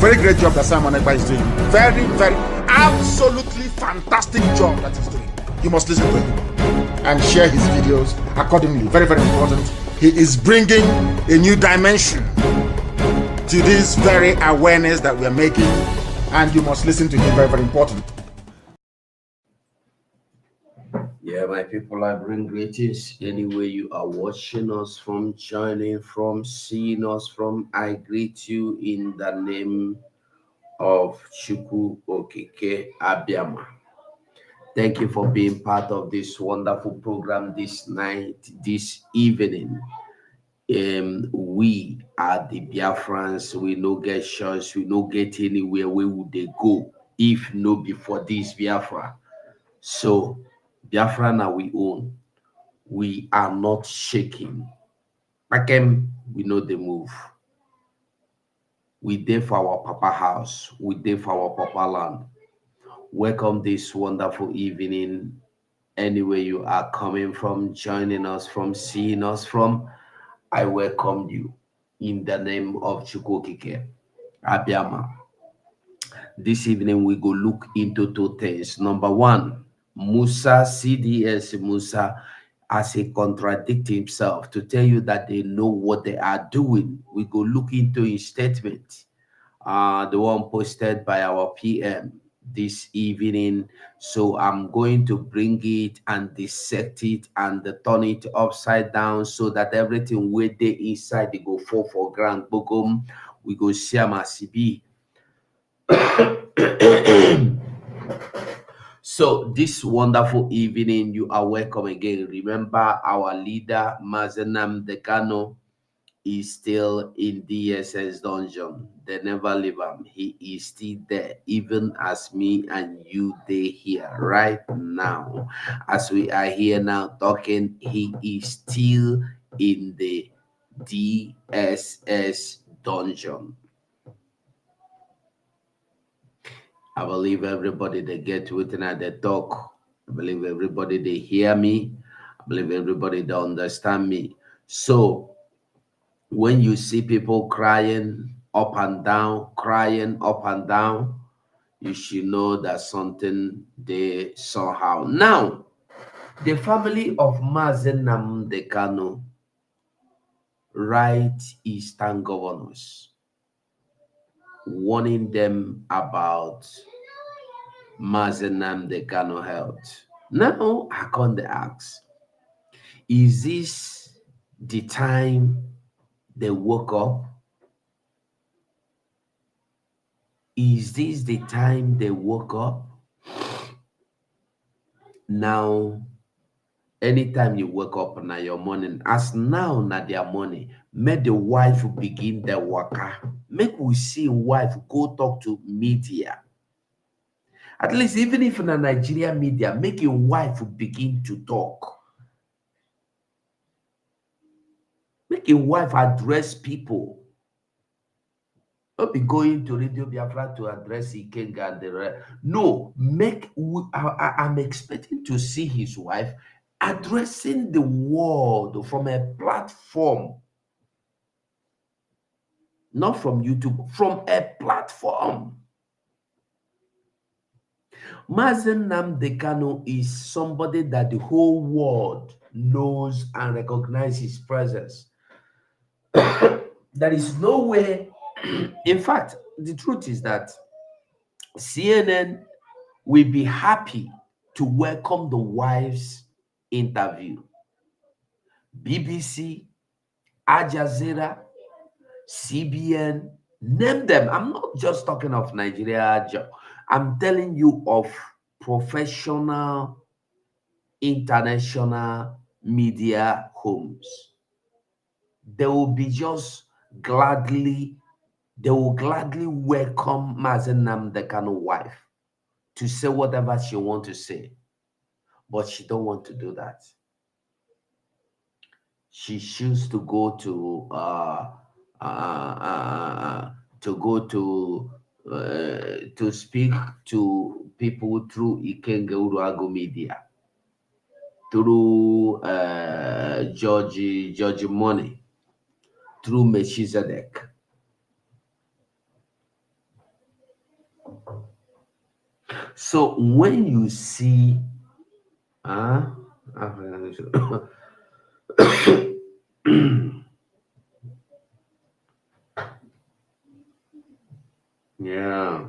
very great job that Simon Ekpa is doing. Very, very, absolutely fantastic job that he's doing. You must listen to him and share his videos accordingly. Very, very important. He is bringing a new dimension to this very awareness that we are making, and you must listen to him. Very, very important. Yeah, my people, I bring greetings anywhere you are watching us from, joining from, seeing us from. I greet you in the name of Chukwu Okike Abiyama. Thank you for being part of this wonderful program this night, this evening. We are the Biafrans. We no get chance. We no get anywhere. Where would they go if no before this Biafra? So Biafra now we own. We are not shaking. Bakem, we know the move. We there for our Papa house. We there for our Papa land. Welcome this wonderful evening. Anywhere you are coming from, joining us from, seeing us from, I welcome you in the name of Chukwokike Abiyama. This evening we go look into two things. Number one, Musa, CDS Musa, as he contradict himself to tell you that they know what they are doing. We go look into his statement, the one posted by our PM this evening. So I'm going to bring it and dissect it and turn it upside down so that everything where they inside they go fall for ground. Bogum, we go share my CB. So this wonderful evening, you are welcome again. Remember, our leader Nnamdi Kanu is still in DSS dungeon. They never leave him. He is still there, even as me and you they here right now. As we are here now talking, he is still in the DSS dungeon. I believe everybody they get within at the talk. I believe everybody they hear me. I believe everybody they understand me. So when you see people crying up and down, you should know that something they somehow. Now, the family of Nnamdi Kanu write Eastern governors, warning them about Nnamdi Kanu health. Now, I come to ask, is this the time they woke up? Is this the time they woke up? Now, anytime you wake up na your morning, as now na their morning, make the wife begin the waka. Make we see wife go talk to media. At least even if in a Nigerian media, make your wife begin to talk. Make your wife address people. Don't be going to Radio Biafra to address Ikenga and the rest. No, I'm expecting to see his wife addressing the world from a platform. Not from YouTube, from a platform. Nnamdi Kanu is somebody that the whole world knows and recognizes his presence. There is no way. In fact, the truth is that CNN will be happy to welcome the wife's interview. BBC, Al Jazeera, CBN, name them. I'm not just talking of Nigeria. I'm telling you of professional, international media homes. They will be just gladly welcome Nnamdi Kanu wife to say whatever she wants to say, but she don't want to do that. She chooses to go to speak to people through Ikenga Uruago media, through George Money, through Melchizedek. So when you see, uh, yeah,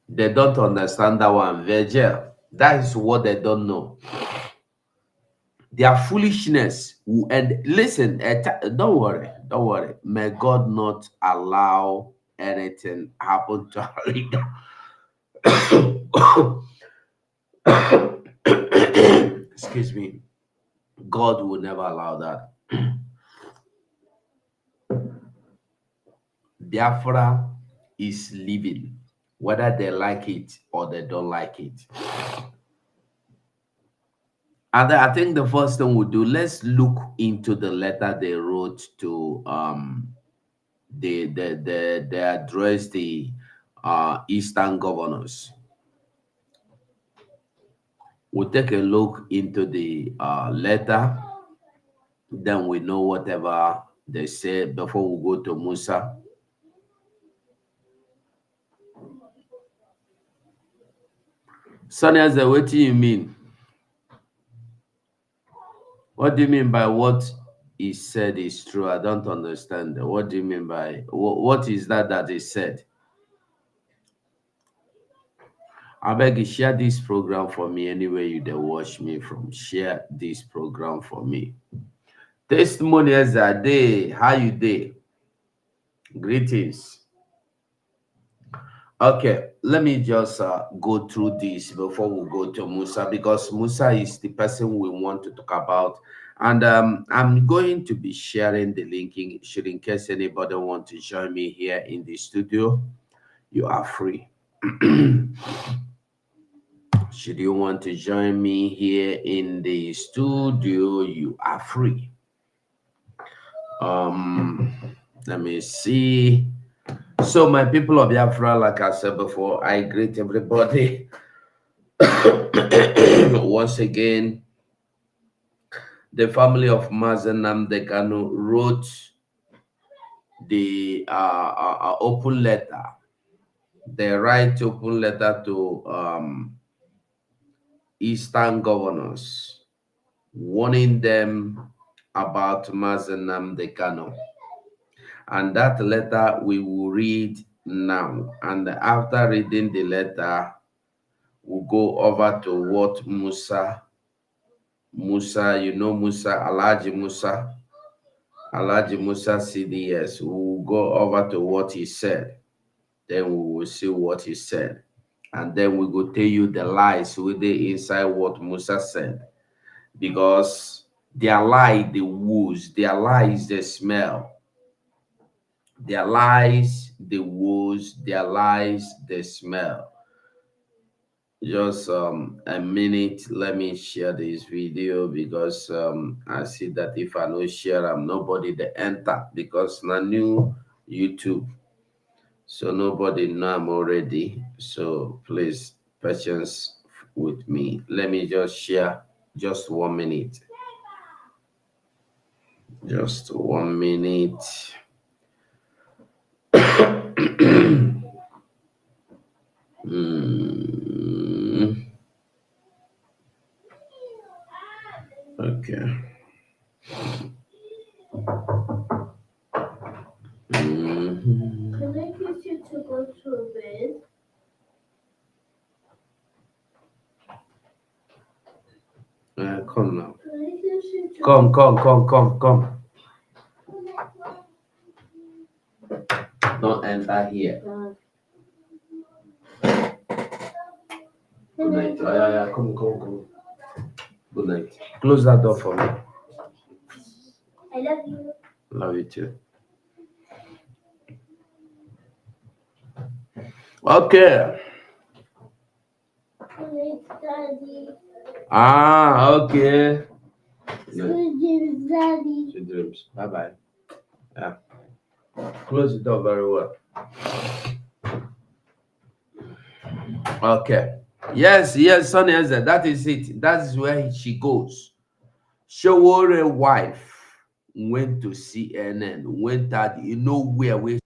they don't understand that one, Virgil. That is what they don't know. Their foolishness will end. Listen, don't worry, don't worry. May God not allow anything happen to our leader. Excuse me. God will never allow that. Biafra is living, whether they like it or they don't like it. And I think the first thing we'll do, let's look into the letter they wrote to they address the Eastern governors. We'll take a look into the letter, then we know whatever they say before we go to Musa. Sonia said, what do you mean? What do you mean by what he said is true? I don't understand. What do you mean by what is that is said? I beg you, share this program for me anywhere you they watch me from. Share this program for me. Testimonials are day. How you day? Greetings. Okay, let me just go through this before we go to Musa, because Musa is the person we want to talk about. And I'm going to be sharing the link in case anybody want to join me here in the studio. You are free. Should you want to join me here in the studio, you are free. Let me see. So my people of Biafra, like I said before, I greet everybody once again. The family of Nnamdi Kanu wrote the open letter. They write open letter to Eastern governors, warning them about Nnamdi Kanu. And that letter we will read now. And after reading the letter, we'll go over to what Musa, you know Musa, Alhaji Musa CDS. We'll go over to what he said. Then we will see what he said. And then we will tell you the lies within inside what Musa said. Because their lie, the woos, their lies, the smell. Their lies, the woos, their lies, the smell. Just a minute, let me share this video, because I see that if I don't share, I'm nobody to enter, because na new YouTube, so nobody know I'm already. So please patience with me. Let me just share just 1 minute. Just 1 minute. Okay. Can I get you to go to bed? Come now. Can I get you to Come. Don't enter here. Good night. Yeah. Come. Good night. Close that door for me. I love you. Love you too. Okay. Good night, Daddy. Okay. Sweet dreams, Daddy. Sweet dreams. Bye. Yeah. Close the door very well. Okay. Yes, Sonia said that is it. That is where she goes. Showore wife went to CNN, went out, you know where we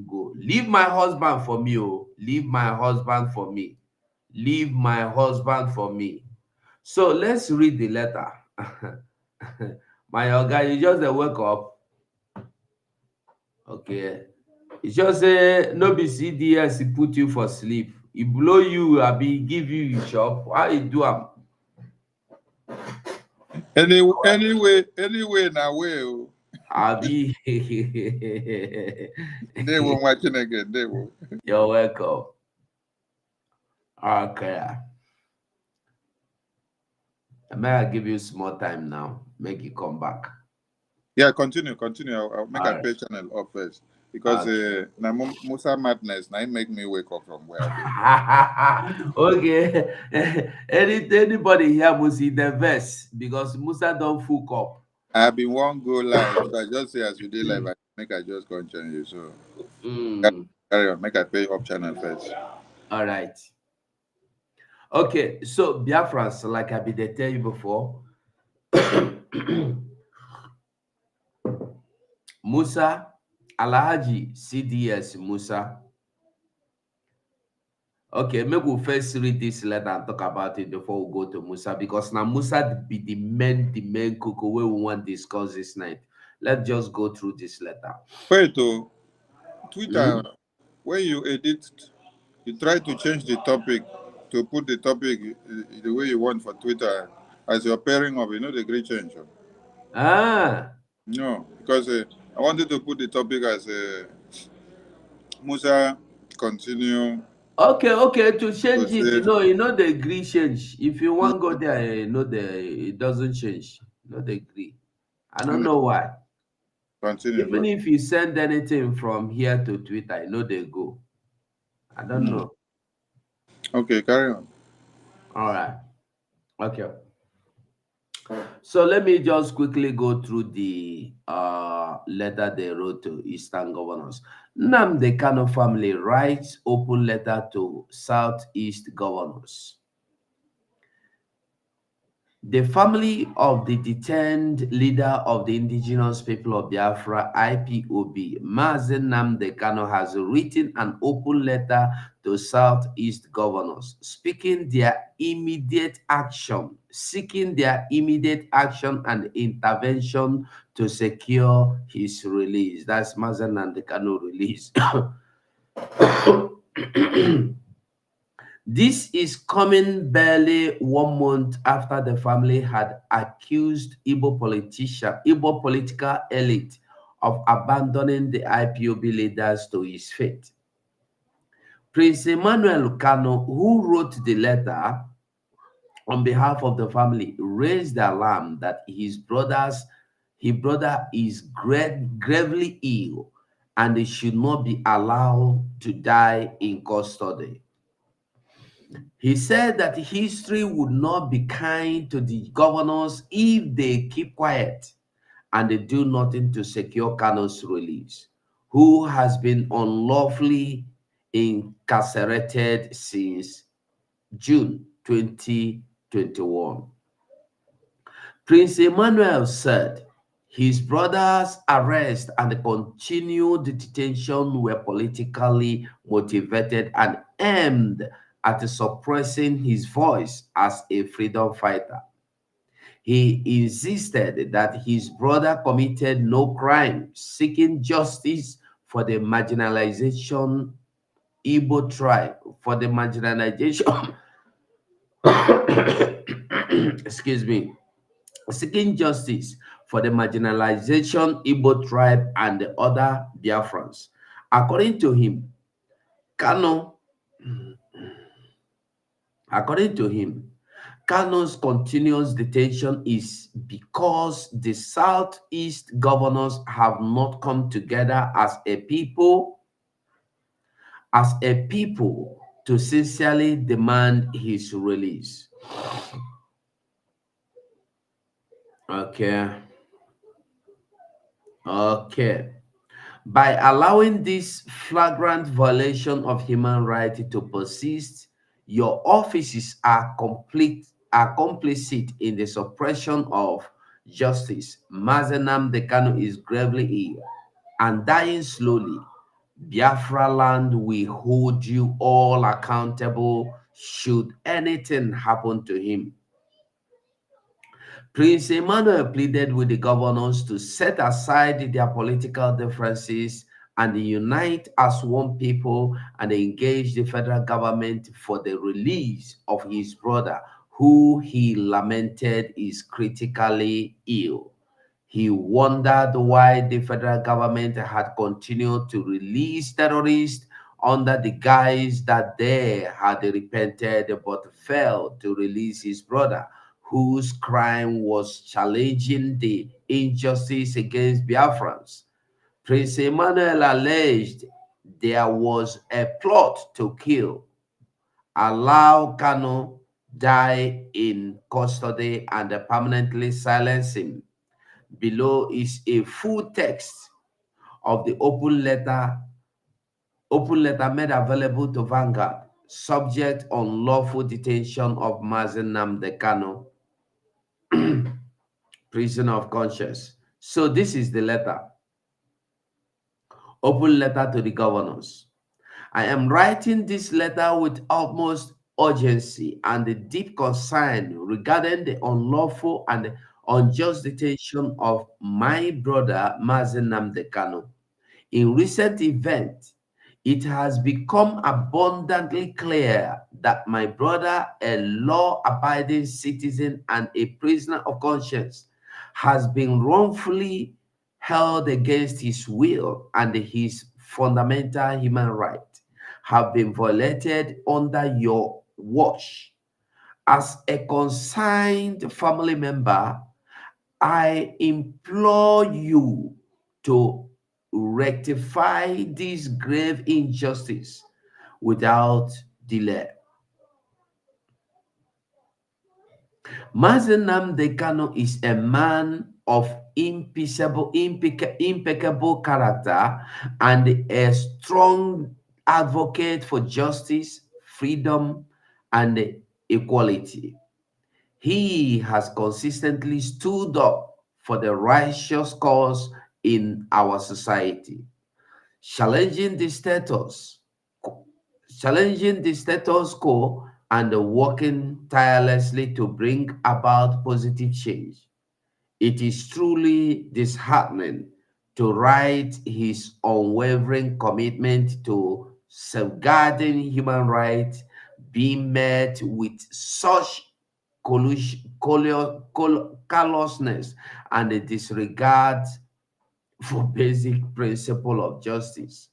go. Leave my husband for me, oh. Leave my husband for me. Leave my husband for me. So let's read the letter. My oga, you just wake up. Okay. It's just say no be CDS he put you for sleep. He blow you, abi give you chop. How you do am? Anyway, now way. Abi. They won't watching again. They will. You're welcome. Okay. May I give you small time now? Make you come back. Yeah, continue. I'll make All a right. pay channel up first because Okay. now Musa madness now it make me wake up from where I did. Okay. Anybody here must see the verse because Musa don't fuck up. I've been one go live, so I just say as you did live, I just continue. So Mm. carry on, make a pay up channel first. All right. Okay. So Biafrans, like I did tell you before, Musa, Alhaji CDS Musa. Okay, maybe we'll first read this letter and talk about it before we go to Musa because now Musa be the main cocoa where we want to discuss this night. Let's just go through this letter. Wait to Twitter Hmm? when you edit, you try to change the topic to put the topic the way you want for Twitter as your pairing of the great change. Ah, No, because I wanted to put the topic as Musa continue okay. To to change it, say the agree change. If you want go there, it doesn't change. The agree. I don't and know why. continue. Even But, if you send anything from here to Twitter, they go. I don't know. okay, carry on. All right. Okay. So let me just quickly go through the letter they wrote to Eastern governors. Nnamdi Kanu family writes open letter to Southeast governors. The family of the detained leader of the indigenous people of Biafra, IPOB, Mazen Nnamdi Kanu, has written an open letter to Southeast governors, seeking their immediate action and intervention to secure his release. That's Mazen Nnamdi Kanu release. This is coming barely 1 month after the family had accused Igbo political elite of abandoning the IPOB leaders to his fate. Prince Emmanuel Kanu, who wrote the letter on behalf of the family, raised the alarm that his brother is gravely ill and he should not be allowed to die in custody. He said that history would not be kind to the governors if they keep quiet and they do nothing to secure Kanu's release, who has been unlawfully incarcerated since June 2021. Prince Emmanuel said his brother's arrest and continued detention were politically motivated and aimed at suppressing his voice as a freedom fighter. He insisted that his brother committed no crime, seeking justice for the marginalization Igbo tribe, for the marginalization, excuse me, seeking justice for the marginalization Igbo tribe and the other Biafrans. According to him, Kano, according to him, Kano's continuous detention is because the Southeast governors have not come together as a people to sincerely demand his release. Okay. By allowing this flagrant violation of human rights to persist, your offices are complicit in the suppression of justice. Mazen Nnamdi Kanu is gravely ill and dying slowly. Biafra land will hold you all accountable should anything happen to him. Prince Emmanuel pleaded with the governors to set aside their political differences and unite as one people and engage the federal government for the release of his brother, who he lamented is critically ill. He wondered why the federal government had continued to release terrorists under the guise that they had repented but failed to release his brother, whose crime was challenging the injustice against Biafrans. Prince Emmanuel alleged there was a plot to kill, allow Kanu die in custody, and permanently silence him. Below is a full text of the open letter made available to Vanguard, subject unlawful detention of Mazen Nnamdi Kanu, prisoner of conscience. So this is the letter, open letter to the governors. I am writing this letter with utmost urgency and a deep concern regarding the unlawful and unjust detention of my brother Mazen Nnamdi Kanu. In recent events, it has become abundantly clear that my brother, a law-abiding citizen and a prisoner of conscience, has been wrongfully held against his will, and his fundamental human rights have been violated under your watch. As a concerned family member, I implore you to rectify this grave injustice without delay. Mazen Nnamdi Kanu is a man of impeccable character and a strong advocate for justice, freedom, and equality. He has consistently stood up for the righteous cause in our society, challenging the status, challenging the status quo and working tirelessly to bring about positive change. It is truly disheartening to write his unwavering commitment to safeguarding human rights being met with such callousness and a disregard for basic principle of justice.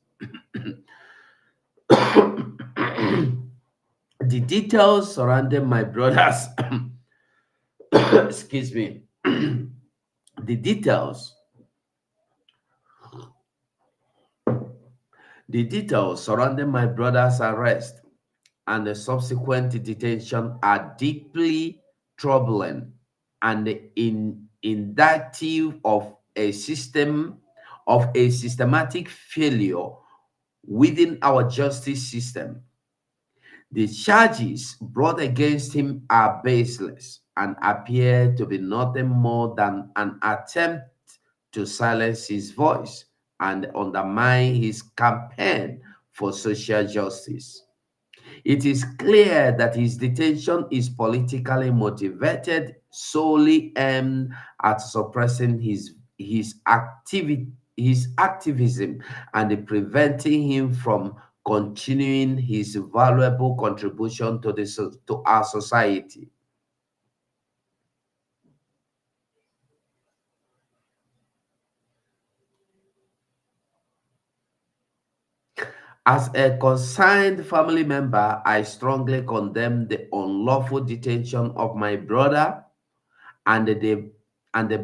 The details surrounding my brother's excuse me, the details surrounding my brother's arrest and the subsequent detention are deeply troubling and indicative of a systematic failure within our justice system. The charges brought against him are baseless and appear to be nothing more than an attempt to silence his voice and undermine his campaign for social justice. It is clear that his detention is politically motivated, solely aimed at suppressing his activism and preventing him from continuing his valuable contribution to our society. As a concerned family member, I strongly condemn the unlawful detention of my brother and the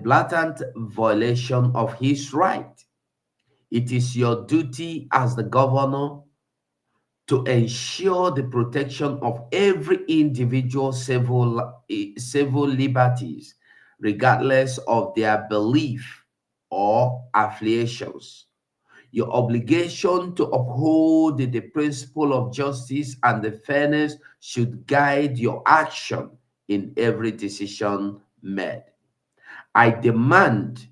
blatant violation of his right. It is your duty as the governor to ensure the protection of every individual civil liberties, regardless of their belief or affiliations. Your obligation to uphold the principle of justice and the fairness should guide your action in every decision made. I demand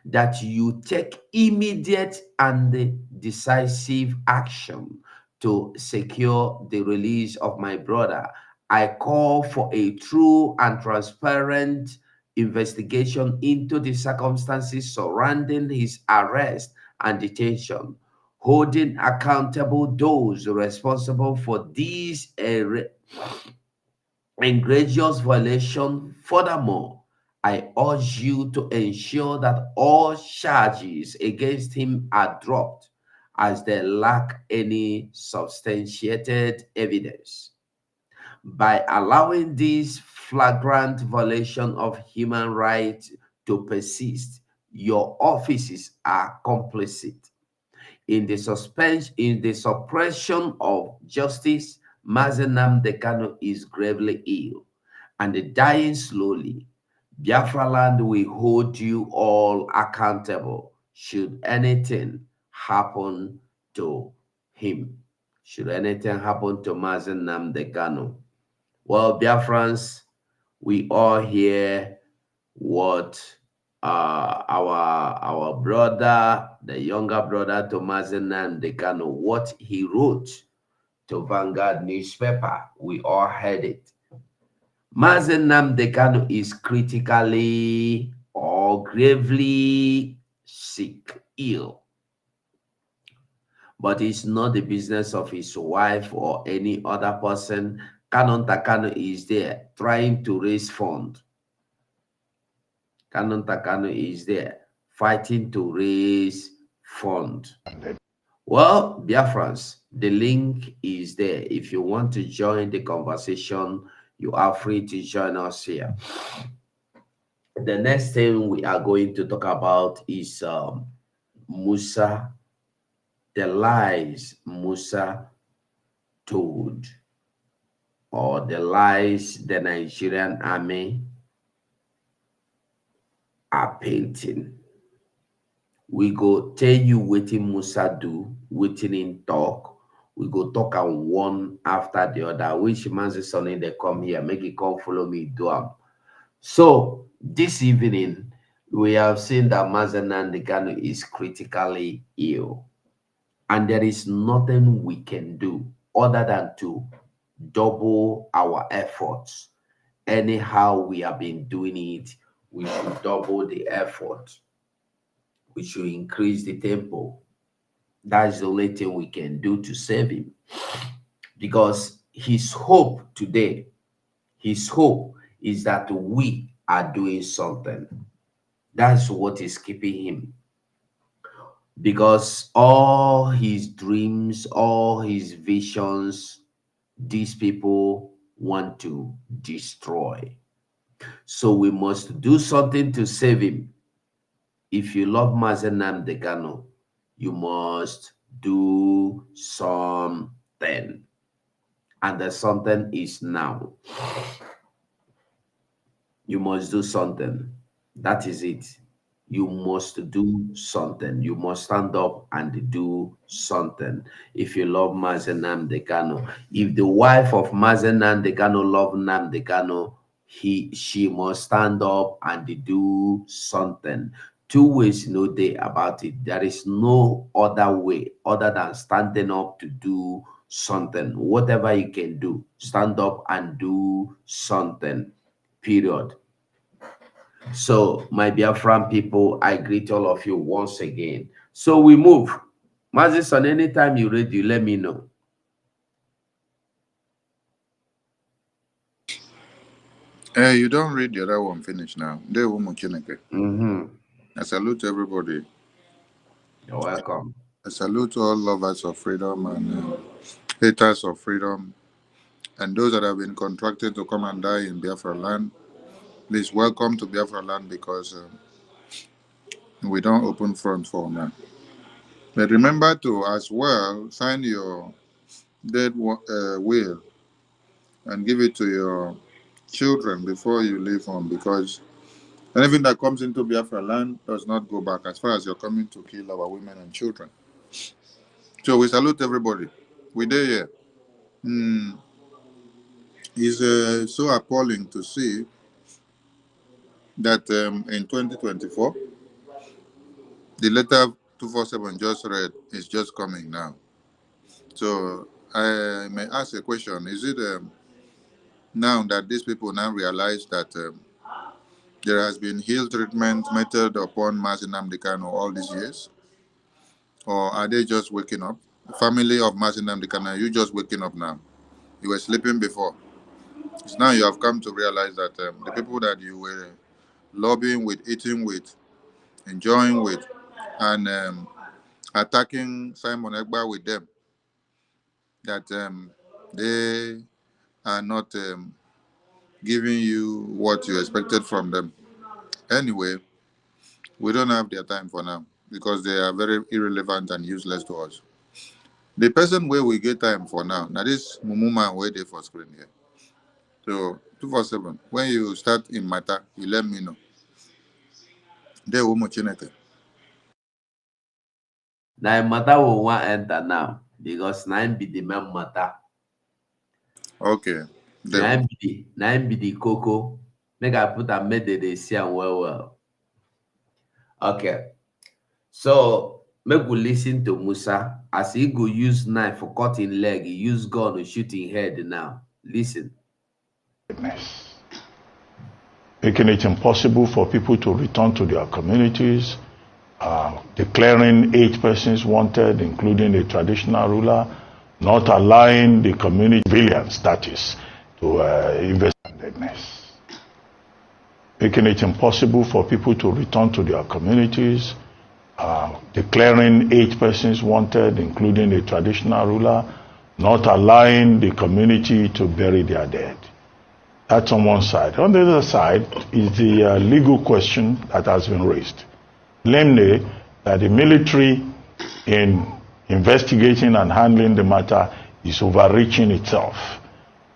that you take immediate and decisive action to secure the release of my brother. I call for a true and transparent investigation into the circumstances surrounding his arrest and detention, holding accountable those responsible for these egregious violation. Furthermore, I urge you to ensure that all charges against him are dropped as they lack any substantiated evidence. By allowing this flagrant violation of human rights to persist, your offices are complicit in the suppression of justice. Mazi Nnamdi Kanu is gravely ill and dying slowly. Biafra land will hold you all accountable should anything happen to him. Should anything happen to Mazi Nnamdi Kanu. Well, Biafrans, we all hear what our brother, the younger brother to Mazi Nnamdi Kanu, what he wrote to Vanguard newspaper. We all heard it. Mazi Nnamdi Kanu is critically or gravely sick, ill, but it's not the business of his wife or any other person. Kanu is there trying to raise funds. Kanu is there fighting to raise funds. Well, Biafrans, the link is there. If you want to join the conversation, you are free to join us here. The next thing we are going to talk about is Musa, the lies Musa told, or the lies the Nigerian army are painting. We go tell you wetin Musa do, wetin him talk. We go talk am one after the other. Which man's son they come here, make it come follow me do am. So this evening we have seen that Mazi Nnamdi Kanu is critically ill, and there is nothing we can do other than to double our efforts. Anyhow we have been doing it, we should double the effort. We should increase the tempo. That's the only thing we can do to save him. Because his hope today, his hope is that we are doing something. That's what is keeping him. Because all his dreams, all his visions, these people want to destroy. So we must do something to save him. If you love Mazi Nnamdi Kanu, you must do something. And the something is now. You must do something. That is it. You must do something. You must stand up and do something. If you love Mazi Nnamdi Kanu, if the wife of Mazi Nnamdi Kanu love Nnamdi Kanu, she must stand up and do something. Two ways no day about it. There is no other way other than standing up to do something. Whatever you can do, stand up and do something. Period. So, my Biafran people, I greet all of you once again. So we move. Mazi son, anytime you're ready, let me know. Hey, you don't read the other one finish now. Mm-hmm. I salute everybody. You're welcome. I salute all lovers of freedom and haters of freedom, and those that have been contracted to come and die in Biafra land. Please welcome to Biafra land, because we don't open front for now. But remember to as well sign your dead will and give it to your children before you leave home, because anything that comes into Biafra land does not go back, as far as you're coming to kill our women and children. So we salute everybody. We there here. It's so appalling to see that in 2024, The letter 247 just read is just coming now. So I may ask a question. Is it now that these people now realize that there has been heel treatment method upon Mazi Nnamdi Kanu all these years? Or are they just waking up? The family of Mazi Nnamdi Kanu, are you just waking up now? You were sleeping before. It's now you have come to realize that the people that you were lobbying with, eating with, enjoying with, and attacking Simon Egba with them, that they are not giving you what you expected from them. Anyway, we don't have their time for now because they are very irrelevant and useless to us. The person where we get time for now, that is Mumuma where they for screen here. So 247. When you start in matter, you let me know. They will Chineke. Now matter will want enter now because nine be the main matter. Okay. Nine be the cocoa. Make I put a made they see and well. Okay. So make we listen to Musa as he go use knife for cutting leg, he use gun to shooting head now. Listen. Making it impossible for people to return to their communities, declaring 8 persons wanted, including a traditional ruler, not allowing the community civilians, that is, to invest in deadness. Making it impossible for people to return to their communities, declaring 8 persons wanted, including a traditional ruler, not allowing the community to bury their dead. That's on one side. On the other side is the legal question that has been raised. Namely, that the military in investigating and handling the matter is overreaching itself,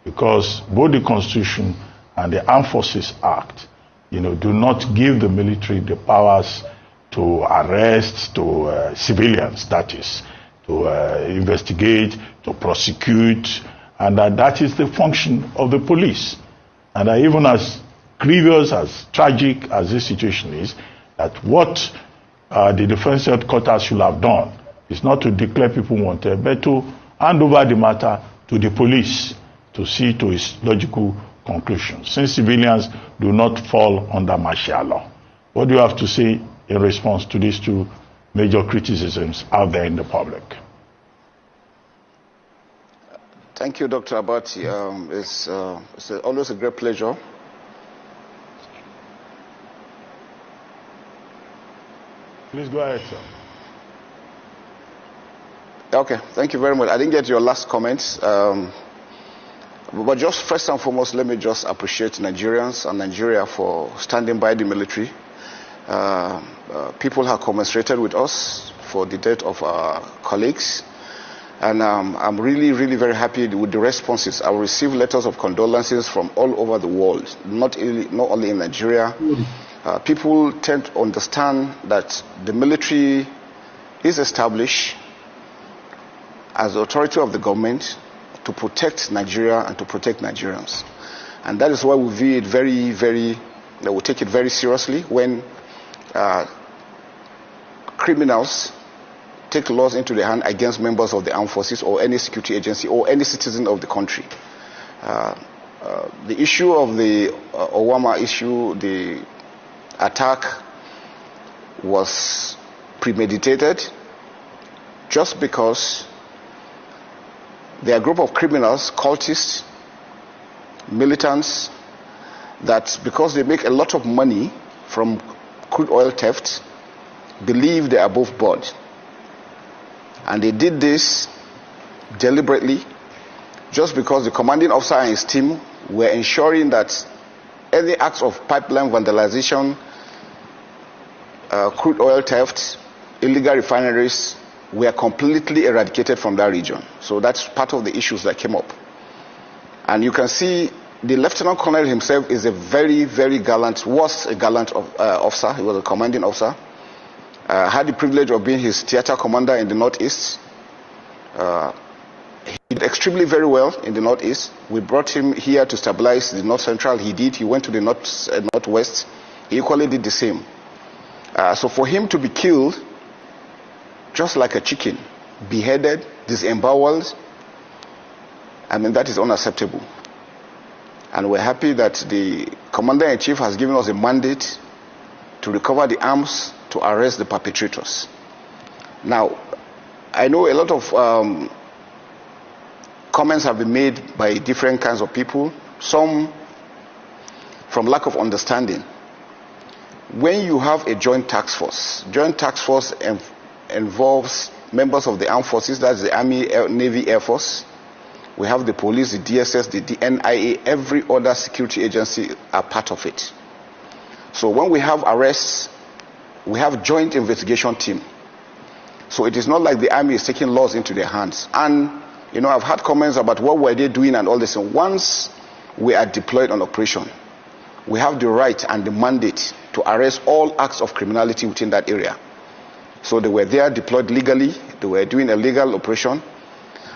because both the Constitution and the Armed Forces Act, do not give the military the powers to arrest civilians, that is, to investigate, to prosecute, and that is the function of the police. And even as grievous, as tragic as this situation is, that what the defense headquarters should have done is not to declare people wanted, but to hand over the matter to the police to see to its logical conclusion, since civilians do not fall under martial law. What do you have to say in response to these two major criticisms out there in the public? Thank you, Dr. Abati. It's always a great pleasure. Please go ahead, sir. Okay, thank you very much. I didn't get your last comments. But just first and foremost, let me just appreciate Nigerians and Nigeria for standing by the military. People have commiserated with us for the death of our colleagues. And I'm really, really very happy with the responses. I received letters of condolences from all over the world, not only in Nigeria. People tend to understand that the military is established as the authority of the government to protect Nigeria and to protect Nigerians. And that is why we view it we take it very seriously when criminals take laws into their hand against members of the armed forces or any security agency or any citizen of the country. The issue of the Owama issue, the attack was premeditated just because there are a group of criminals, cultists, militants, that because they make a lot of money from crude oil theft, believe they are above board. And they did this deliberately just because the commanding officer and his team were ensuring that any acts of pipeline vandalization, crude oil theft, illegal refineries were completely eradicated from that region. So that's part of the issues that came up. And you can see the Lieutenant Colonel himself is a very, very gallant, was a gallant officer. He was a commanding officer. Had the privilege of being his theater commander in the Northeast. He did extremely very well in the Northeast. We brought him here to stabilize the North Central. He did. He went to the Northwest. He equally did the same. So for him to be killed just like a chicken, beheaded, disemboweled. I mean, that is unacceptable. And we're happy that the Commander-in-Chief has given us a mandate to recover the arms to arrest the perpetrators. Now, I know a lot of comments have been made by different kinds of people, some from lack of understanding. When you have a joint task force involves members of the armed forces, that's the Army, Navy, Air Force. We have the police, the DSS, the NIA, every other security agency are part of it. So when we have arrests, we have joint investigation team. So it is not like the army is taking laws into their hands. And, you know, I've had comments about what were they doing and all this. And once we are deployed on operation, we have the right and the mandate to arrest all acts of criminality within that area. So they were there deployed legally. They were doing a legal operation.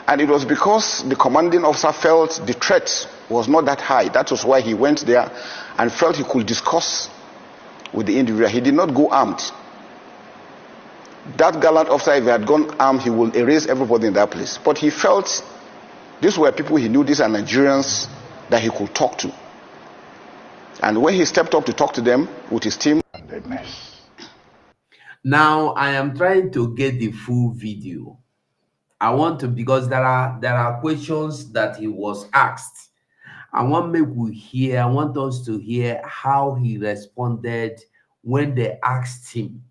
And it was because the commanding officer felt the threat was not that high. That was why he went there and felt he could discuss with the individual. He did not go armed. That gallant officer, if he had gone armed, he would erase everybody in that place. But he felt these were people he knew, these are Nigerians that he could talk to. And when he stepped up to talk to them with his team. Now I am trying to get the full video. I want to, because there are questions that he was asked. I want us to hear how he responded when they asked him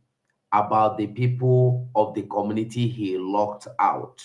about the people of the community he locked out.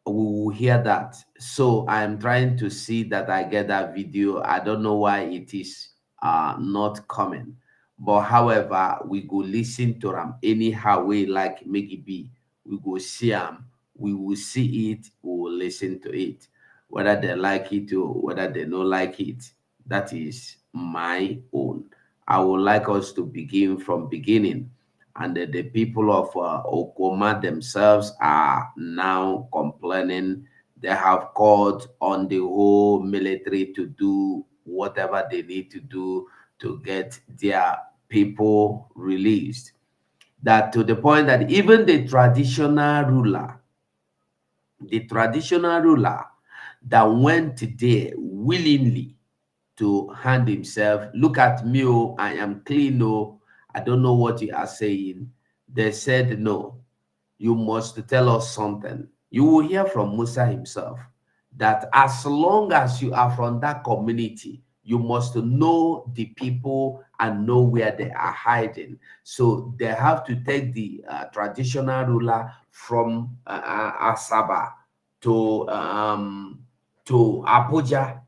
We will hear that. So I am trying to see that I get that video. I don't know why it is not coming. But however, we go listen to them anyhow we like make it be. We go see them, we will see it, we will listen to it. Whether they like it or whether they don't like it, that is my own. I would like us to begin from beginning. And the people of Okoma themselves are now complaining. They have called on the whole military to do whatever they need to do to get their people released. That to the point that even the traditional ruler that went there willingly to hand himself, look at me, oh, I am clean, oh, I don't know what you are saying. They said, no, you must tell us something. You will hear from Musa himself that as long as you are from that community, you must know the people and know where they are hiding. So they have to take the traditional ruler from Asaba to Abuja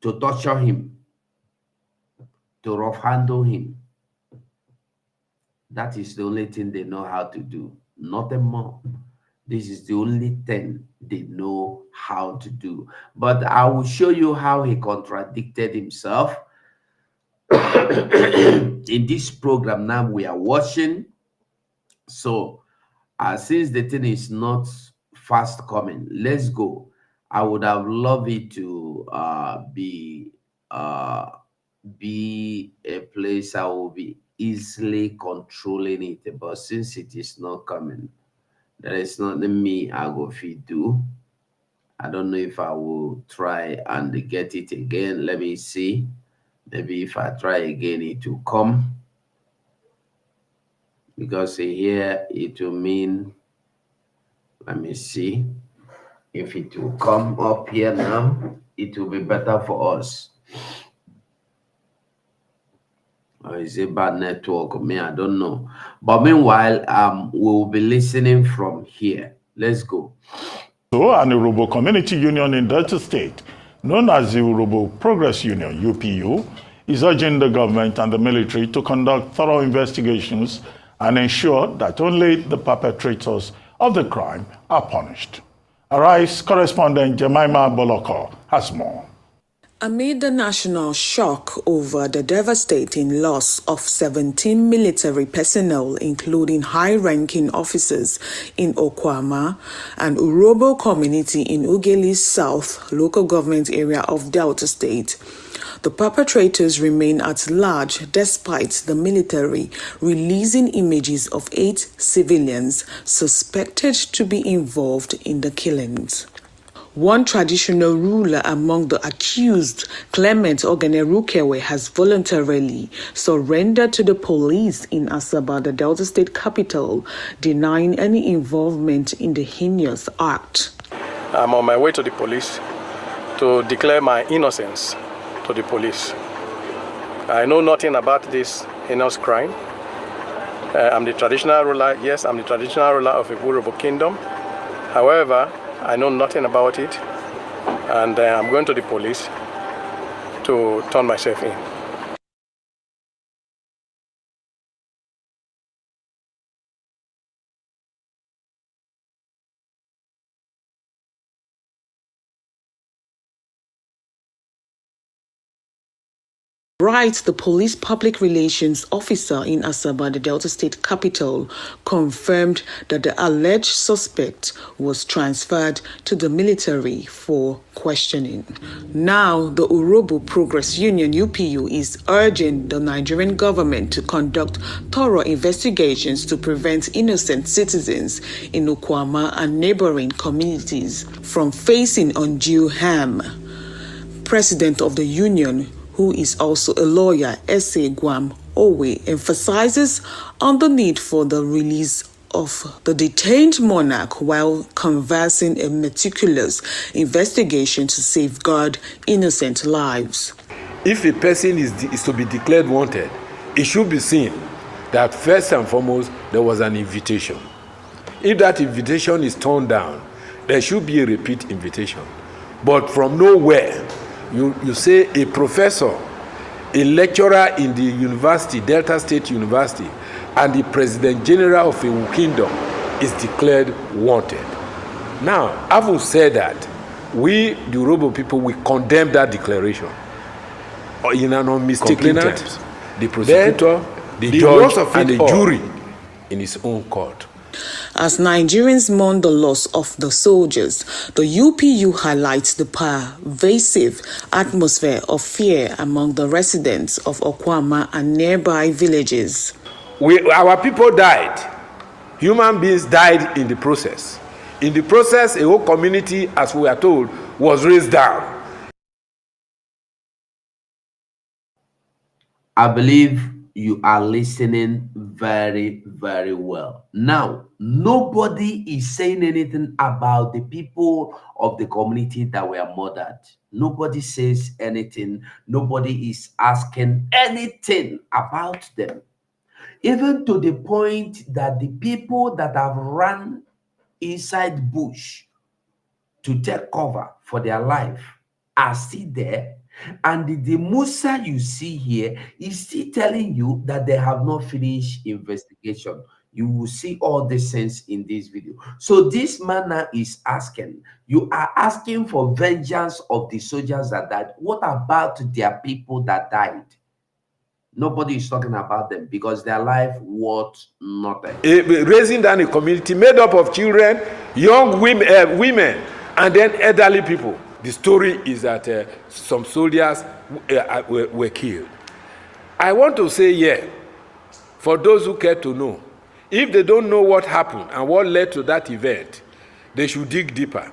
to torture him, to rough handle him. That is the only thing they know how to do, nothing more. This is the only thing they know how to do. But I will show you how he contradicted himself in this program now we are watching. So since the thing is not fast coming, let's go. I would have loved it to be a place I will be easily controlling it, but since it is not coming, there is nothing me I go fit do. I don't know if I will try and get it again. Let me see. Maybe if I try again, it will come. Because here it will mean, let me see. If it will come up here now, it will be better for us. Or is it bad network? Me, I don't know. But meanwhile, we'll be listening from here. Let's go. So, an Urobo community union in Delta State, known as the Urobo Progress Union, UPU, is urging the government and the military to conduct thorough investigations and ensure that only the perpetrators of the crime are punished. Arise correspondent Jemima Boloko has more. Amid the national shock over the devastating loss of 17 military personnel, including high-ranking officers in Okwama and Urobo community in Ugeli South local government area of Delta State, The perpetrators remain at large despite the military releasing images of 8 civilians suspected to be involved in the killings. One traditional ruler among the accused, Clement Ogenerukewe, has voluntarily surrendered to the police in Asaba, the Delta State capital, denying any involvement in the heinous act. I'm on my way to the police to declare my innocence to the police. I know nothing about this heinous crime. I'm the traditional ruler. Yes, I'm the traditional ruler of a Urobo kingdom. However, I know nothing about it, and I'm going to the police to turn myself in. Wright, the police public relations officer in Asaba, the Delta State capital, confirmed that the alleged suspect was transferred to the military for questioning. Now, the Urobo Progress Union (UPU) is urging the Nigerian government to conduct thorough investigations to prevent innocent citizens in Okwama and neighboring communities from facing undue harm. President of the union, who is also a lawyer, Ese Guam Owe, emphasizes on the need for the release of the detained monarch while conversing a meticulous investigation to safeguard innocent lives. If a person is to be declared wanted, it should be seen that first and foremost there was an invitation. If that invitation is turned down, there should be a repeat invitation. But from nowhere, you say a professor, a lecturer in the university, Delta State University, and the President General of a kingdom is declared wanted. Now, having said that, we, the Urobo people, we condemn that declaration in an unmistakable terms. The prosecutor, the judge, and the jury in his own court. As Nigerians mourn the loss of the soldiers, the UPU highlights the pervasive atmosphere of fear among the residents of Okwama and nearby villages. Our people died. Human beings died in the process. In the process, a whole community, as we are told, was raised down. I believe you are listening very, very well. Now, nobody is saying anything about the people of the community that were murdered. Nobody says anything. Nobody is asking anything about them. Even to the point that the people that have run inside bush to take cover for their life are still there. And the Musa you see here is still telling you that they have not finished investigation. You will see all the sense in this video. So this man now is asking, you are asking for vengeance of the soldiers that died. What about their people that died? Nobody is talking about them because their life worth nothing. Raising down a community made up of children, young women, and then elderly people. The story is that some soldiers were killed. I want to say, for those who care to know, if they don't know what happened and what led to that event, they should dig deeper.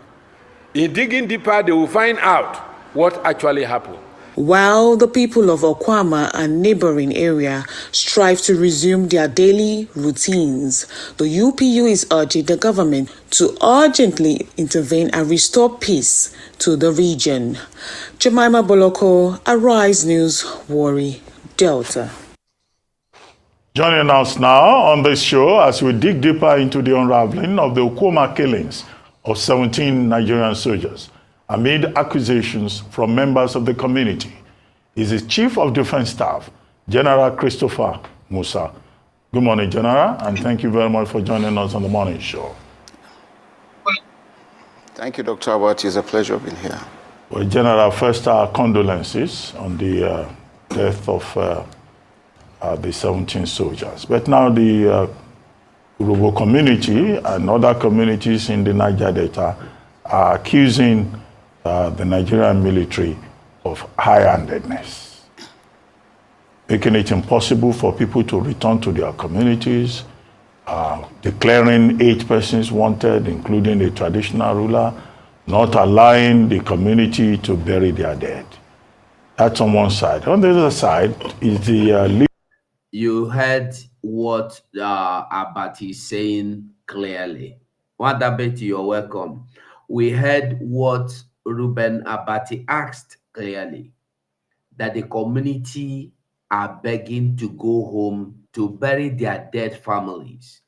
In digging deeper, they will find out what actually happened. While the people of Okwama and neighboring area strive to resume their daily routines, the UPU is urging the government to urgently intervene and restore peace to the region. Jemima Boloko, Arise News, Warri, Delta. Joining us now on this show as we dig deeper into the unraveling of the Okwama killings of 17 Nigerian soldiers amid accusations from members of the community is the Chief of Defense Staff, General Christopher Musa. Good morning, General, and thank you very much for joining us on the morning show. Thank you, Dr. Abbott. It's a pleasure being here. Well, General, first our condolences on the death of the 17 soldiers. But now the Urobo community and other communities in the Niger Delta are accusing the Nigerian military of high-handedness, making it impossible for people to return to their communities, declaring 8 persons wanted, including a traditional ruler, not allowing the community to bury their dead. That's on one side. On the other side is the... You heard what Abati is saying clearly. Wadabeti, you're welcome. We heard what Ruben Abati asked clearly, that the community are begging to go home to bury their dead families,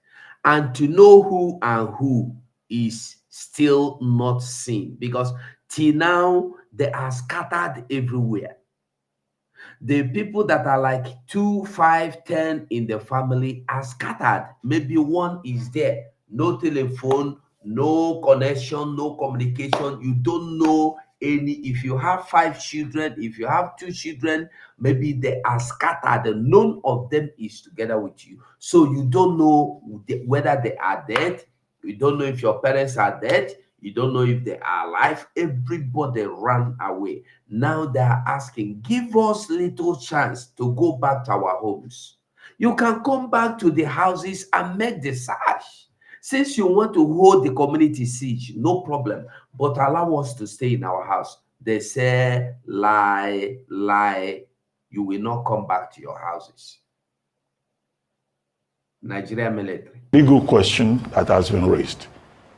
and to know who and who is still not seen, because till now they are scattered everywhere. The people that are like 2, 5, 10 in the family are scattered. Maybe one is there, no telephone, no connection, no communication. You don't know any. If you have 5 children, if you have 2 children, maybe they are scattered and none of them is together with you. So you don't know whether they are dead. You don't know if your parents are dead. You don't know if they are alive. Everybody ran away. Now they are asking, give us little chance to go back to our homes. You can come back to the houses and make the search. Since you want to hold the community siege, no problem, but allow us to stay in our house. They say, lie, lie, you will not come back to your houses. Nigeria military. Legal question that has been raised.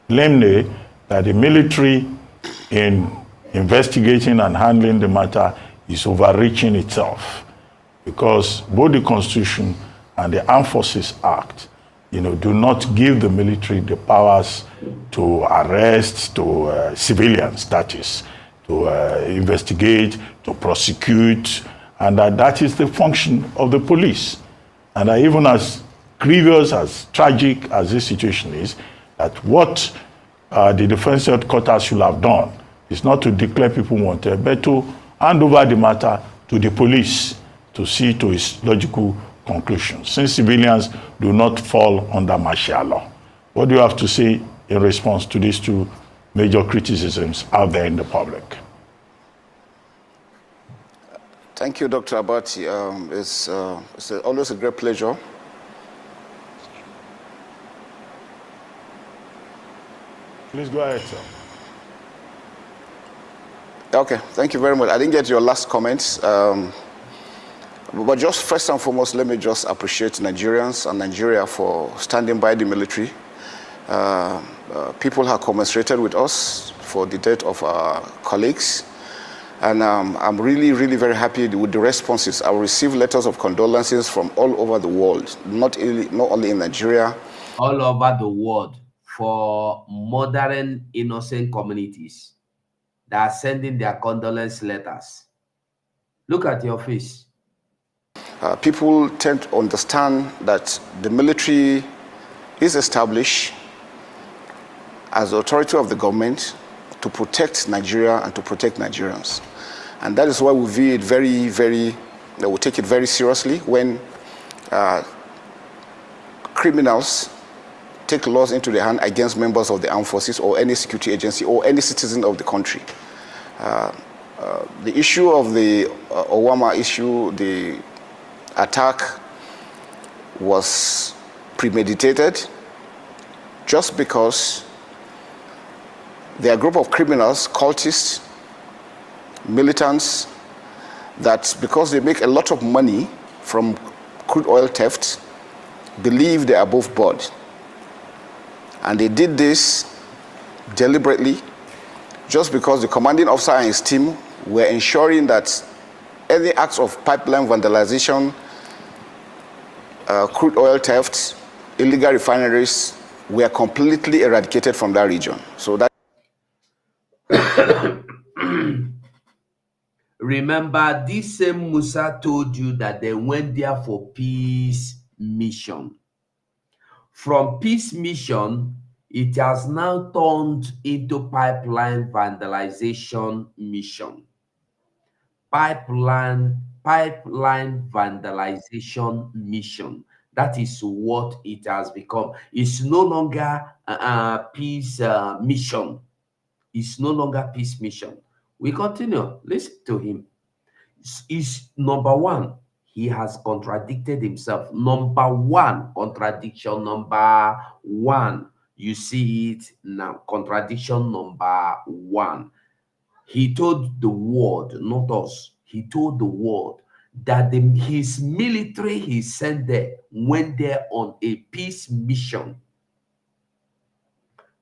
Namely, that the military in investigating and handling the matter is overreaching itself, because both the Constitution and the Armed Forces Act, do not give the military the powers to arrest civilians, that is, to investigate, to prosecute, and that is the function of the police. And even as grievous, as tragic as this situation is, that what the defense headquarters should have done is not to declare people wanted, but to hand over the matter to the police to see to its logical conclusion, since civilians do not fall under martial law. What do you have to say in response to these 2 major criticisms out there in the public? Thank you, Dr. Abati. It's always a great pleasure. Please go ahead, sir. Okay, thank you very much. I didn't get your last comments. But just first and foremost, let me just appreciate Nigerians and Nigeria for standing by the military. People have commiserated with us for the death of our colleagues. And I'm really, really very happy with the responses. I received letters of condolences from all over the world, not only in Nigeria. All over the world, for murdering innocent communities that are sending their condolence letters. Look at your face. People tend to understand that the military is established as the authority of the government to protect Nigeria and to protect Nigerians. And that is why we view it we take it very seriously when criminals take laws into their hand against members of the armed forces or any security agency or any citizen of the country. The issue of the Owama issue, the attack was premeditated just because there are a group of criminals, cultists, militants, that because they make a lot of money from crude oil theft, believe they are above board. And they did this deliberately just because the commanding officer and his team were ensuring that any acts of pipeline vandalization, crude oil theft, illegal refineries were completely eradicated from that region. So that Remember, this same Musa told you that they went there for peace mission. From peace mission, it has now turned into pipeline vandalization mission. Pipeline vandalization mission. That is what it has become. It's no longer peace mission. It's no longer peace mission. We continue. Listen to him. is number one. He has contradicted himself. Number one, contradiction number one. You see it now. Contradiction number one. He told the world, not us, he told the world that his military he sent there went there on a peace mission.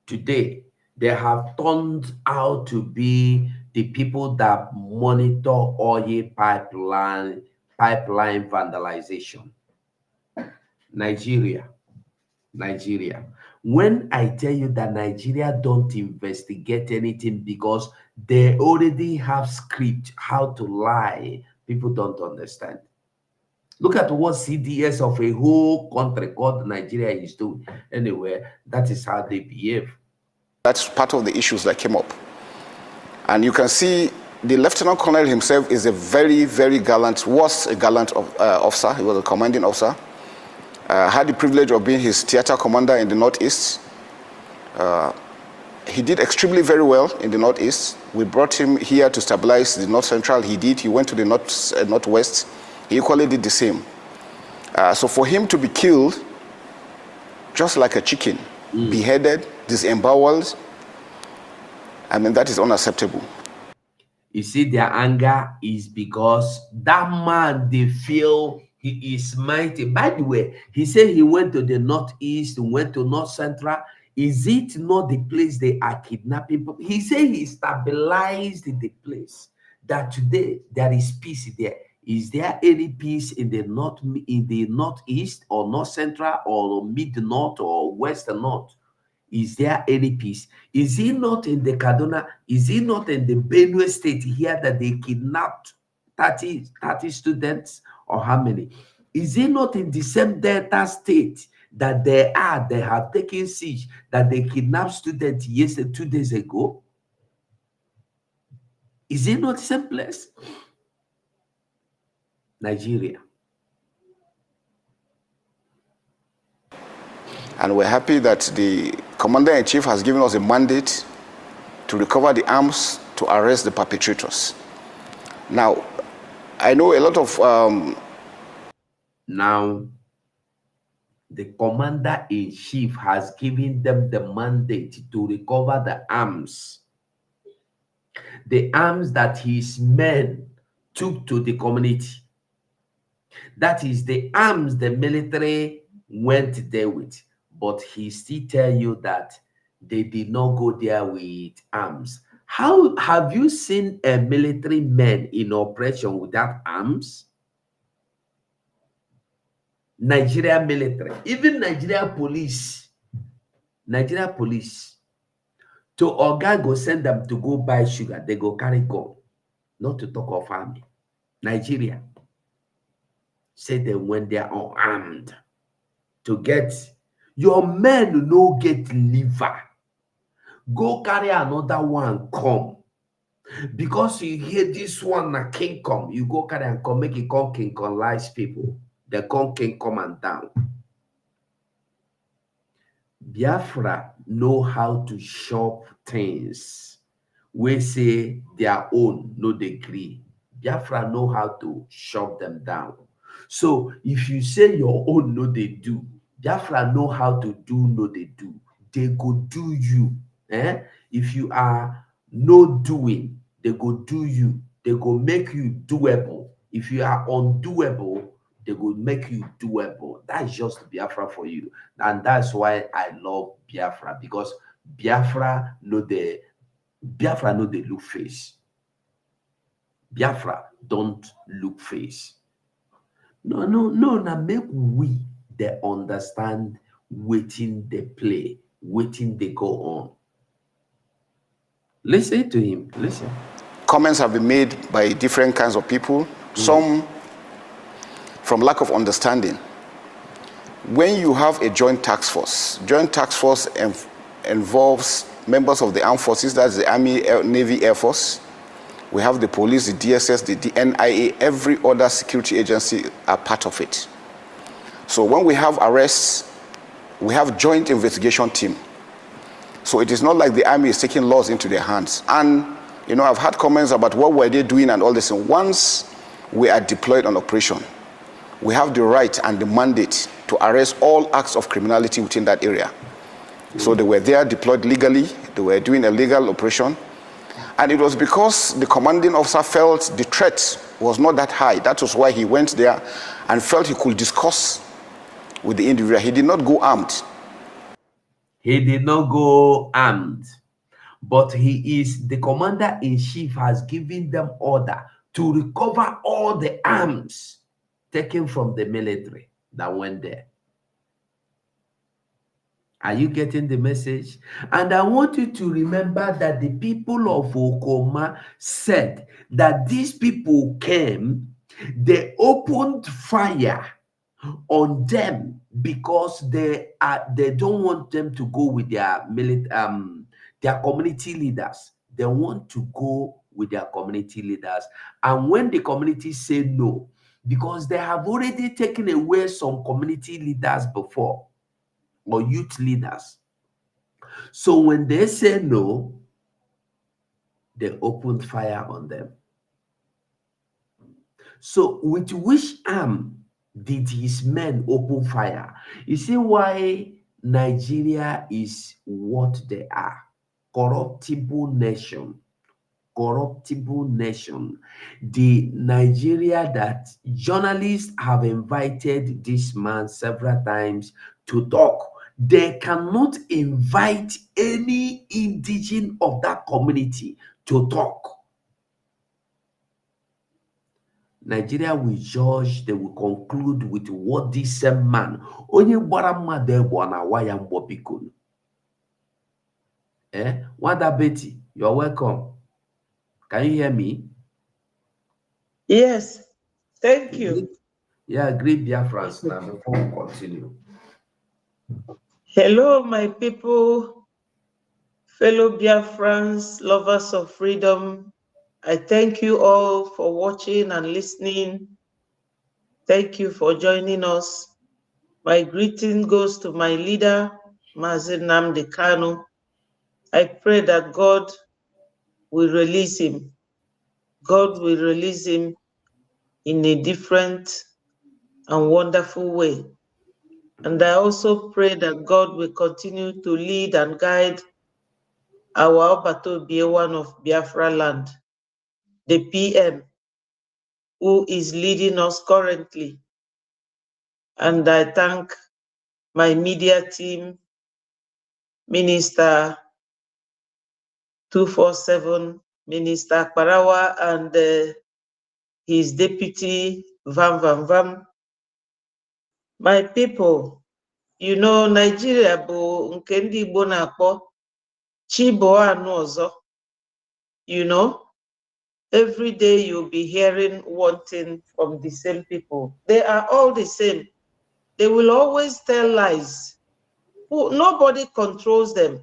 Today, they have turned out to be the people that monitor oil pipeline vandalization. Nigeria. When I tell you that Nigeria don't investigate anything because they already have script how to lie, people don't understand. Look at what CDS of a whole country called Nigeria is doing. Anyway, that is how they behave. That's part of the issues that came up. And you can see the Lieutenant Colonel himself is a very, very gallant, was a gallant officer. He was a commanding officer. Had the privilege of being his theater commander in the Northeast. He did extremely very well in the Northeast. We brought him here to stabilize the North Central. He did. He went to the Northwest. He equally did the same. So for him to be killed, just like a chicken, beheaded, disemboweled, I mean, that is unacceptable. You see, their anger is because that man, they feel he is mighty. By the way, he said he went to the Northeast, went to North Central. Is it not the place they are kidnapping people? He said he stabilized the place. That today there is peace there. Is there any peace in the Northeast or North Central or Mid-North or West North? Is there any peace? Is it not in the Kaduna? Is it not in the Benue State here that they kidnapped 30 students or how many? Is it not in the same Delta State that they have taken siege, that they kidnapped students 2 days ago? Is it not the same place? Nigeria. And we're happy that the Commander-in-Chief has given us a mandate to recover the arms to arrest the perpetrators. Now, I know a lot of... Now, the Commander-in-Chief has given them the mandate to recover the arms. The arms that his men took to the community. That is the arms the military went there with. But he still tell you that they did not go there with arms. How have you seen a military man in operation without arms? Nigeria military, even Nigeria police, to Oga go send them to go buy sugar, they go carry gun, not to talk of army. Nigeria say they went there unarmed to get your men no get liver. Go carry another one come. Because you hear this one na king come, you go carry and come, make it come king come lies people. The king come and down. Biafra know how to shop things. We say their own no degree. Biafra know how to shop them down. So if you say your own no they do, Biafra know how to do no they do. They go do you. If you are no doing, they go do you. They go make you doable. If you are undoable, they will make you doable. That's just Biafra for you. And that's why I love Biafra, because Biafra know the look face. Biafra don't look face. No, now make we they understand waiting they play, waiting they go on. Listen to him. Listen. Comments have been made by different kinds of people. Some from lack of understanding. When you have a joint task force involves members of the armed forces, that's the Army, Navy, Air Force. We have the police, the DSS, the NIA, every other security agency are part of it. So when we have arrests, we have joint investigation team. So it is not like the army is taking laws into their hands. And, you know, I've had comments about what were they doing and all this. And once we are deployed on operation. We have the right and the mandate to arrest all acts of criminality within that area. So they were there deployed legally, they were doing a legal operation, and it was because the commanding officer felt the threat was not that high. That was why he went there and felt he could discuss with the individual. He did not go armed. He did not go armed, but the commander-in-chief has given them order to recover all the arms taken from the military that went there. Are you getting the message? And I want you to remember that the people of Okoma said that these people came, they opened fire on them because they don't want them to go with their community leaders. They want to go with their community leaders. And when the community say no, because they have already taken away some community leaders before, or youth leaders. So when they say no, they opened fire on them. So with which arm did his men open fire? You see why Nigeria is what they are. Corruptible nation. Corruptible nation. The Nigeria that journalists have invited this man several times to talk. They cannot invite any indigene of that community to talk. Nigeria will judge, they will conclude with what this same man, onye gbara mmadụ egbe na waya mbobikonu. Wanda Betty, you're welcome. Can you hear me? Yes, thank you. Yeah, great Biafrans now before we continue. Hello, my people, fellow Biafrans, lovers of freedom. I thank you all for watching and listening. Thank you for joining us. My greeting goes to my leader, Nnamdi Kanu. I pray that God will release him. God will release him in a different and wonderful way. And I also pray that God will continue to lead and guide our Obato Biewan of Biafra land, the PM, who is leading us currently. And I thank my media team, Minister 247, Minister Parawa, and his deputy, Vam. My people, you know, Nigeria bụ nke ndị Igbo na-akpọ Chibo anụ ọzọ. You know, every day you'll be hearing one thing from the same people. They are all the same. They will always tell lies. Nobody controls them.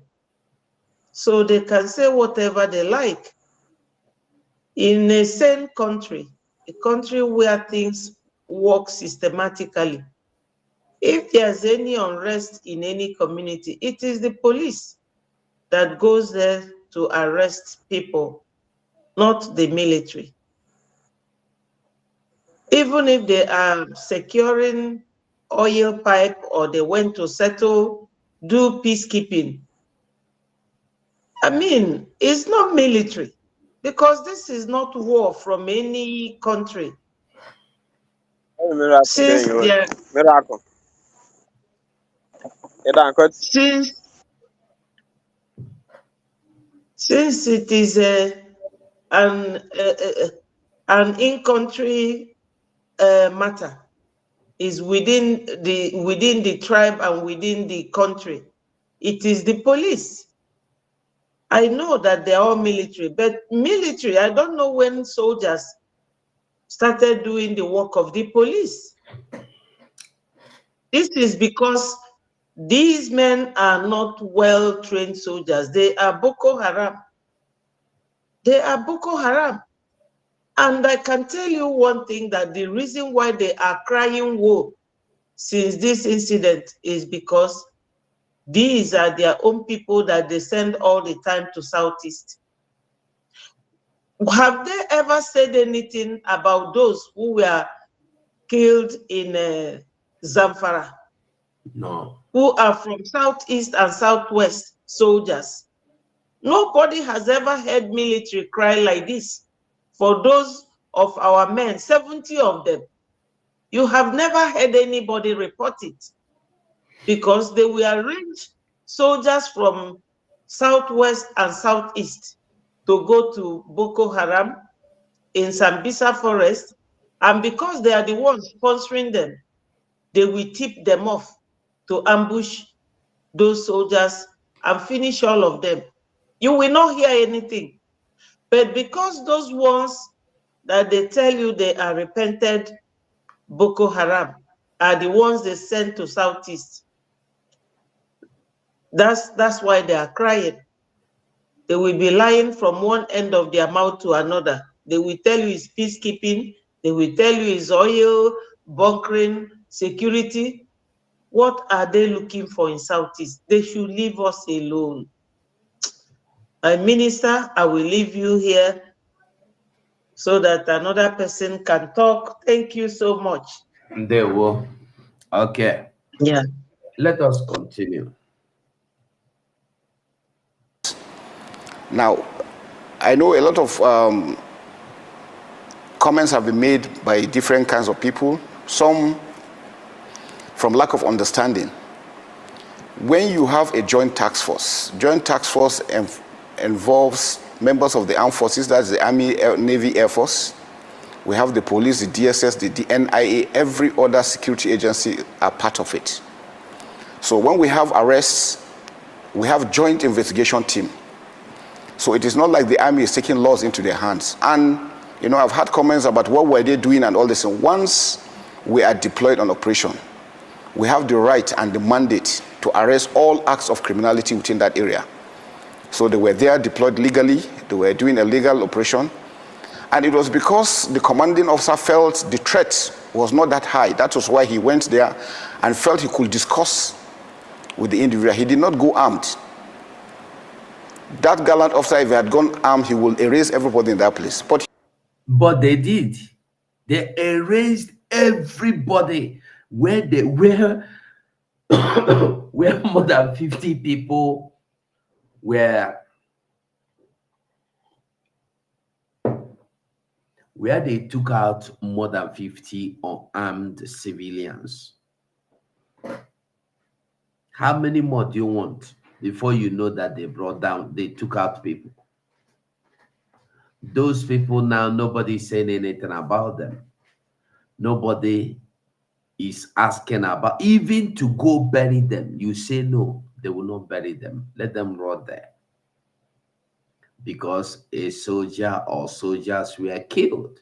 So they can say whatever they like. In a sane country, a country where things work systematically, if there's any unrest in any community, it is the police that goes there to arrest people, not the military. Even if they are securing oil pipe or they went to settle, do peacekeeping, I mean, it's not military, because this is not war from any country. Since it is an in-country matter, is within the tribe and within the country, it is the police. I know that they're all military, but military, I don't know when soldiers started doing the work of the police. This is because these men are not well-trained soldiers. They are Boko Haram. They are Boko Haram. And I can tell you one thing, that the reason why they are crying woe since this incident is because these are their own people that they send all the time to Southeast. Have they ever said anything about those who were killed in Zamfara? No. Who are from Southeast and Southwest soldiers? Nobody has ever heard military cry like this for those of our men, 70 of them. You have never heard anybody report it because they were arranged soldiers from Southwest and Southeast to go to Boko Haram in Sambisa Forest, and because they are the ones sponsoring them, they will tip them off to ambush those soldiers and finish all of them. You will not hear anything. But because those ones that they tell you they are repented Boko Haram are the ones they sent to Southeast, that's why they are crying. They will be lying from one end of their mouth to another. They will tell you it's peacekeeping. They will tell you it's oil, bunkering, security. What are they looking for in Southeast? They should leave us alone. Minister, I will leave you here so that another person can talk. Thank you so much. They will. Okay. Yeah. Let us continue. Now, I know a lot of comments have been made by different kinds of people, some from lack of understanding. When you have a joint task force involves members of the armed forces, that's the Army, Navy, Air Force. We have the police, the DSS, the NIA, every other security agency are part of it. So when we have arrests, we have joint investigation team. So it is not like the army is taking laws into their hands. And, you know, I've had comments about what were they doing and all this. And once we are deployed on operation, we have the right and the mandate to arrest all acts of criminality within that area. So they were there deployed legally, they were doing a legal operation. And it was because the commanding officer felt the threat was not that high. That was why he went there and felt he could discuss with the individual. He did not go armed. That gallant officer, if he had gone armed, he will erase everybody in that place. But they did. They erased everybody where they were, where more than 50 people were, where they took out more than 50 unarmed civilians. How many more do you want before you know that they took out people? Those people now, nobody's saying anything about them. Nobody is asking about, even to go bury them. You say no, they will not bury them. Let them rot there. Because a soldier or soldiers were killed.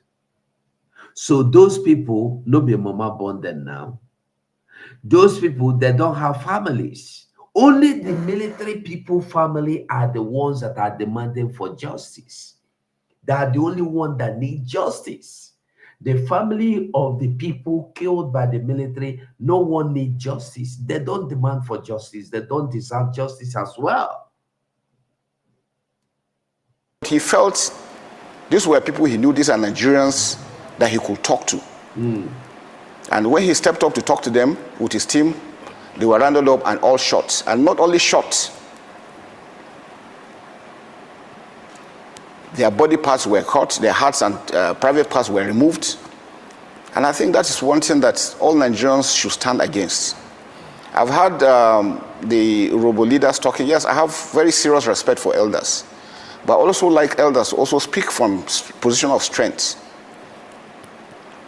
So those people, no be mama born them now. Those people, they don't have families. Only the military people family are the ones that are demanding for justice. They are the only one that need justice. The family of the people killed by the military, no one need justice. They don't demand for justice. They don't deserve justice as well. He felt these were people he knew, these are Nigerians that he could talk to. And when he stepped up to talk to them with his team, they were rounded up and all shot. And not only shot, their body parts were cut, their hearts and private parts were removed. And I think that is one thing that all Nigerians should stand against. I've heard the Robo leaders talking. Yes, I have very serious respect for elders. But also like elders, also speak from position of strength.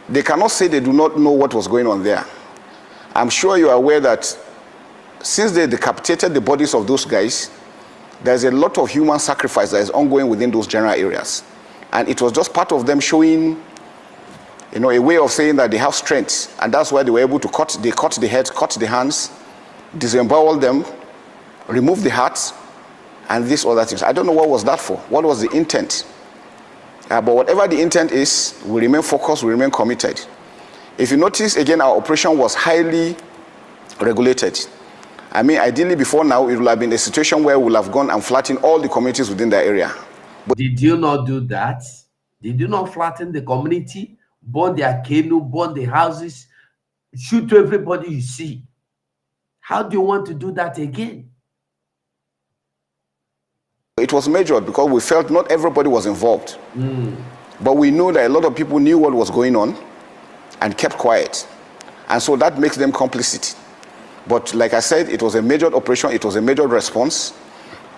They cannot say they do not know what was going on there. I'm sure you are aware that since they decapitated the bodies of those guys, there's a lot of human sacrifice that is ongoing within those general areas. And it was just part of them showing, you know, a way of saying that they have strength. And that's why they were able to cut the head, cut the hands, disembowel them, remove the hearts, and these other things. I don't know what was that for. What was the intent? But whatever the intent is, we remain focused, we remain committed. If you notice, again, our operation was highly regulated. I mean, ideally before now, it would have been a situation where we would have gone and flattened all the communities within the area. Did you not do that? Did you not flatten the community, burn their canoe, burn the houses, shoot everybody you see? How do you want to do that again? It was measured because we felt not everybody was involved. But we know that a lot of people knew what was going on and kept quiet. And so that makes them complicit. But like I said, it was a major operation, it was a major response.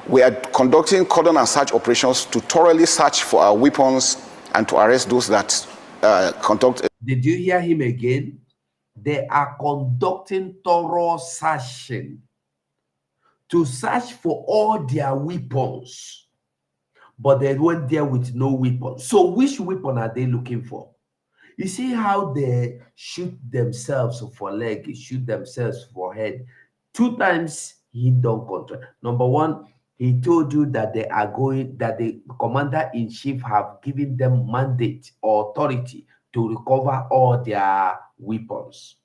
We are conducting cordon and search operations to thoroughly search for our weapons and to arrest those that conduct. Did you hear him again? They are conducting thorough searching to search for all their weapons, but they went there with no weapon. So which weapon are they looking for? You see how they shoot themselves for leg, shoot themselves for head. 2 times he don't control. Number one, he told you that they are going, that the commander-in-chief have given them mandate or authority to recover all their weapons.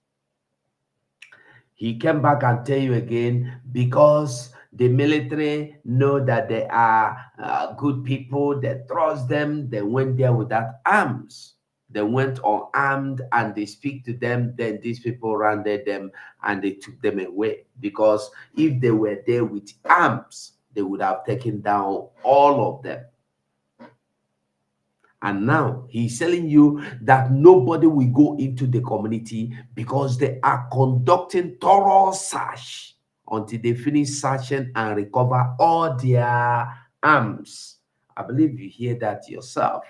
He came back and tell you again, because the military know that they are good people, they trust them, they went there without arms. They went unarmed and they speak to them, then these people rounded them and they took them away. Because if they were there with arms, they would have taken down all of them. And now he's telling you that nobody will go into the community because they are conducting thorough search until they finish searching and recover all their arms. I believe you hear that yourself.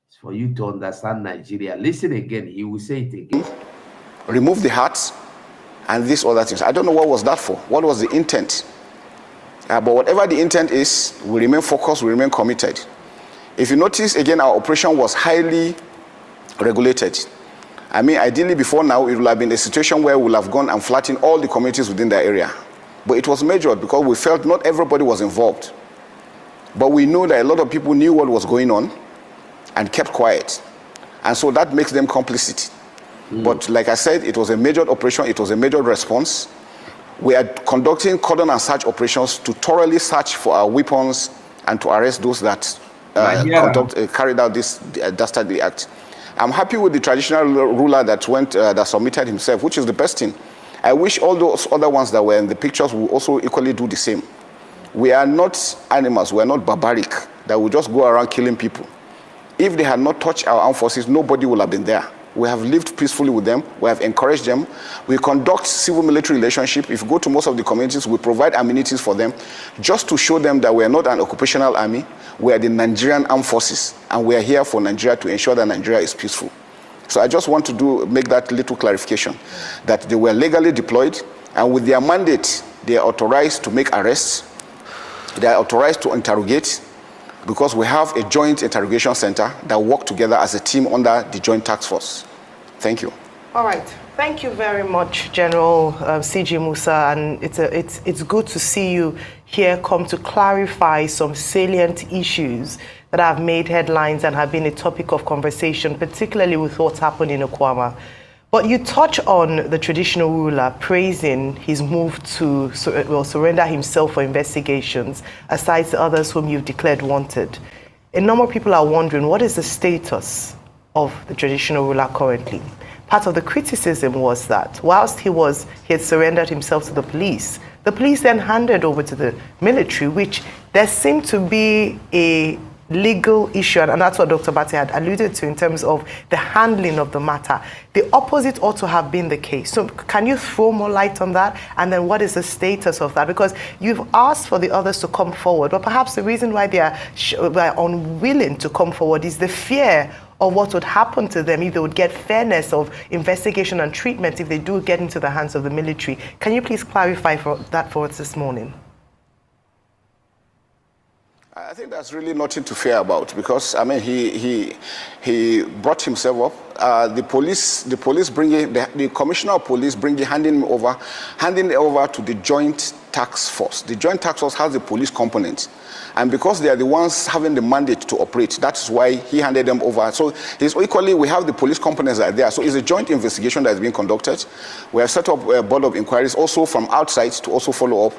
It's for you to understand Nigeria. Listen again. He will say it again. Remove the hearts and these other things. I don't know what was that for. What was the intent? But whatever the intent is, we remain focused, we remain committed. If you notice, again, our operation was highly regulated. I mean, ideally before now, it would have been a situation where we would have gone and flattened all the communities within the area. But it was measured because we felt not everybody was involved. But we know that a lot of people knew what was going on and kept quiet. And so that makes them complicit. But like I said, it was a major operation, it was a major response. We are conducting cordon and search operations to thoroughly search for our weapons and to arrest those that carried out this dastardly act. I'm happy with the traditional ruler that submitted himself, which is the best thing. I wish all those other ones that were in the pictures will also equally do the same. We are not animals, we are not barbaric, that will just go around killing people. If they had not touched our armed forces, nobody would have been there. We have lived peacefully with them. We have encouraged them. We conduct civil-military relationship. If you go to most of the communities, we provide amenities for them just to show them that we are not an occupational army. We are the Nigerian armed forces, and we are here for Nigeria to ensure that Nigeria is peaceful. So I just want to make that little clarification, that they were legally deployed, and with their mandate, they are authorized to make arrests. They are authorized to interrogate, because we have a joint interrogation center that work together as a team under the Joint Task Force. Thank you. All right. Thank you very much, General CG Musa, and it's good to see you here come to clarify some salient issues that have made headlines and have been a topic of conversation, particularly with what's happened in Okwama. But you touch on the traditional ruler praising his move to surrender himself for investigations, aside the others whom you've declared wanted. A number of people are wondering, what is the status of the traditional ruler currently? Part of the criticism was that whilst he had surrendered himself to the police then handed over to the military, which there seemed to be a legal issue, and that's what Dr. Bate had alluded to in terms of the handling of the matter. The opposite ought to have been the case. So can you throw more light on that? And then what is the status of that? Because you've asked for the others to come forward, but perhaps the reason why they are unwilling to come forward is the fear of what would happen to them if they would get fairness of investigation and treatment if they do get into the hands of the military. Can you please clarify that for us this morning? I think that's really nothing to fear about, because I mean he brought himself up. The commissioner of police handing over to the Joint Task Force. The Joint Task Force has the police component, and because they are the ones having the mandate to operate, that's why he handed them over. So we have the police components that are there. So it's a joint investigation that is being conducted. We have set up a board of inquiries also from outside to also follow up,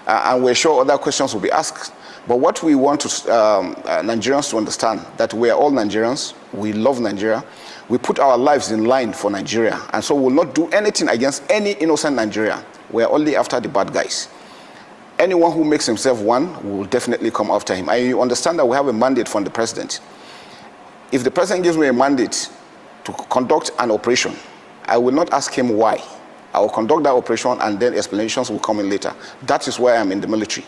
and we're sure other questions will be asked. But what we want to Nigerians to understand, that we are all Nigerians, we love Nigeria, we put our lives in line for Nigeria, and so we'll not do anything against any innocent Nigeria. We are only after the bad guys. Anyone who makes himself one will definitely come after him. And you understand that we have a mandate from the president. If the president gives me a mandate to conduct an operation, I will not ask him why. I will conduct that operation and then explanations will come in later. That is why I'm in the military.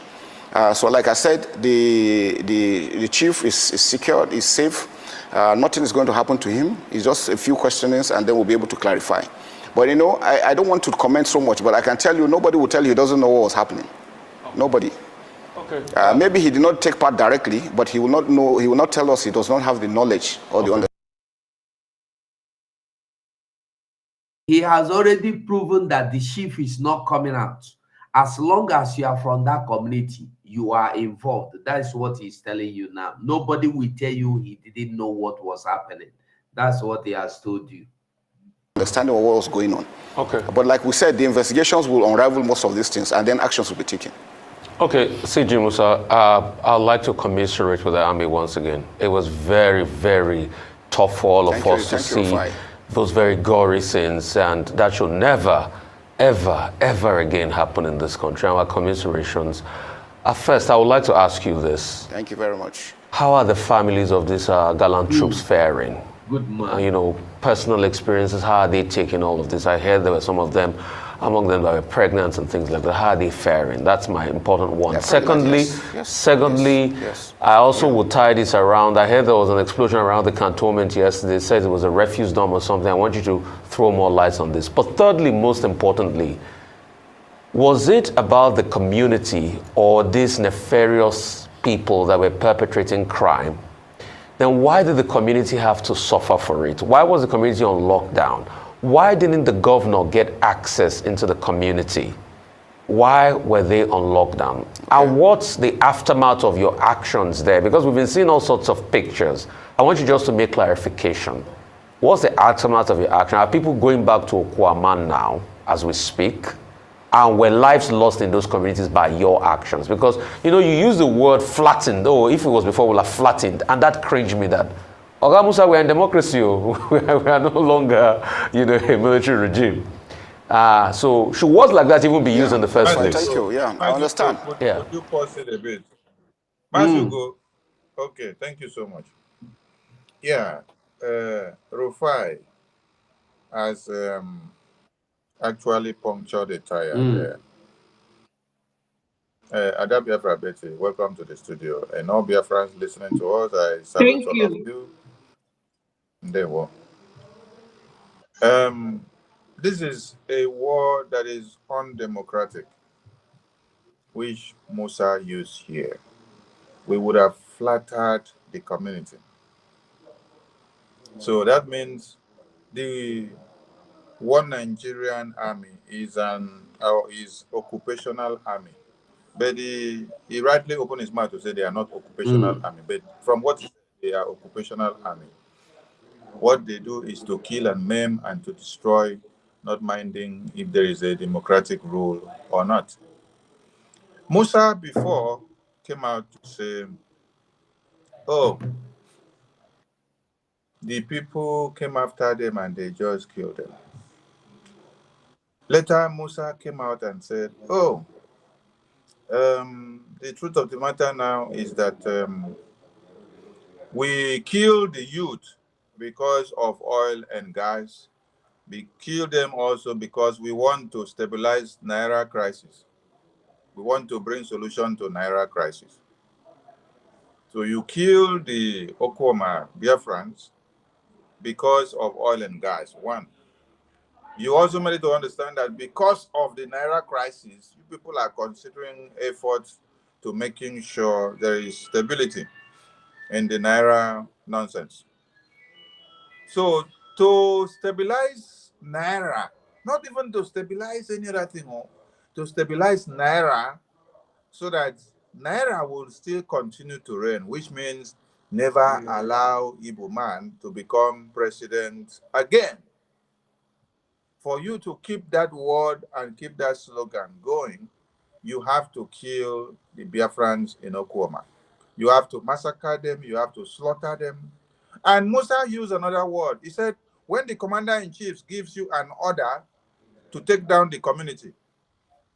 So like I said, the chief is secured, is safe. Nothing is going to happen to him. It's just a few questionings and then we'll be able to clarify. But you know, I don't want to comment so much, but I can tell you, nobody will tell you he doesn't know what was happening. Nobody. Okay. Maybe he did not take part directly, but he will not know, he will not tell us he does not have the knowledge or the understanding. He has already proven that the chief is not coming out. As long as you are from that community, you are involved. That's what he's telling you now. Nobody will tell you he didn't know what was happening. That's what he has told you. Understanding of what was going on. Okay. But like we said, the investigations will unravel most of these things and then actions will be taken. Okay, CG Musa, I'd like to commiserate with the army once again. It was very, very tough for all of us to see those very gory scenes, and that should never, ever, ever again happen in this country. Our commiserations. First, I would like to ask you this. Thank you very much. How are the families of these gallant troops faring? Good man. You know, personal experiences, how are they taking all of this? I heard there were some of them, among them that were pregnant and things like that. How are they faring? That's my important one. Yeah, secondly, I also would tie this around. I heard there was an explosion around the cantonment yesterday. It says it was a refuse dump or something. I want you to throw more lights on this. But thirdly, most importantly, was it about the community or these nefarious people that were perpetrating crime? Then why did the community have to suffer for it? Why was the community on lockdown? Why didn't the governor get access into the community? Why were they on lockdown? And what's the aftermath of your actions there? Because we've been seeing all sorts of pictures. I want you just to make clarification. What's the aftermath of your action? Are people going back to Okwama now as we speak? And were lives lost in those communities by your actions? Because, you know, you use the word flattened. Oh, if it was before, we'll have flattened. And that cringed me that, Oga Musa, we're in democracy. We are no longer, you know, a military regime. So should words like that even be used in the first place? Thank you. Yeah, I understand. Would you pause it a bit? Masugo. Okay, thank you so much. Yeah, Rufai has actually punctured a tire there. Ada Biafra Betty, welcome to the studio. And all Biafrans listening to us, I salute all of you. There were. This is a war that is undemocratic, which Musa used here. We would have flattered the community. So that means the One Nigerian army is occupational army. But he rightly opened his mouth to say they are not occupational army. But from what he said, they are occupational army. What they do is to kill and maim and to destroy, not minding if there is a democratic rule or not. Musa before came out to say, oh, the people came after them and they just killed them. Later, Musa came out and said, oh, the truth of the matter now is that we killed the youth because of oil and gas. We killed them also because we want to stabilize Naira crisis. We want to bring solution to Naira crisis. So you kill the Okwama Biafrans because of oil and gas, one. You also made it to understand that because of the Naira crisis, you people are considering efforts to making sure there is stability in the Naira nonsense. So to stabilize Naira, not even to stabilize any other thing, to stabilize Naira so that Naira will still continue to reign, which means never allow Igbo man to become president again. For you to keep that word and keep that slogan going, you have to kill the Biafrans in Okwama. You have to massacre them, you have to slaughter them. And Musa used another word. He said, when the commander-in-chief gives you an order to take down the community,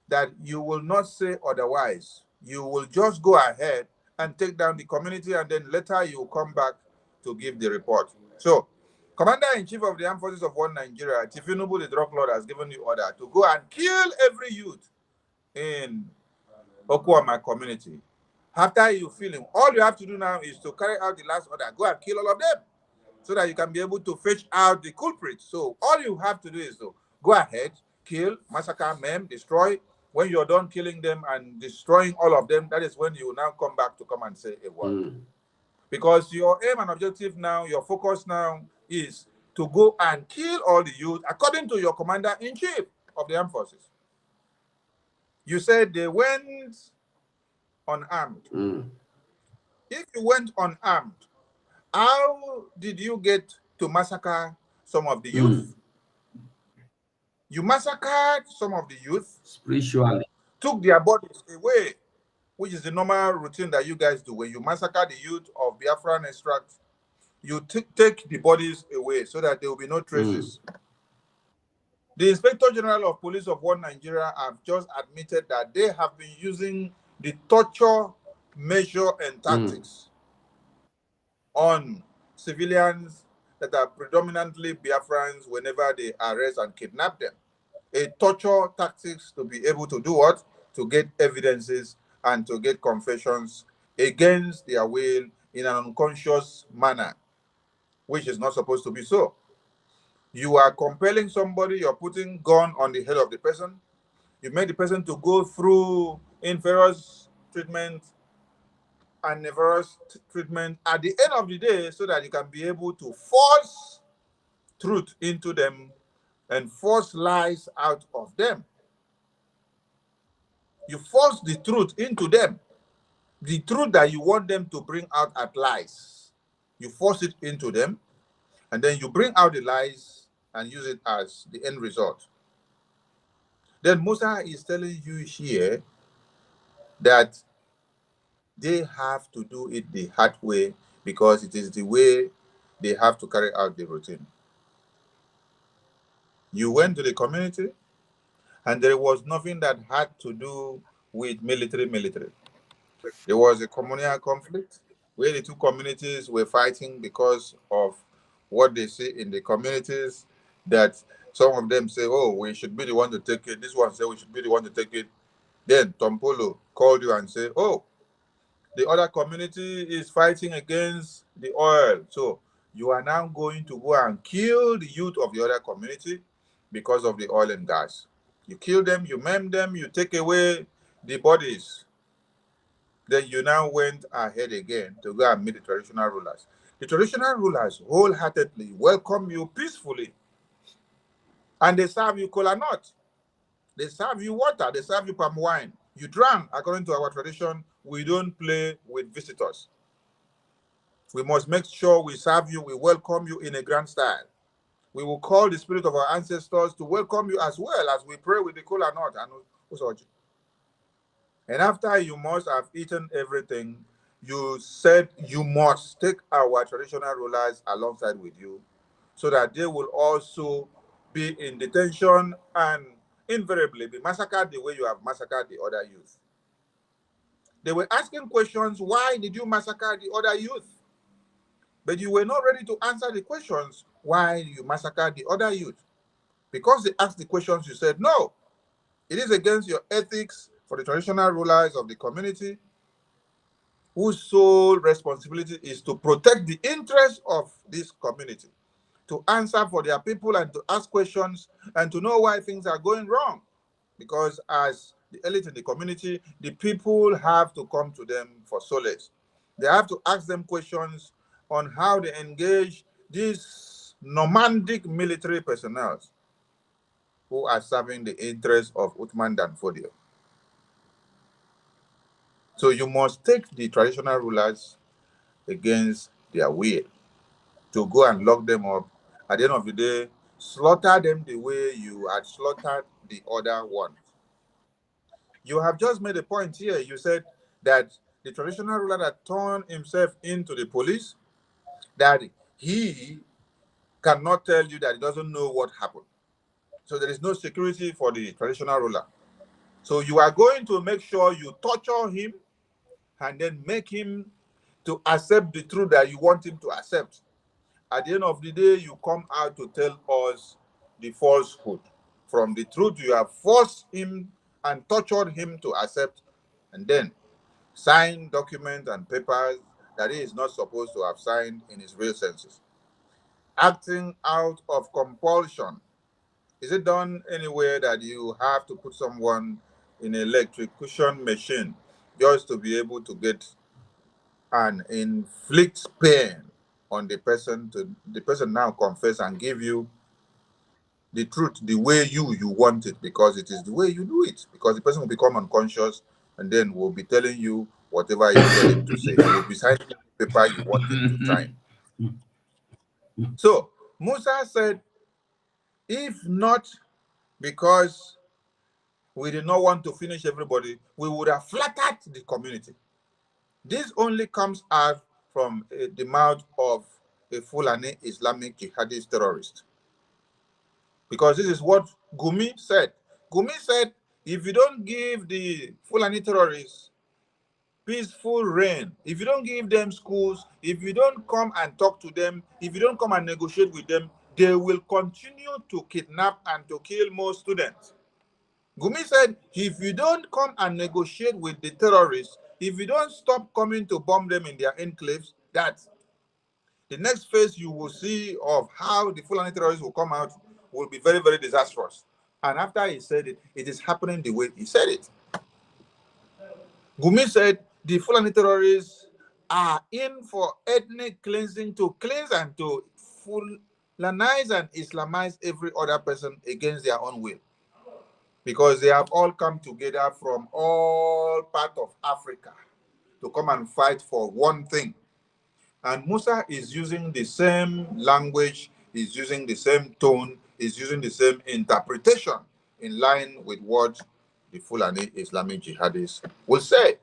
that you will not say otherwise. You will just go ahead and take down the community, and then later you will come back to give the report. So, Commander-in-Chief of the Armed Forces of One Nigeria, Tinubu, the drug lord, has given you order to go and kill every youth in Okwama community. After you feel him, all you have to do now is to carry out the last order. Go and kill all of them so that you can be able to fetch out the culprits. So all you have to do is to go ahead, kill, massacre, maim, destroy. When you're done killing them and destroying all of them, that is when you now come back to come and say a word. Because your aim and objective now, your focus now is to go and kill all the youth according to your commander-in-chief of the armed forces. You said they went unarmed. If you went unarmed, how did you get to massacre some of the youth? You massacred some of the youth. Spiritually. Took their bodies away, which is the normal routine that you guys do. When you massacre the youth of Biafran extract, you take the bodies away so that there will be no traces. The Inspector General of Police of One Nigeria have just admitted that they have been using the torture measure and tactics on civilians that are predominantly Biafrans whenever they arrest and kidnap them. A torture tactics to be able to do what? To get evidences and to get confessions against their will in an unconscious manner, which is not supposed to be so. You are compelling somebody, you're putting gun on the head of the person, you make the person to go through inferiorous treatment and neverous treatment at the end of the day so that you can be able to force truth into them and force lies out of them. You force the truth into them. The truth that you want them to bring out as lies. You force it into them, and then you bring out the lies and use it as the end result. Then Musa is telling you here that they have to do it the hard way because it is the way they have to carry out the routine. You went to the community, and there was nothing that had to do with military. There was a communal conflict where the two communities were fighting because of what they see in the communities, that some of them say, oh, we should be the one to take it. This one say we should be the one to take it. Then Tompolo called you and said, oh, the other community is fighting against the oil. So you are now going to go and kill the youth of the other community because of the oil and gas. You kill them, you maim them, you take away the bodies. Then you now went ahead again to go and meet the traditional rulers. The traditional rulers wholeheartedly welcome you peacefully. And they serve you kola nut. They serve you water. They serve you palm wine. You drank. According to our tradition, we don't play with visitors. We must make sure we serve you, we welcome you in a grand style. We will call the spirit of our ancestors to welcome you as well as we pray with the kola nut and usoji. And after you must have eaten everything, you said you must take our traditional rulers alongside with you so that they will also be in detention and invariably be massacred the way you have massacred the other youth. They were asking questions, why did you massacre the other youth? But you were not ready to answer the questions, why you massacred the other youth. Because they asked the questions, you said, no, it is against your ethics for the traditional rulers of the community, whose sole responsibility is to protect the interests of this community, to answer for their people and to ask questions and to know why things are going wrong. Because as the elite in the community, the people have to come to them for solace. They have to ask them questions on how they engage these nomadic military personnel who are serving the interests of Uthman Danfodio. So you must take the traditional rulers against their will to go and lock them up. At the end of the day, slaughter them the way you had slaughtered the other ones. You have just made a point here. You said that the traditional ruler that turned himself into the police, that he cannot tell you that he doesn't know what happened. So there is no security for the traditional ruler. So you are going to make sure you torture him and then make him to accept the truth that you want him to accept. At the end of the day, you come out to tell us the falsehood. From the truth, you have forced him and tortured him to accept, and then sign documents and papers that he is not supposed to have signed in his real senses. Acting out of compulsion. Is it done anywhere that you have to put someone in an electrocution machine just to be able to get and inflict pain on the person, to the person now confess and give you the truth the way you want it, because it is the way you do it, because the person will become unconscious and then will be telling you whatever you tell him to say. He will be signing the paper you want him to sign. So Musa said, if not because we did not want to finish everybody, we would have flattered the community. This only comes out from the mouth of a Fulani Islamic jihadist terrorist. Because this is what Gumi said. Gumi said, if you don't give the Fulani terrorists peaceful reign, if you don't give them schools, if you don't come and talk to them, if you don't come and negotiate with them, they will continue to kidnap and to kill more students. Gumi said, if you don't come and negotiate with the terrorists, if you don't stop coming to bomb them in their enclaves, that the next phase you will see of how the Fulani terrorists will come out will be very, very disastrous. And after he said it, it is happening the way he said it. Gumi said the Fulani terrorists are in for ethnic cleansing, to cleanse and to Fulanize and Islamize every other person against their own will, because they have all come together from all parts of Africa to come and fight for one thing. And Musa is using the same language, is using the same tone, is using the same interpretation in line with what the Fulani Islamic jihadists will say.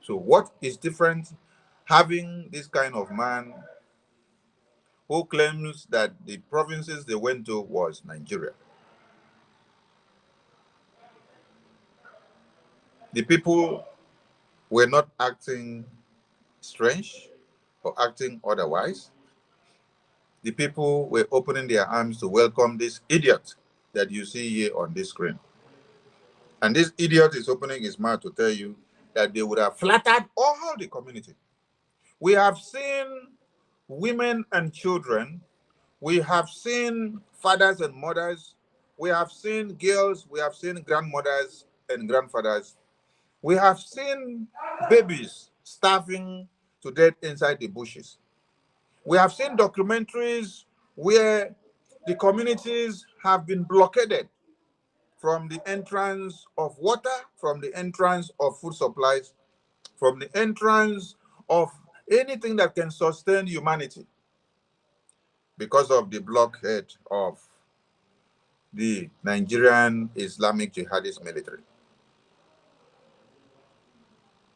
So what is different having this kind of man who claims that the provinces they went to was Nigeria? The people were not acting strange or acting otherwise. The people were opening their arms to welcome this idiot that you see here on this screen. And this idiot is opening his mouth to tell you that they would have flattered all the community. We have seen women and children. We have seen fathers and mothers. We have seen girls. We have seen grandmothers and grandfathers. We have seen babies starving to death inside the bushes. We have seen documentaries where the communities have been blockaded from the entrance of water, from the entrance of food supplies, from the entrance of anything that can sustain humanity, because of the blockade of the Nigerian Islamic jihadist military.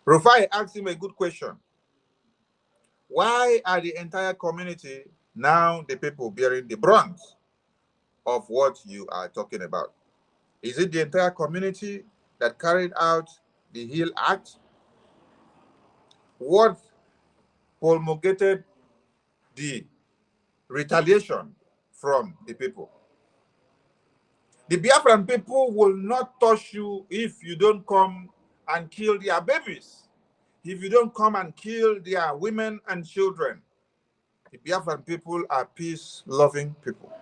Rufai asked him a good question. Why are the entire community now the people bearing the brunt of what you are talking about? Is it the entire community that carried out the Hill Act? What promulgated the retaliation from the people? The Biafran people will not touch you if you don't come and kill their babies, if you don't come and kill their women and children. The Biafran people are peace-loving people.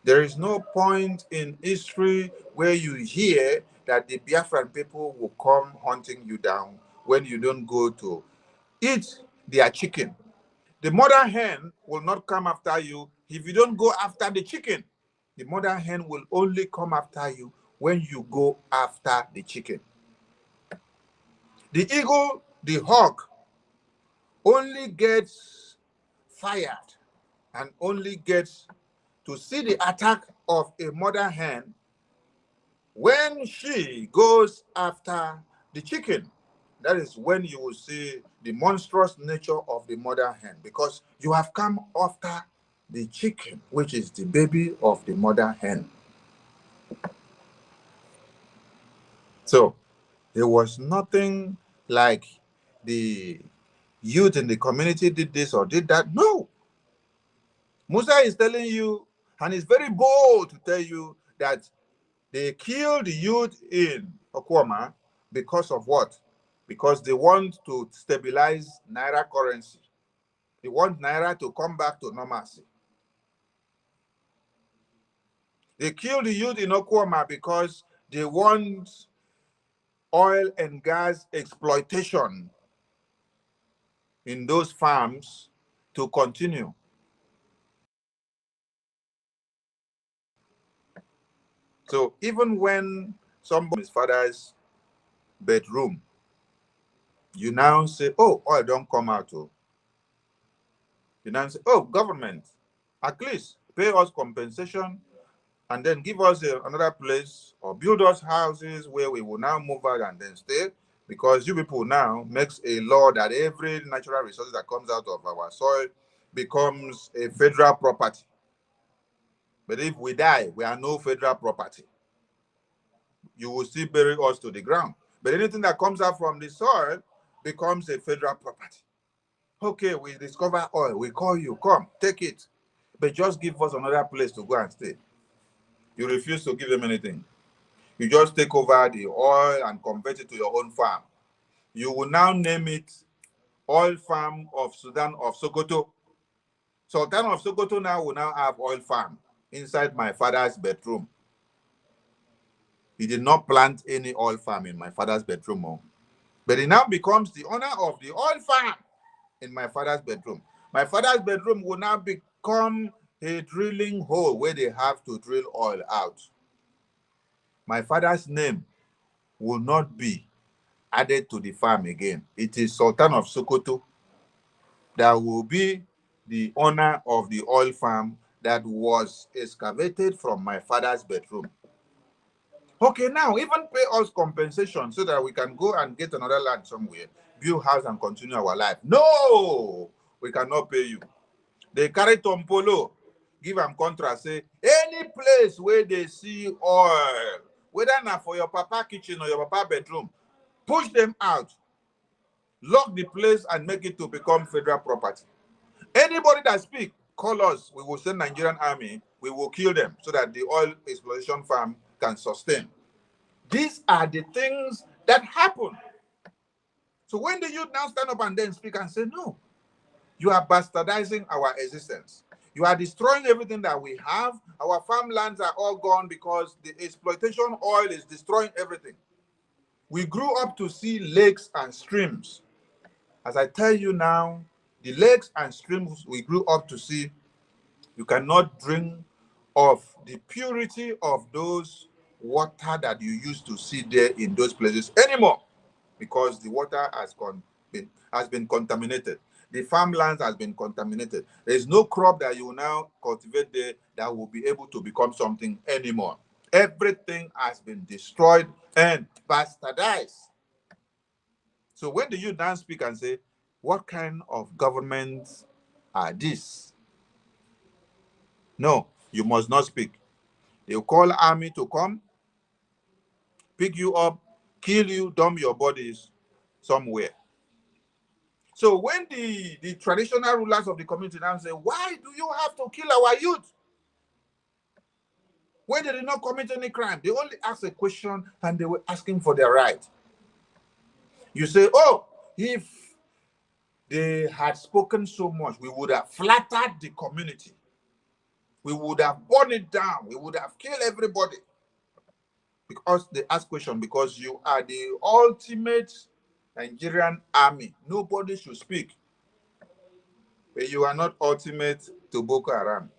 There is no point in history where you hear that the Biafran people will come hunting you down when you don't go to eat their chicken. The mother hen will not come after you if you don't go after the chicken. The mother hen will only come after you when you go after the chicken. The eagle, the hawk, only gets fired and only gets to see the attack of a mother hen When she goes after the chicken, that is when you will see the monstrous nature of the mother hen, because you have come after the chicken, which is the baby of the mother hen. So there was nothing like the youth in the community did this or did that. No. Musa is telling you, and he's very bold to tell you, that they killed the youth in Okwama because of what? Because they want to stabilize Naira currency. They want Naira to come back to normalcy. They killed the youth in Okwama because they want oil and gas exploitation in those farms to continue. So even when somebody his father's bedroom, you now say, oh, oil don't come out. Oh. You now say, oh, government, at least pay us compensation and then give us another place or build us houses where we will now move out and then stay, because you people now makes a law that every natural resource that comes out of our soil becomes a federal property. But if we die, we are no federal property. You will still bury us to the ground. But anything that comes out from the soil becomes a federal property. Okay, we discover oil. We call you, come, take it. But just give us another place to go and stay. You refuse to give them anything. You just take over the oil and convert it to your own farm. You will now name it Oil Farm of Sudan of Sokoto. Sultan of Sokoto now will now have oil farm inside my father's bedroom. He did not plant any oil farm in my father's bedroom. Oh. But he now becomes the owner of the oil farm in my father's bedroom. My father's bedroom will now become a drilling hole where they have to drill oil out. My father's name will not be added to the farm again. It is Sultan of Sokoto that will be the owner of the oil farm that was excavated from my father's bedroom. Okay, now even pay us compensation so that we can go and get another land somewhere, build house and continue our life. No, we cannot pay you. They carry Tompolo, give them contract, say, any place where they see oil, whether not for your papa kitchen or your papa bedroom, push them out, lock the place and make it to become federal property. Anybody that speak, call us. We will send Nigerian army. We will kill them so that the oil exploration farm can sustain. These are the things that happen. So when the youth now stand up and then speak and say, no, you are bastardizing our existence. You are destroying everything that we have. Our farmlands are all gone because the exploitation oil is destroying everything. We grew up to see lakes and streams. As I tell you now, the lakes and streams we grew up to see, you cannot drink of the purity of those water that you used to see there in those places anymore, because the water has been contaminated. The farmlands has been contaminated. There is no crop that you will now cultivate there that will be able to become something anymore. Everything has been destroyed and bastardized. So when do you now speak and say, what kind of governments are these? No, you must not speak. They'll call army to come, pick you up, kill you, dump your bodies somewhere. So when the traditional rulers of the community now say, why do you have to kill our youth? When they did not commit any crime, they only asked a question and they were asking for their right. You say, oh, if they had spoken so much, we would have flattered the community. We would have burned it down. We would have killed everybody. Because they ask question, because you are the ultimate Nigerian army. Nobody should speak. But you are not ultimate to Boko Haram.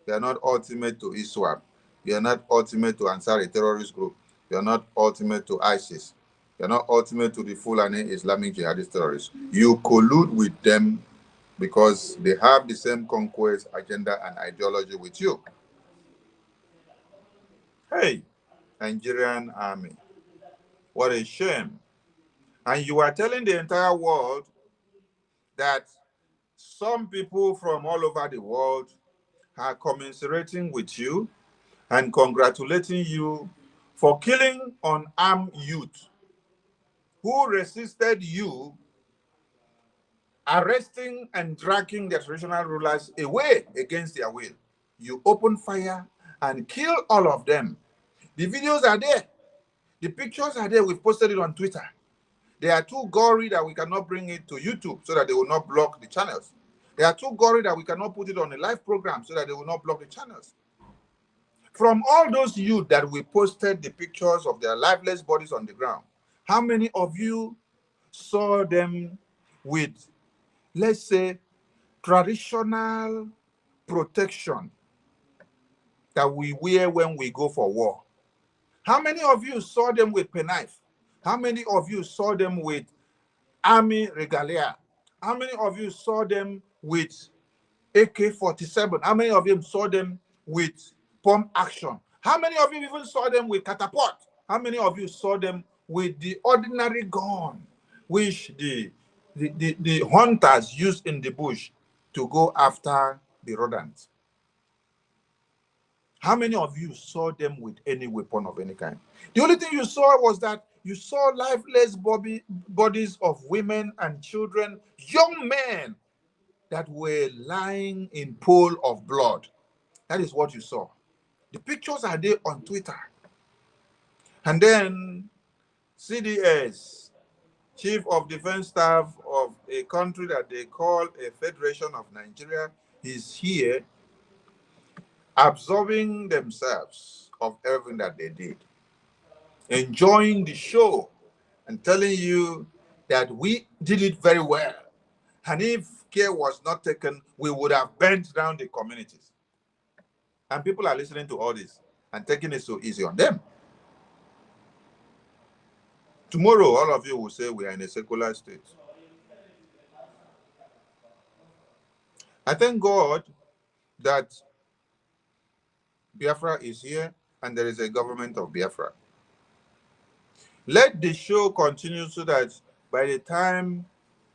You are not ultimate to ISWAP. You are not ultimate to Ansar, a terrorist group. You are not ultimate to ISIS. You are not ultimate to the Fulani Islamic jihadist terrorists. You collude with them because they have the same conquest agenda and ideology with you. Hey, Nigerian army. What a shame. And you are telling the entire world that some people from all over the world are commiserating with you and congratulating you for killing unarmed youth who resisted you arresting and dragging the traditional rulers away against their will. You open fire and kill all of them. The videos are there. The pictures are there. We've posted it on Twitter. They are too gory that we cannot bring it to YouTube so that they will not block the channels. They are too gory that we cannot put it on a live program so that they will not block the channels. From all those youth that we posted the pictures of their lifeless bodies on the ground, how many of you saw them with, let's say, traditional protection that we wear when we go for war? How many of you saw them with penknife? How many of you saw them with army regalia? How many of you saw them with AK-47? How many of you saw them with pump action? How many of you even saw them with catapult? How many of you saw them with the ordinary gun which the hunters use in the bush to go after the rodents? How many of you saw them with any weapon of any kind? The only thing you saw was that you saw lifeless bodies of women and children, young men that were lying in pool of blood. That is what you saw. The pictures are there on Twitter. And then CDS, Chief of Defense Staff of a country that they call a Federation of Nigeria, is here absorbing themselves of everything that they did, enjoying the show and telling you that we did it very well. And if care was not taken, we would have burnt down the communities. And people are listening to all this and taking it so easy on them. Tomorrow, all of you will say we are in a secular state. I thank God that Biafra is here and there is a government of Biafra. Let the show continue so that by the time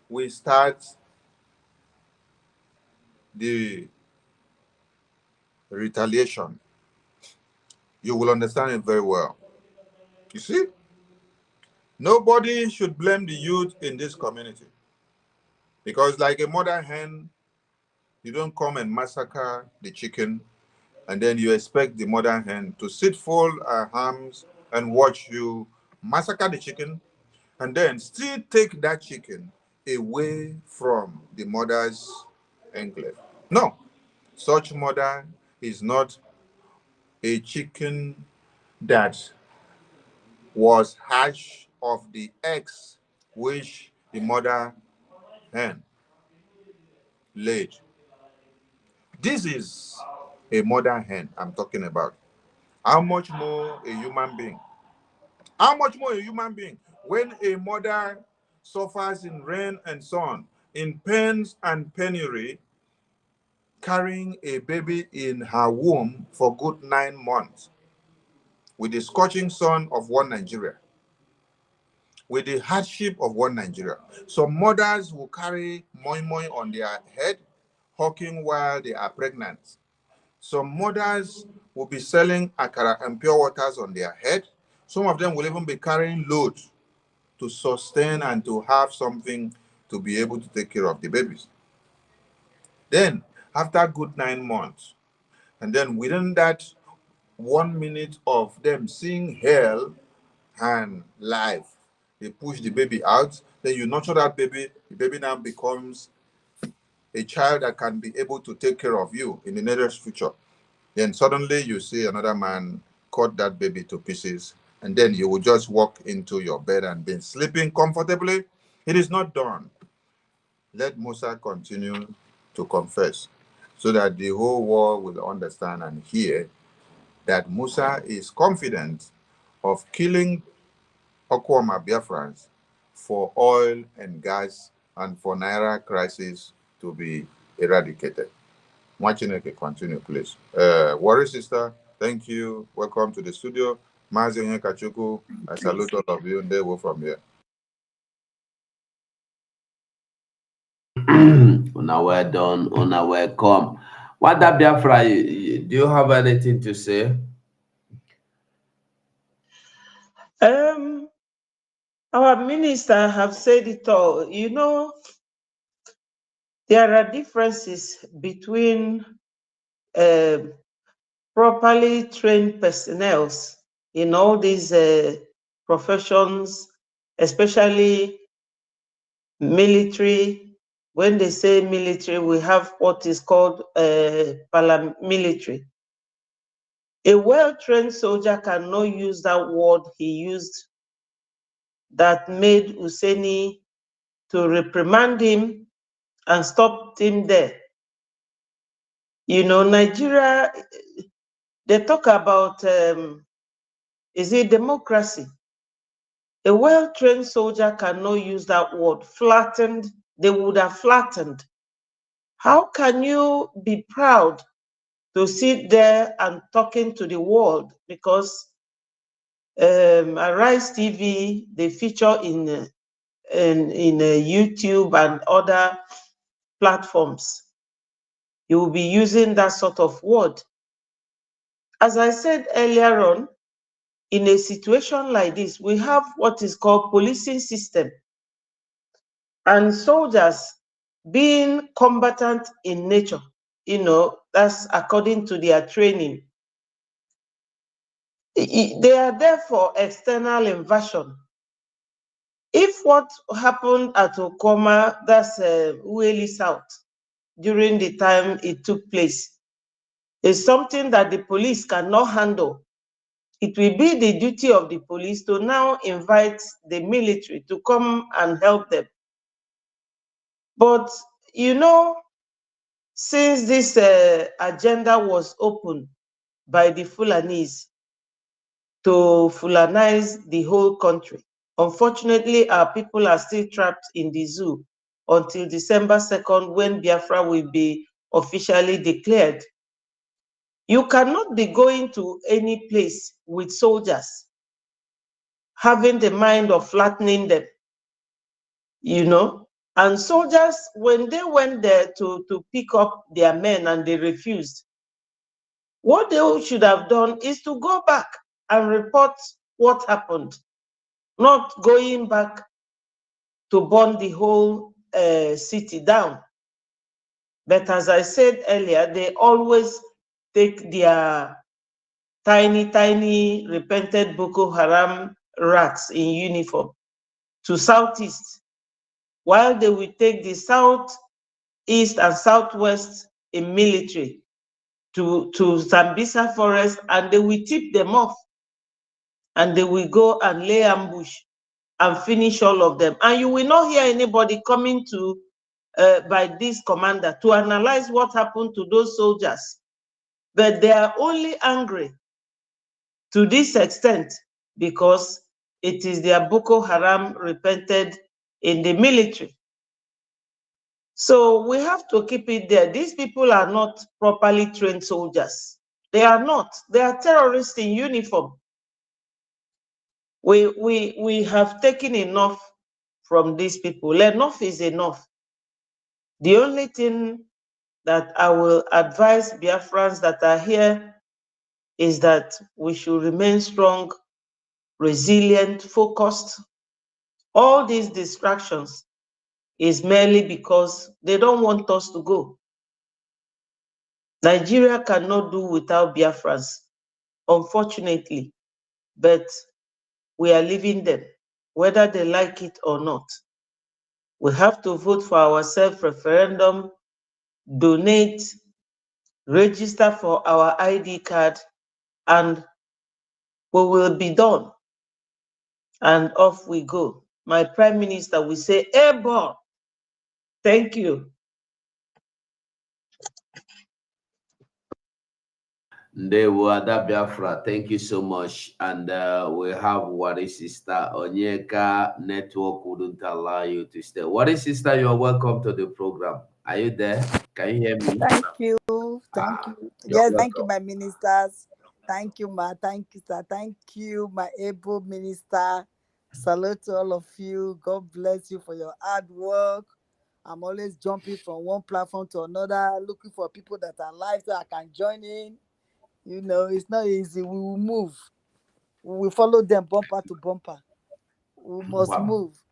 we start the retaliation, you will understand it very well. You see, nobody should blame the youth in this community, because like a mother hen, you don't come and massacre the chicken and then you expect the mother hen to sit fold her arms and watch you massacre the chicken and then still take that chicken away from the mother's enclave. No, such mother is not a chicken that was hatched of the eggs which the mother hen laid. This is a mother hen I'm talking about. How much more a human being? How much more a human being? When a mother suffers in rain and sun, in pains and penury, carrying a baby in her womb for good 9 months, with the scorching sun of one Nigeria, with the hardship of one Nigeria. Some mothers will carry moi moi on their head, hawking while they are pregnant. Some mothers will be selling akara and pure waters on their head. Some of them will even be carrying loads to sustain and to have something to be able to take care of the babies. Then, after good 9 months, and then within that 1 minute of them seeing hell and life, they push the baby out. Then you nurture that baby. The baby now becomes a child that can be able to take care of you in the nearest future. Then suddenly you see another man cut that baby to pieces, and then you will just walk into your bed and be sleeping comfortably. It is not done. Let Musa continue to confess so that the whole world will understand and hear that Musa is confident of killing Okwama Biafrans for oil and gas and for Naira crisis to be eradicated. Mwachineke, continue, please. Warrior sister, thank you. Welcome to the studio. Mazi Onyekachuku, I salute all of you. They were from here. Una well done, una welcome. What that Biafra, do you have anything to say? Our minister have said it all. You know, there are differences between properly trained personnel in all these professions, especially military. When they say military, we have what is called paramilitary. A well-trained soldier cannot use that word he used that made Husseini to reprimand him and stop him there. You know, Nigeria, they talk about, is it democracy? A well-trained soldier cannot use that word. Flattened, they would have flattened. How can you be proud to sit there and talking to the world? Because Arise TV, they feature in YouTube and other platforms. You will be using that sort of word. As I said earlier on, in a situation like this, we have what is called policing system. And soldiers being combatant in nature, you know, that's according to their training. They are there for external invasion. If what happened at Okoma, that's Ueli South, during the time it took place, is something that the police cannot handle, it will be the duty of the police to now invite the military to come and help them. But, you know, since this agenda was opened by the Fulanis to Fulanize the whole country, unfortunately, our people are still trapped in the zoo until December 2nd, when Biafra will be officially declared. You cannot be going to any place with soldiers, having the mind of flattening them, you know. And soldiers, when they went there to pick up their men and they refused, what they should have done is to go back and report what happened, not going back to burn the whole city down. But as I said earlier, they always take their tiny repented Boko Haram rats in uniform to Southeast, while they will take the Southeast and Southwest in military to Sambisa Forest, and they will tip them off, and they will go and lay ambush and finish all of them. And you will not hear anybody coming to by this commander to analyze what happened to those soldiers. But they are only angry to this extent because it is their Boko Haram repented in the military. So we have to keep it there. These people are not properly trained soldiers. They are not. They are terrorists in uniform. We have taken enough from these people. Enough is enough. The only thing that I will advise Biafrans that are here is that we should remain strong, resilient, focused. All these distractions is merely because they don't want us to go. Nigeria cannot do without Biafrans, unfortunately, but we are leaving them, whether they like it or not. We have to vote for our self-referendum, donate, register for our ID card, and we will be done. And off we go. My Prime Minister will say, airborne. Thank you. Ndewo Ada Biafra, thank you so much. And we have Wari Sister Onyeka. Network wouldn't allow you to stay. Wari Sister, you are welcome to the program. Are you there? Can you hear me? Thank you. Thank you. Yes, welcome. thank you, my ministers. Thank you, ma. Thank you, sir. Thank you, my able minister. Salute to all of you. God bless you for your hard work. I'm always jumping from one platform to another, looking for people that are live so I can join in. You know, it's not easy. We will move. We will follow them bumper to bumper. We must Wow. move.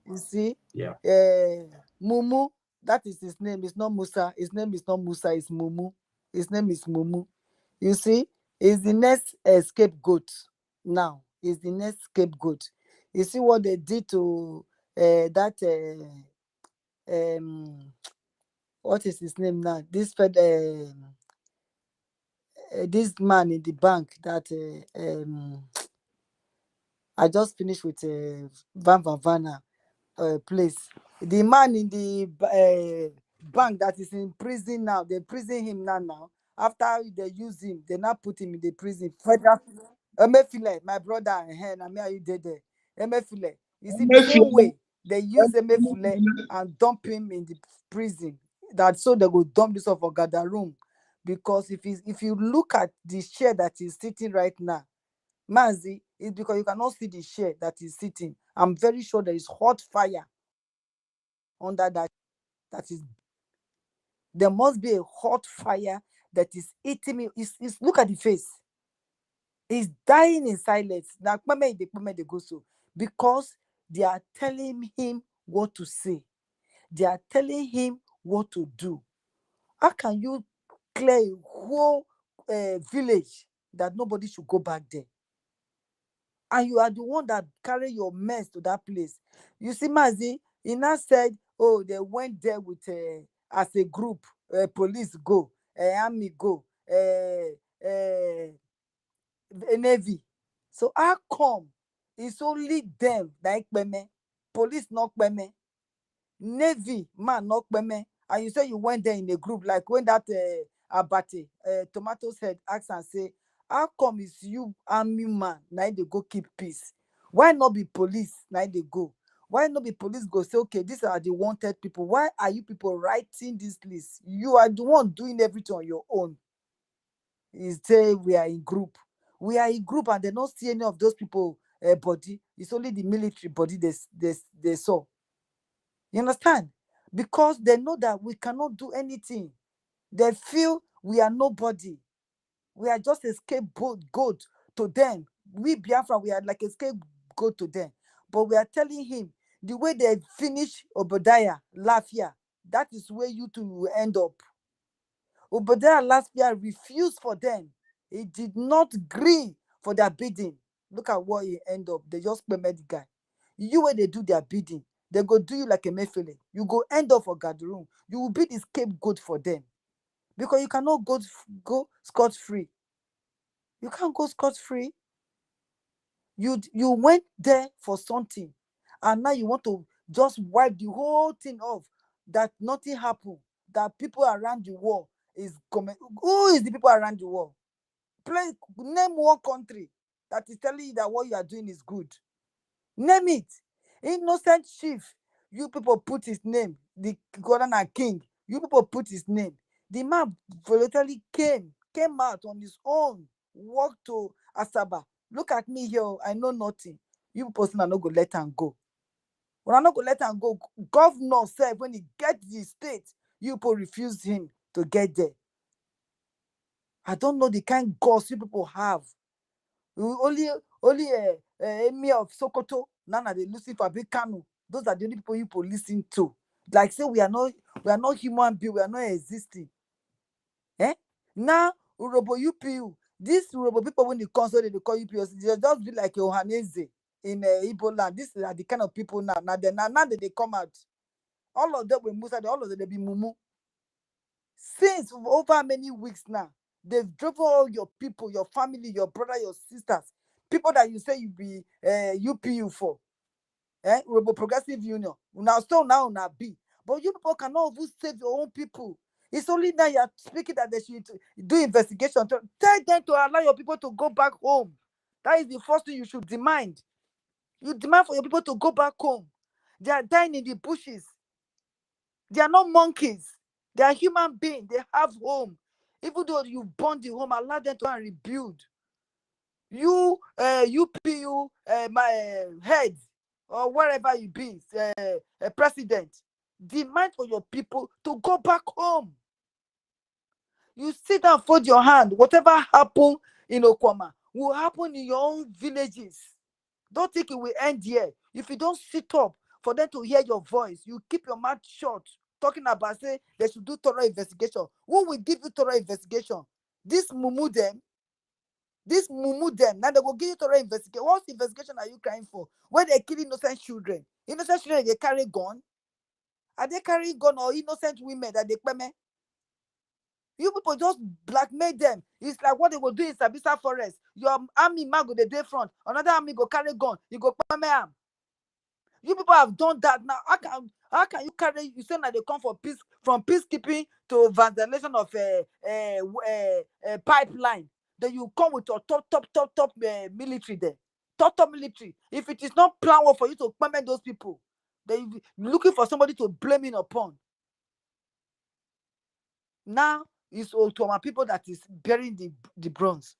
You see? Yeah. Mumu, that is his name. It's not Musa. His name is not Musa, it's Mumu. His name is Mumu. You see, he's the next scapegoat now. He's the next scapegoat. You see what they did to that what is his name now? This man in the bank that I just finished with Van Vanvana place. The man in the bank that is in prison now, they prison him now. After they use him, they now put him in the prison. Federal Emefile, my brother, and I mean, you did there. Emefile. You see, the same way they use Emefile and dump him in the prison. That so they go dump this off for gather room. Because if you look at the chair that is sitting right now, Mazi, it's because you cannot see the chair that is sitting. I'm very sure there is hot fire under that is there must be a hot fire that is eating me. Look at the face. He's dying in silence. Now they go so because they are telling him what to say. They are telling him what to do. How can you clear a whole village that nobody should go back there? And you are the one that carry your mess to that place. You see, Mazi, he now said, oh, they went there with as a group, police go, army go, navy. So how come it's only them like Peme, police not Peme, navy man not Peme, and you say you went there in a group like when that Abate, Tomatoes head asked and say, how come it's you army man now they go keep peace? Why not be police now they go? Why not be police go say, okay, these are the wanted people? Why are you people writing this list? You are the one doing everything on your own. Is say we are in group. We are in group and they don't see any of those people body. It's only the military body they saw. You understand? Because they know that we cannot do anything. They feel we are nobody. We are just a scapegoat to them. We Biafra, we are like a scapegoat to them. But we are telling him the way they finish Obadiah last year, that is where you two will end up. Obadiah last year refused for them. He did not agree for their bidding. Look at what he end up. They just pay the guy. You when they do their bidding, they go do you like a Mefele. You go end up for room. You will be the scapegoat for them. Because you cannot go scot-free. You can't go scot-free. You went there for something, and now you want to just wipe the whole thing off. That nothing happened. That people around the world is coming. Who is the people around the world? Name one country that is telling you that what you are doing is good. Name it. Innocent chief. You people put his name. The Governor King. You people put his name. The man voluntarily came out on his own, walked to Asaba. Look at me here. I know nothing. You people are not going to let him go. When I'm not going to let him go, governor said when he gets the state, you people refuse him to get there. I don't know the kind of gods you people have. Only Emir of Sokoto, none of the Lucifer Big Kanu. Those are the only people you people listen to. Like say we are not human beings, we are not existing. Now Urobo UPU, this Urobo people when they console they call UPU, they just be like Yohanese in Igbo land. These are the kind of people now. Now they come out. All of them were Musa, all of them they be Mumu. Since over many weeks now, they've driven all your people, your family, your brother, your sisters, people that you say you be UPU for, Robo Progressive Union. Now be, but you people cannot even save your own people. It's only now you are speaking that they should do investigation. Tell them to allow your people to go back home. That is the first thing you should demand. You demand for your people to go back home. They are dying in the bushes. They are not monkeys. They are human beings. They have home. Even though you burn the home, allow them to rebuild. you UPU my head or wherever you be, a president, demand for your people to go back home. You sit down, fold your hand. Whatever happened in Okwama will happen in your own villages. Don't think it will end here. If you don't sit up for them to hear your voice, you keep your mouth shut, talking about say they should do thorough investigation. Who will give you thorough investigation? This mumu them. Now they will give you thorough investigation. What investigation are you crying for? When they kill innocent children? Innocent children, they carry gun. Are they carrying gun or innocent women that they pay? You people just blackmail them. It's like what they will do in Sabisa Forest. Your army man go the day front. Another army go carry gun. You go pay me am. You people have done that now. How can you carry? You say that they come for peace, from peacekeeping to vandalization of a pipeline. Then you come with your top military there. Top military. If it is not plan well for you to permit those people, then you're looking for somebody to blame it upon. Now it's Otoma people that is bearing the bronze.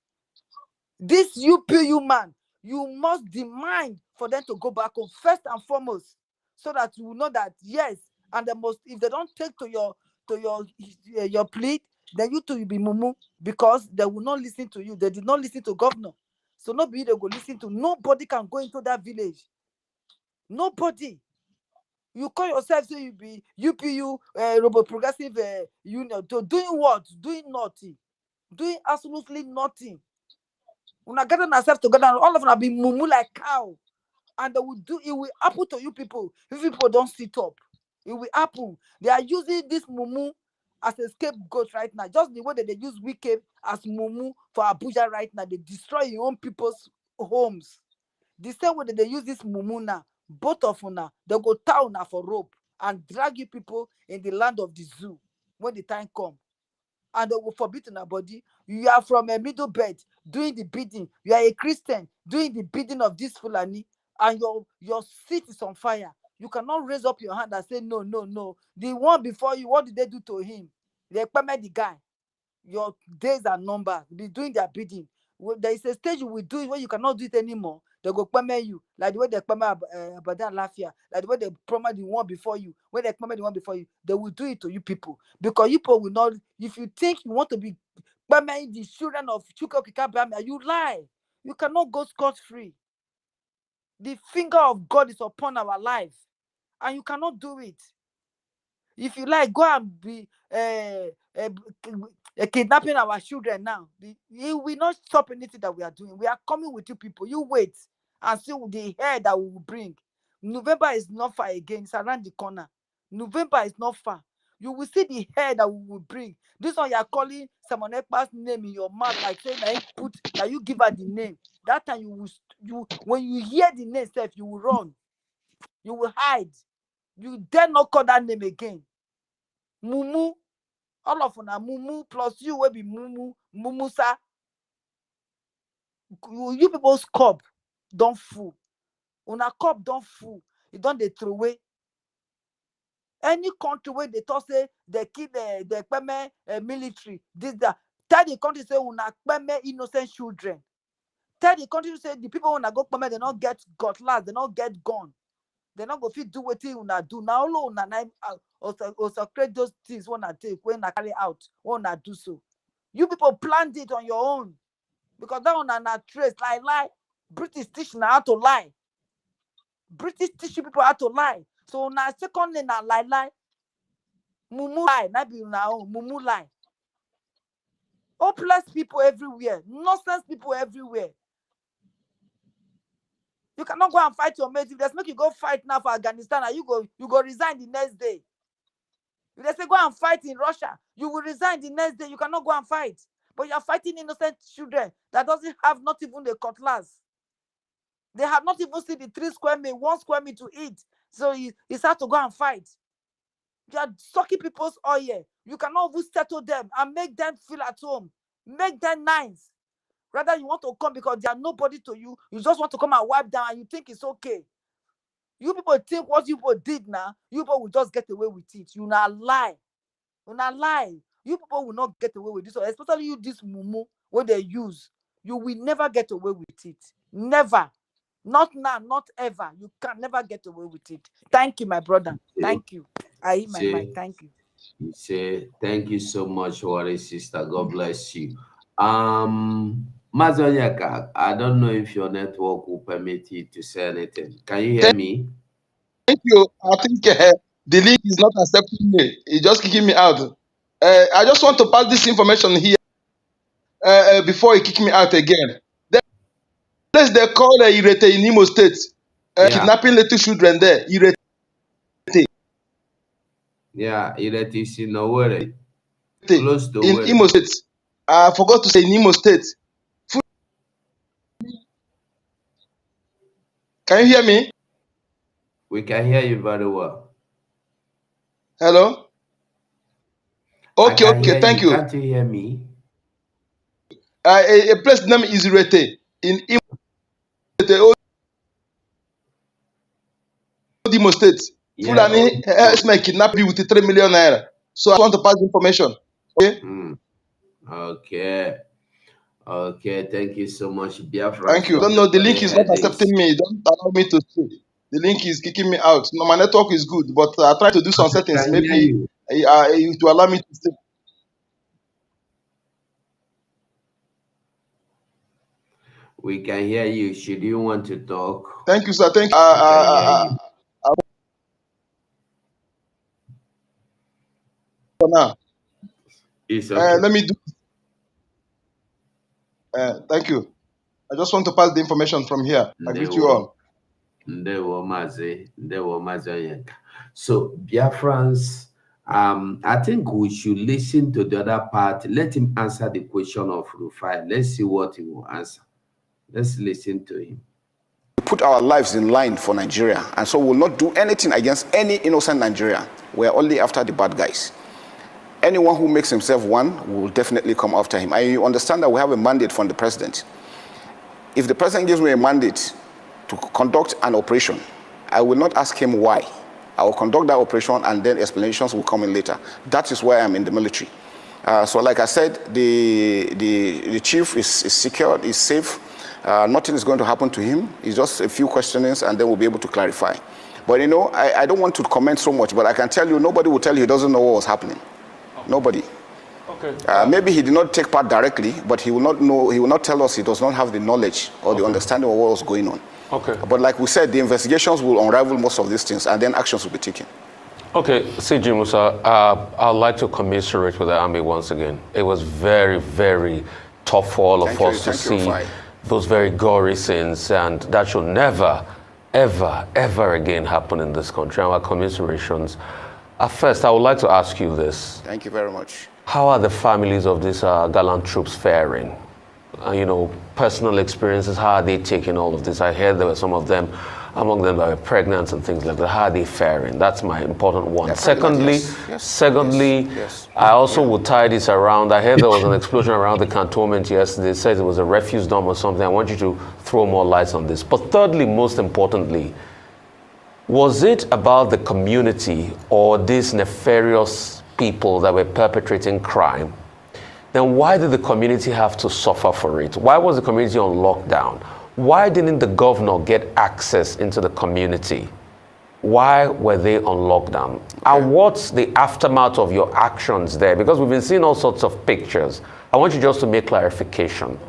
This UPU man, you must demand for them to go back home first and foremost, so that you will know that yes, and they must, if they don't take to your plea, then you too will be mumu, because they will not listen to you. They did not listen to governor, so nobody they go listen to. Nobody can go into that village. Nobody. You call yourself say you be UPU Robot Progressive Union. To doing what? Doing nothing. Doing absolutely nothing. When I gather ourselves together, all of them have been mumu like cow. And they will do it, will happen to you people if people don't sit up. It will happen. They are using this mumu as a scapegoat right now. Just the way that they use Wike as mumu for Abuja right now. They destroy your own people's homes. The same way that they use this mumu now, both of them now, they go town now for rope and drag you people in the land of the zoo when the time comes. And they will forbid in our body. You are from a middle belt doing the bidding. You are a Christian doing the bidding of this Fulani, and your seat is on fire. You cannot raise up your hand and say, no, no, no. The one before you, what did they do to him? They permit the guy. Your days are numbered. Be doing their bidding. There is a stage you will do it when you cannot do it anymore. They go permit you, like the way they permit Abadan Lafia, like the way they permit the one before you. When they permit the one before you, they will do it to you people, because you people will not. If you think you want to be permitting the children of Chukwukika, you lie. You cannot go scot-free. The finger of God is upon our life, and you cannot do it. If you like, go and be kidnapping our children now. You will not stop anything that we are doing. We are coming with you people. You wait and see the hair that we will bring. November is not far again. It's around the corner. November is not far. You will see the hair that we will bring. This one you are calling someone else's name in your mouth, like saying that you give her the name. That time when you hear the name itself, you will run. You will hide. You dare not call that name again. Mumu. All of them are mumu, plus you will be mumusa. You people's cup don't full. Una cup don't full. You don't they throw away. Any country where they talk say they kill the Peme military, this that. Tell the country say una Peme innocent children. Tell the country say the people wanna go Peme, they not get cutlass, they not get gun. They not go fit do what una do. Now all una also create those things when I take, when I carry out, when I do so. You people planned it on your own. Because that one are trace, lie. British teach now how to lie. British teach people how to lie. So now secondly now lie. Mumu lie, not be now mumu lie. Hopeless people everywhere, nonsense people everywhere. You cannot go and fight your mates. If they make you go fight now for Afghanistan, and you go resign the next day. If they say go and fight in Russia, you will resign the next day. You cannot go and fight. But you are fighting innocent children that doesn't have not even the cutlass. They have not even seen the 3 square meal, 1 square meal to eat. So it's hard to go and fight. You are sucking people's oil. You cannot even settle them and make them feel at home. Make them nice. Rather, you want to come because they are nobody to you. You just want to come and wipe down and you think it's okay. You people think what you people did now, you people will just get away with it. You not lie. You not lie. You people will not get away with this, especially you, this mumu, what they use. You will never get away with it. Never. Not now, not ever. You can never get away with it. Thank you, my brother. Thank you. I eat my mic. Thank you. You say, thank you so much, Wari sister. God bless you. Mazonyaka, I don't know if your network will permit you to say anything. Can you hear me? Thank you. I think the link is not accepting me. It's just kicking me out. I just want to pass this information here before he kick me out again. The place they call Irete in Imo State, kidnapping little children there. Irete. Yeah, Irete is in Owerri. Close to in Imo State. I forgot to say in Imo State. Can you hear me? We can hear you very well. Hello? Okay, thank you. Can't you hear me? A place name is Irete in Imo State. Fulani Esme kidnapped me with 3 million naira. So I want to pass the information. Okay? Okay, thank you so much, Biafra. Thank you. I don't know, the link is not accepting me. Don't allow me to see. The link is kicking me out. No, my network is good, but I try to do some settings. Maybe it will allow me to see. We can hear you. Should you want to talk? Thank you, sir. Thank you. For now. It's okay. Let me do. Thank you. I just want to pass the information from here. I greet you all. So, Biafrans, I think we should listen to the other part. Let him answer the question of Rufai. Let's see what he will answer. Let's listen to him. We put our lives in line for Nigeria, and so we'll not do anything against any innocent Nigerian. We're only after the bad guys. Anyone who makes himself one will definitely come after him. I understand that we have a mandate from the president. If the president gives me a mandate to conduct an operation, I will not ask him why. I will conduct that operation, and then explanations will come in later. That is why I'm in the military. So like I said, the chief is secured, is safe. Nothing is going to happen to him. It's just a few questionings, and then we'll be able to clarify. But you know, I don't want to comment so much, but I can tell you, nobody will tell you he doesn't know what was happening. Nobody. Okay. Maybe he did not take part directly, but he will not know. He will not tell us he does not have the knowledge or the understanding of what was going on. Okay. But like we said, the investigations will unravel most of these things, and then actions will be taken. Okay, CG Musa, I'd like to commiserate with the army once again. It was very, very tough for all of us to see those very gory scenes, and that should never, ever, ever again happen in this country. Our commiserations. First, I would like to ask you this. Thank you very much. How are the families of these gallant troops faring? You know, personal experiences, how are they taking all of this? I heard there were some of them, among them that were pregnant and things like that. How are they faring? That's my important one. Secondly, I also would tie this around. I heard there was an explosion around the cantonment yesterday. They said it was a refuse dump or something. I want you to throw more lights on this. But thirdly, most importantly, was it about the community or these nefarious people that were perpetrating crime? Then why did the community have to suffer for it? Why was the community on lockdown? Why didn't the governor get access into the community? Why were they on lockdown? And what's the aftermath of your actions there? Because we've been seeing all sorts of pictures. I want you just to make clarification.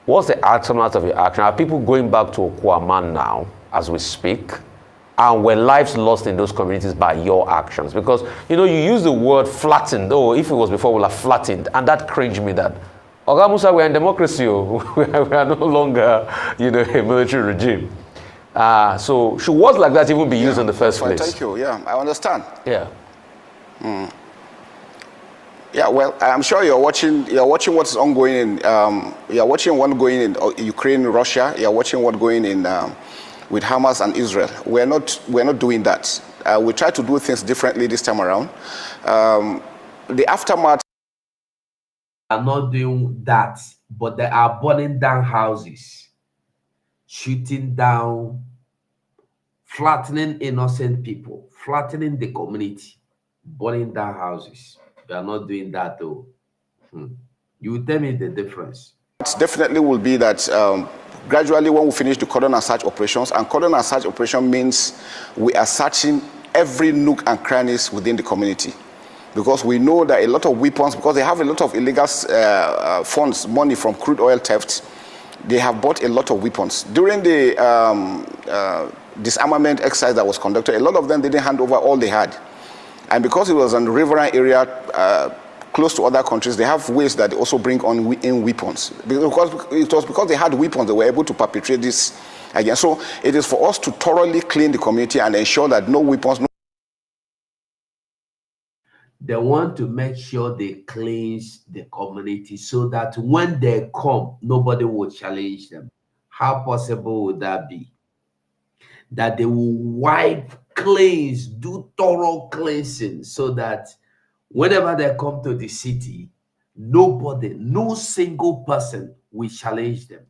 What's the aftermath of your action? Are people going back to Okwama now as we speak? And were lives lost in those communities by your actions? Because, you know, you use the word flattened. Oh, if it was before, we'll have flattened. And that cringed me that, Oga Musa, we're in democracy. We are no longer, you know, a military regime. So should words like that even be used in the first place? Thank you. Yeah, I understand. Yeah. Yeah, well, I'm sure you're watching what's ongoing in, you're watching what's going in Ukraine, Russia. You're watching what's going in with Hamas and Israel. We're not doing that. We try to do things differently this time around. The aftermath. Are not doing that, but they are burning down houses, shooting down, flattening innocent people, flattening the community, burning down houses. They are not doing that though. You tell me the difference. Definitely will be that gradually when we finish the cordon and search operations, and cordon and search operation means we are searching every nook and crannies within the community. Because we know that a lot of weapons, because they have a lot of illegal funds, money from crude oil theft, they have bought a lot of weapons. During the disarmament exercise that was conducted, a lot of them didn't hand over all they had. And because it was an riverine area close to other countries, they have ways that they also bring on in weapons. Because it was because they had weapons, they were able to perpetrate this again. So it is for us to thoroughly clean the community and ensure that no weapons, They want to make sure they cleanse the community so that when they come, nobody will challenge them. How possible would that be? That they will wipe, cleanse, do thorough cleansing so that whenever they come to the city, nobody, no single person will challenge them.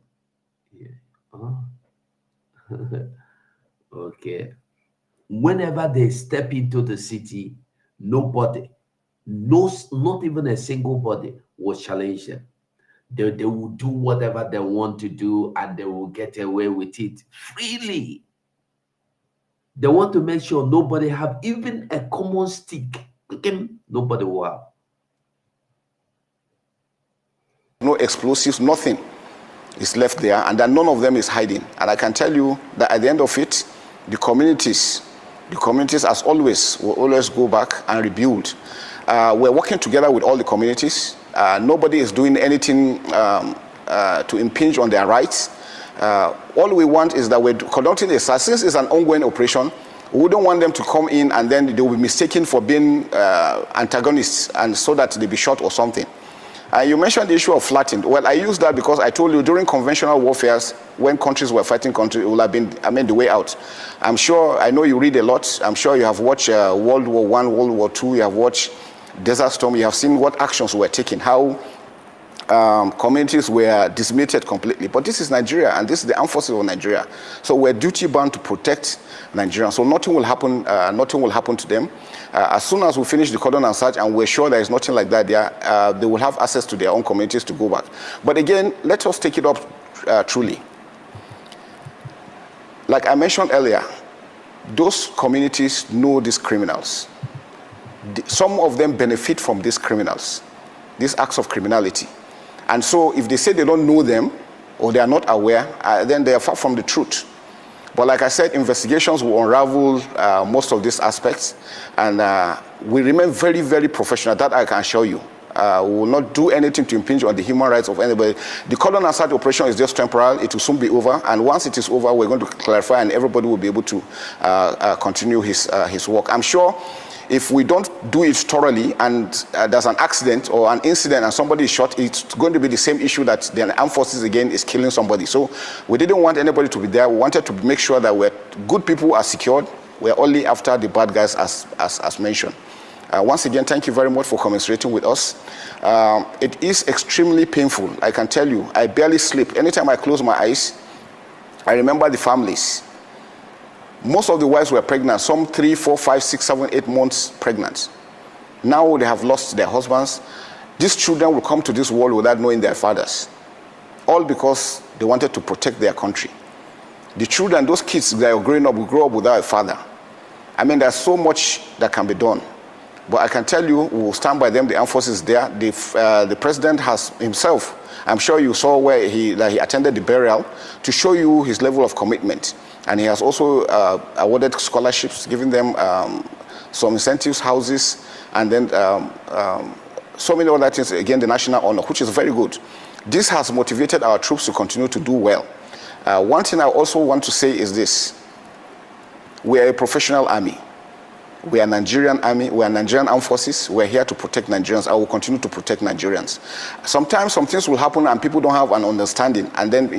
Yeah. Okay. Whenever they step into the city, nobody, not even a single body will challenge them. They will do whatever they want to do and they will get away with it freely. They want to make sure nobody have even a common stick. Nobody will have. no explosives, nothing is left there, and that none of them is hiding. And I can tell you that at the end of it, the communities as always will always go back and rebuild. We're working together with all the communities. Nobody is doing anything to impinge on their rights. All we want is that we're conducting a search. Since it's an ongoing operation, we don't want them to come in and then they will be mistaken for being antagonists, and so that they be shot or something. You mentioned the issue of flattened. Well, I use that because I told you during conventional warfare, when countries were fighting countries, it would have been, the way out. I'm sure, I know you read a lot. I'm sure you have watched World War I, World War II. You have watched Desert Storm. You have seen what actions were taken, how communities were decimated completely. But this is Nigeria, and this is the armed forces of Nigeria. So we're duty bound to protect Nigerians. So nothing will happen. Nothing will happen to them. As soon as we finish the cordon and search, and we're sure there is nothing like that there, they will have access to their own communities to go back. But again, let us take it up truly. Like I mentioned earlier, those communities know these criminals. Some of them benefit from these criminals, these acts of criminality. And so if they say they don't know them or they are not aware, then they are far from the truth. But like I said, investigations will unravel most of these aspects, and we remain very, very professional. That I can assure you. We will not do anything to impinge on the human rights of anybody. The cordon and search operation is just temporal. It will soon be over, and once it is over, we're going to clarify, and everybody will be able to continue his work. I'm sure if we don't do it thoroughly and there's an accident or an incident and somebody is shot, it's going to be the same issue that the armed forces again is killing somebody. So we didn't want anybody to be there. We wanted to make sure that good people are secured. We're only after the bad guys as mentioned. Once again, thank you very much for commiserating with us. It is extremely painful, I can tell you. I barely sleep. Anytime I close my eyes, I remember the families. Most of the wives were pregnant, some 3, 4, 5, 6, 7, 8 months pregnant. Now they have lost their husbands. These children will come to this world without knowing their fathers, all because they wanted to protect their country. The children, those kids that are growing up, will grow up without a father. There's so much that can be done. But I can tell you, we will stand by them. The armed forces there. The president has himself, I'm sure you saw where he attended the burial, to show you his level of commitment. And he has also awarded scholarships, giving them some incentives, houses, and then so many other things, again, the national honor, which is very good. This has motivated our troops to continue to do well. One thing I also want to say is this. We are a professional army. We are Nigerian army, we are Nigerian armed forces. We're here to protect Nigerians. I will continue to protect Nigerians. Sometimes some things will happen and people don't have an understanding, and then,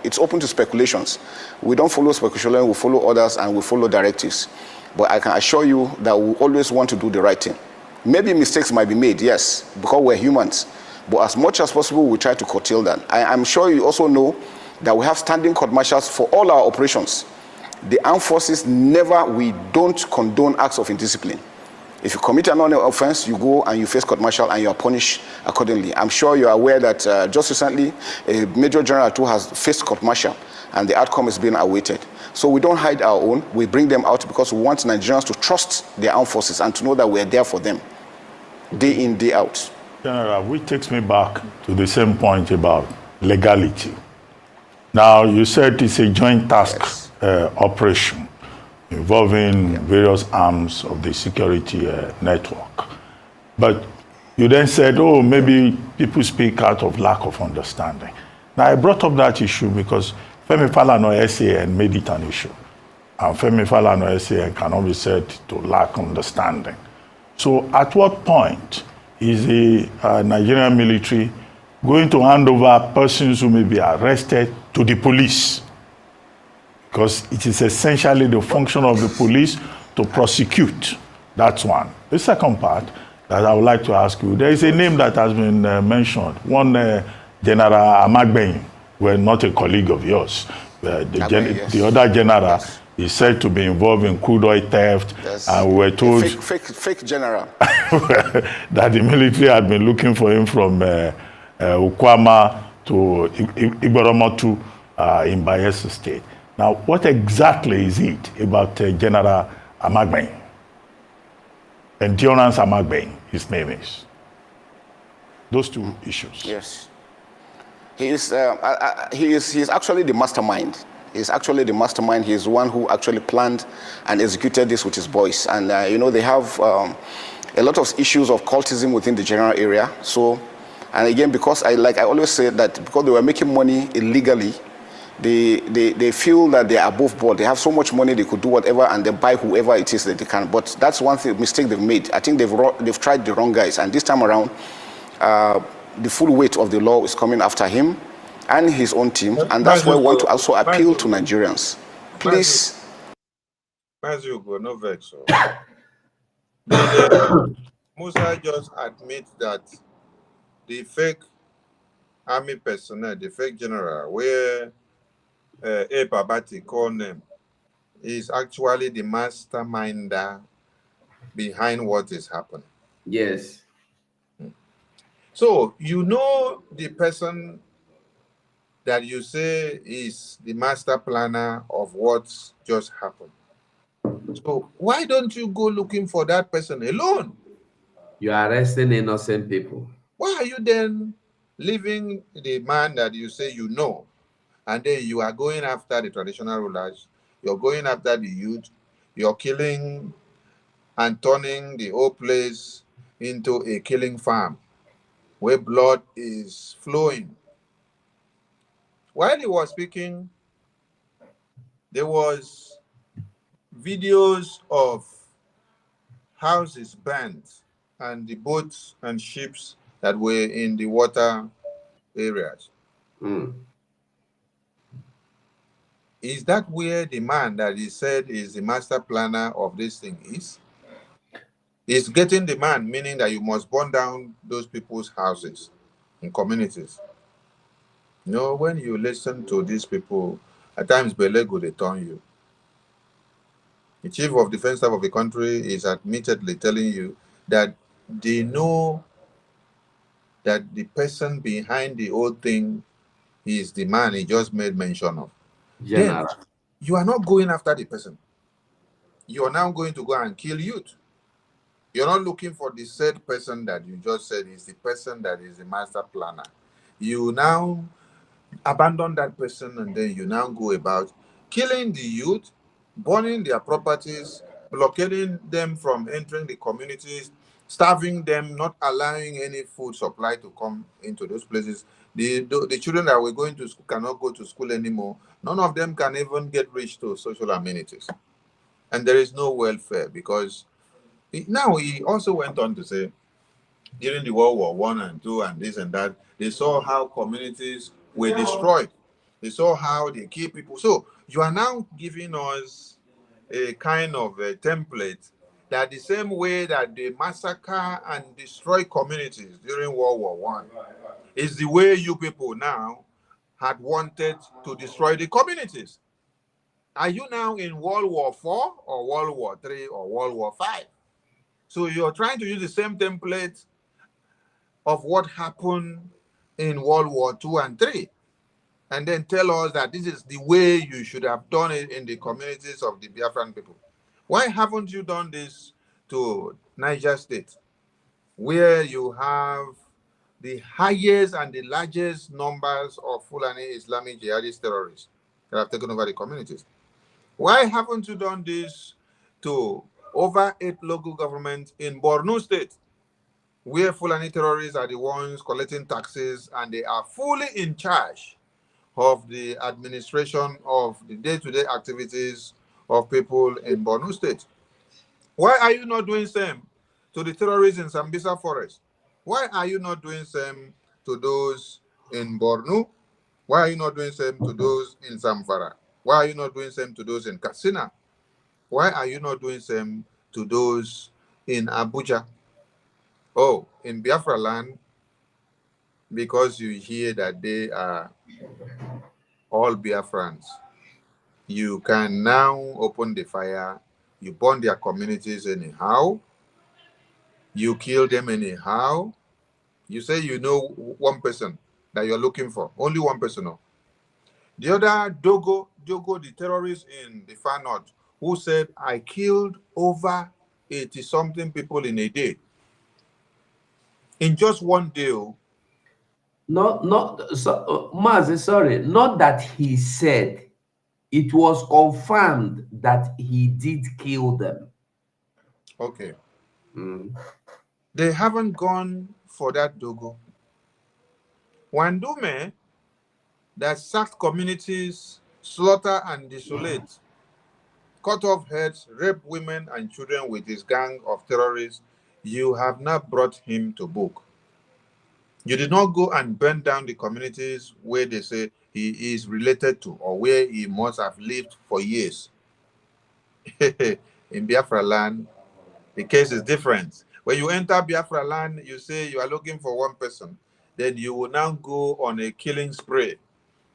it's open to speculations. We don't follow speculation, we follow orders and we follow directives. But I can assure you that we always want to do the right thing. Maybe mistakes might be made, yes, because we're humans. But as much as possible, we try to curtail that. I'm sure you also know that we have standing court martials for all our operations. The armed forces we don't condone acts of indiscipline. If you commit another offense, you go and you face court martial and you are punished accordingly. I'm sure you are aware that just recently, a Major General too has faced court martial and the outcome is being awaited. So we don't hide our own, we bring them out because we want Nigerians to trust their armed forces and to know that we're there for them, day in, day out. General, which takes me back to the same point about legality. Now, you said it's a joint task operation involving various arms of the security network. But you then said, oh, maybe people speak out of lack of understanding. Now, I brought up that issue because Femi Falana SAN made it an issue. And Femi Falana SAN cannot be said to lack understanding. So at what point is the Nigerian military going to hand over persons who may be arrested to the police? Because it is essentially the function of the police to prosecute. That's one. The second part that I would like to ask you, there is a name that has been mentioned, one General Amagben, were not a colleague of yours. The other general is said to be involved in crude oil theft, and we were told fake general that the military had been looking for him from Okwama to Igboromotu in Bayelsa State. Now, what exactly is it about General Amagben? Endurance Amagben, his name is. Those two issues. Yes. He is actually the mastermind. He's actually the mastermind. He's the one who actually planned and executed this with his boys. And, you know, they have a lot of issues of cultism within the general area. So, and again, because I always say that because they were making money illegally, they feel that they are above board. They have so much money, they could do whatever, and they buy whoever it is that they can. But that's one mistake they've made. I think they've tried the wrong guys. And this time around, the full weight of the law is coming after him and his own team, and that's why we want to also appeal to Nigerians. Please. No vex. Musa just admits that the fake army personnel, the fake general, where Babati called them, is actually the masterminder behind what is happening. Yes. So, you know the person that you say is the master planner of what's just happened. So, why don't you go looking for that person alone? You are arresting innocent people. Why are you then leaving the man that you say you know, and then you are going after the traditional rulers, you're going after the youth, you're killing and turning the whole place into a killing farm where blood is flowing? While he was speaking, there was videos of houses burnt and the boats and ships that were in the water areas. Is that where the man that he said is the master planner of this thing is? Is getting the man, meaning that you must burn down those people's houses in communities. You know, when you listen to these people, at times Belego, they turn you. The chief of defense staff of the country is admittedly telling you that they know that the person behind the whole thing is the man he just made mention of. General. Then you are not going after the person. You are now going to go and kill youth. You're not looking for the said person that you just said is the person that is the master planner. You now abandon that person, and then you now go about killing the youth, burning their properties, blockading them from entering the communities, starving them, not allowing any food supply to come into those places. The children that were going to school cannot go to school anymore. None of them can even get reached to social amenities. And there is no welfare because now he also went on to say, during the World War I and II and this and that, they saw how communities were destroyed. They saw how they kill people. So you are now giving us a kind of a template that the same way that they massacre and destroy communities during World War I is the way you people now had wanted to destroy the communities. Are you now in World War IV or World War III or World War V? So you're trying to use the same template of what happened in World War II and III, and then tell us that this is the way you should have done it in the communities of the Biafran people. Why haven't you done this to Niger State, where you have the highest and the largest numbers of Fulani Islamic jihadist terrorists that have taken over the communities? Why haven't you done this to over 8 local governments in Borno State, where Fulani terrorists are the ones collecting taxes and they are fully in charge of the administration of the day-to-day activities of people in Borno State? Why are you not doing same to the terrorists in Sambisa Forest? Why are you not doing same to those in Borno? Why are you not doing same to those in Zamfara? Why are you not doing same to those in Katsina? Why are you not doing same to those in Abuja? Oh, in Biafra land, because you hear that they are all Biafrans, you can now open the fire, you burn their communities anyhow, you kill them anyhow. You say you know one person that you're looking for, only one person. No. The other, Dogo, the terrorist in the far north, who said, I killed over 80-something people in a day. In just one day. Not so, Mazi, sorry, not that he said. It was confirmed that he did kill them. Okay. They haven't gone for that Dogo. Wandume, that sacked communities, slaughter and desolate, cut off heads, rape women and children with his gang of terrorists, you have not brought him to book. You did not go and burn down the communities where they say he is related to or where he must have lived for years. In Biafra land, the case is different. When you enter Biafra land, you say you are looking for one person. Then you will now go on a killing spree.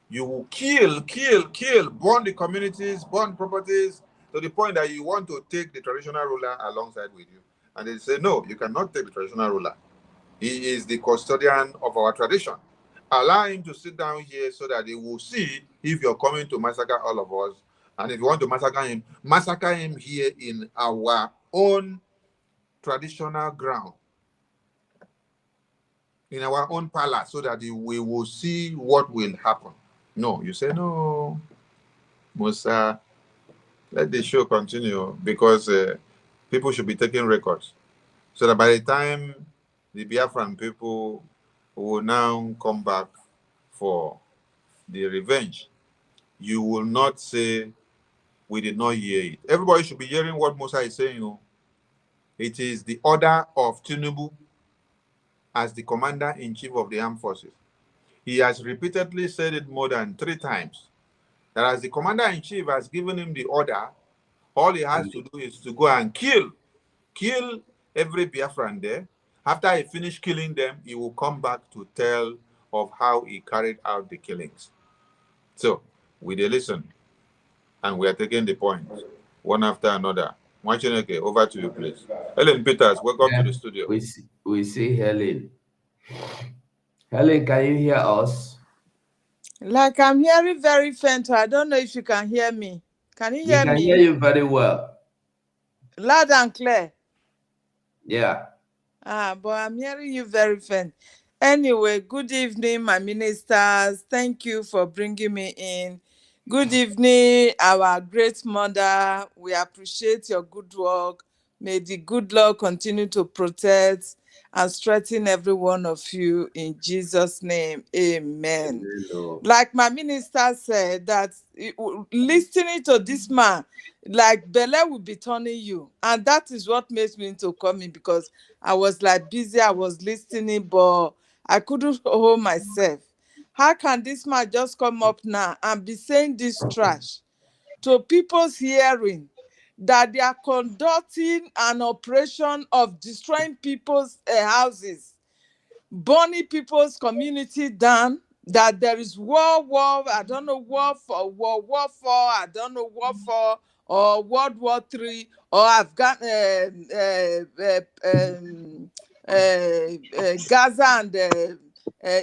You will kill, burn the communities, burn properties, to the point that you want to take the traditional ruler alongside with you. And they say, no, you cannot take the traditional ruler. He is the custodian of our tradition. Allow him to sit down here so that they will see if you're coming to massacre all of us. And if you want to massacre him here in our own traditional ground, in our own palace, so that we will see what will happen. No, you say, no, Musa, let the show continue, because people should be taking records. So that by the time the Biafran people will now come back for the revenge, you will not say, we did not hear it. Everybody should be hearing what Musa is saying. Oh. It is the order of Tinubu as the commander-in-chief of the armed forces. He has repeatedly said it more than 3 times, that as the commander-in-chief has given him the order, all he has to do is to go and kill every Biafran there. After he finished killing them, he will come back to tell of how he carried out the killings. So, we listen, and we are taking the points, one after another. Mwachineke, over to you, please. Helen Peters, welcome to the studio. We see Helen. Helen, can you hear us? Like I'm hearing very faint. I don't know if you can hear me. Can you hear me? We can hear you very well. Loud and clear. Yeah. But I'm hearing you very faint. Anyway, good evening, my ministers. Thank you for bringing me in. Good evening, our great mother. We appreciate your good work. May the good Lord continue to protect and strengthen every one of you in Jesus' name. Amen. Like my minister said, that listening to this man, like Bele will be turning you. And that is what makes me to come in, because I was like busy, I was listening, but I couldn't hold myself. How can this man just come up now and be saying this trash to people's hearing, that they are conducting an operation of destroying people's houses, burning people's community down, that there is war, I don't know, war for, I don't know, war for or World War III, or Gaza and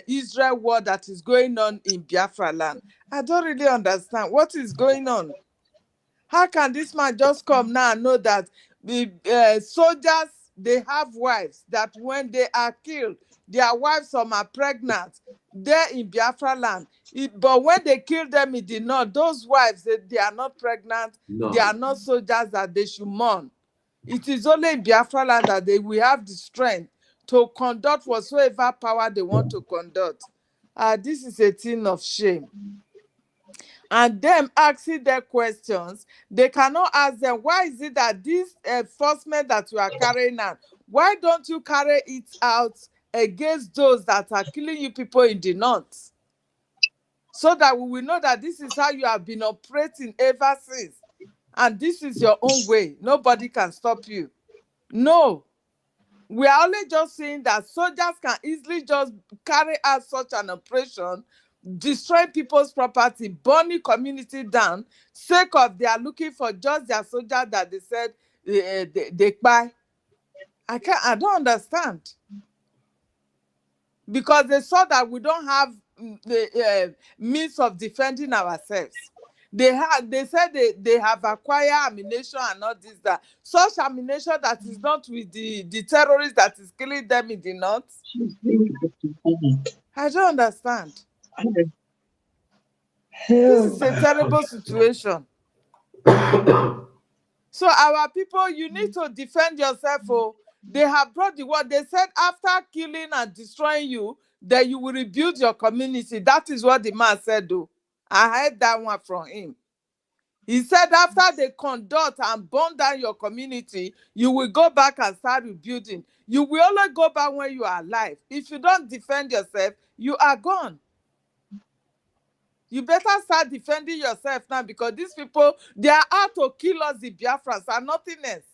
Israel war that is going on in Biafra land. I don't really understand what is going on. How can this man just come now and know that the soldiers, they have wives, that when they are killed, their wives, some are pregnant there in Biafra land. But when they kill them in the north, those wives, they are not pregnant, they are not soldiers that they should mourn. It is only in Biafra land that they will have the strength to conduct whatsoever power they want to conduct. This is a thing of shame. And them asking their questions, they cannot ask them, why is it that this enforcement that you are carrying out, why don't you carry it out against those that are killing you people in the north? So that we will know that this is how you have been operating ever since. And this is your own way. Nobody can stop you. No. We are only just saying that soldiers can easily just carry out such an operation, destroy people's property, burning community down, sake of they are looking for just their soldiers that they said they buy. I don't understand. Because they saw that we don't have the means of defending ourselves. They said they have acquired ammunition and all this, that such ammunition that is not with the terrorists that is killing them in the north. I don't understand. This is a terrible situation. So our people, you need to defend yourself. Oh, they have brought the word. They said after killing and destroying you, then you will rebuild your community. That is what the man said, though. I heard that one from him. He said after they conduct and burn down your community, you will go back and start rebuilding. You will only go back when you are alive. If you don't defend yourself, you are gone. You better start defending yourself now, because these people, they are out to kill us, the Biafrans, and nothing else.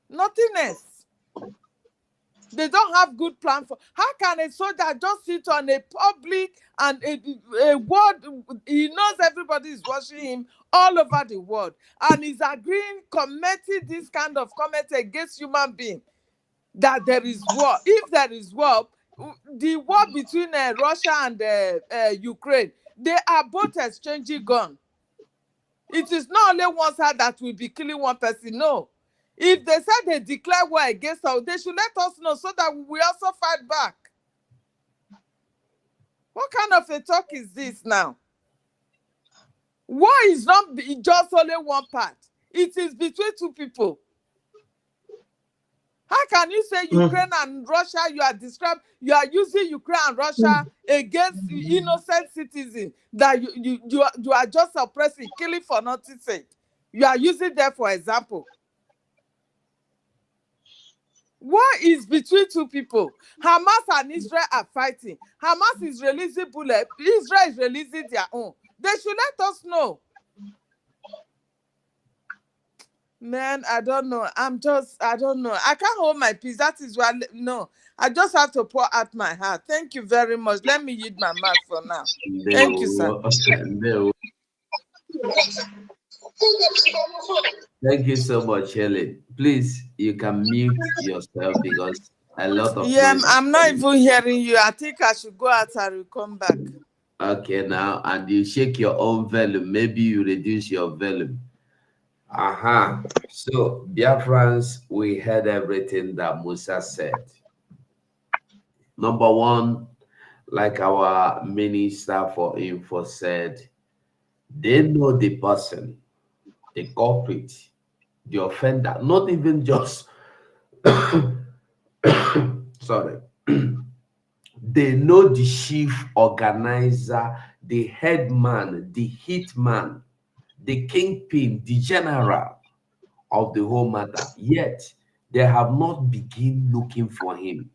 Nothing else. They don't have good plan for. How can a soldier just sit on a public and a world? He knows everybody is watching him all over the world, and he's agreeing, commenting this kind of comment against human being, that there is war. If there is war, the war between Russia and Ukraine, they are both exchanging guns. It is not only one side that will be killing one person. No. If they said they declare war against us, they should let us know so that we also fight back. What kind of a talk is this now? War is not just only one part. It is between two people. How can you say Ukraine and Russia, you are using Ukraine and Russia against innocent citizens that you are just oppressing, killing for nothing's sake? You are using them for example. War is between two people. Hamas and Israel are fighting. Hamas is releasing bullets. Israel is releasing their own. They should let us know. Man, I don't know. I don't know. I can't hold my peace. That is why, no. I just have to pour out my heart. Thank you very much. Let me yield my mouth for now. Thank you, sir. Thank you so much, Helen. Please, you can mute yourself because a lot of I'm not even hearing you. I think I should go out and will come back. Okay, now, and you shake your own volume. Maybe you reduce your volume. So, Biafrans, we heard everything that Musa said. Number one, like our Minister for Info said, they know the person, the culprit, the offender, not even just, sorry, they know the chief organizer, the head man, the hit man, the kingpin, the general of the whole matter. Yet, they have not begun looking for him.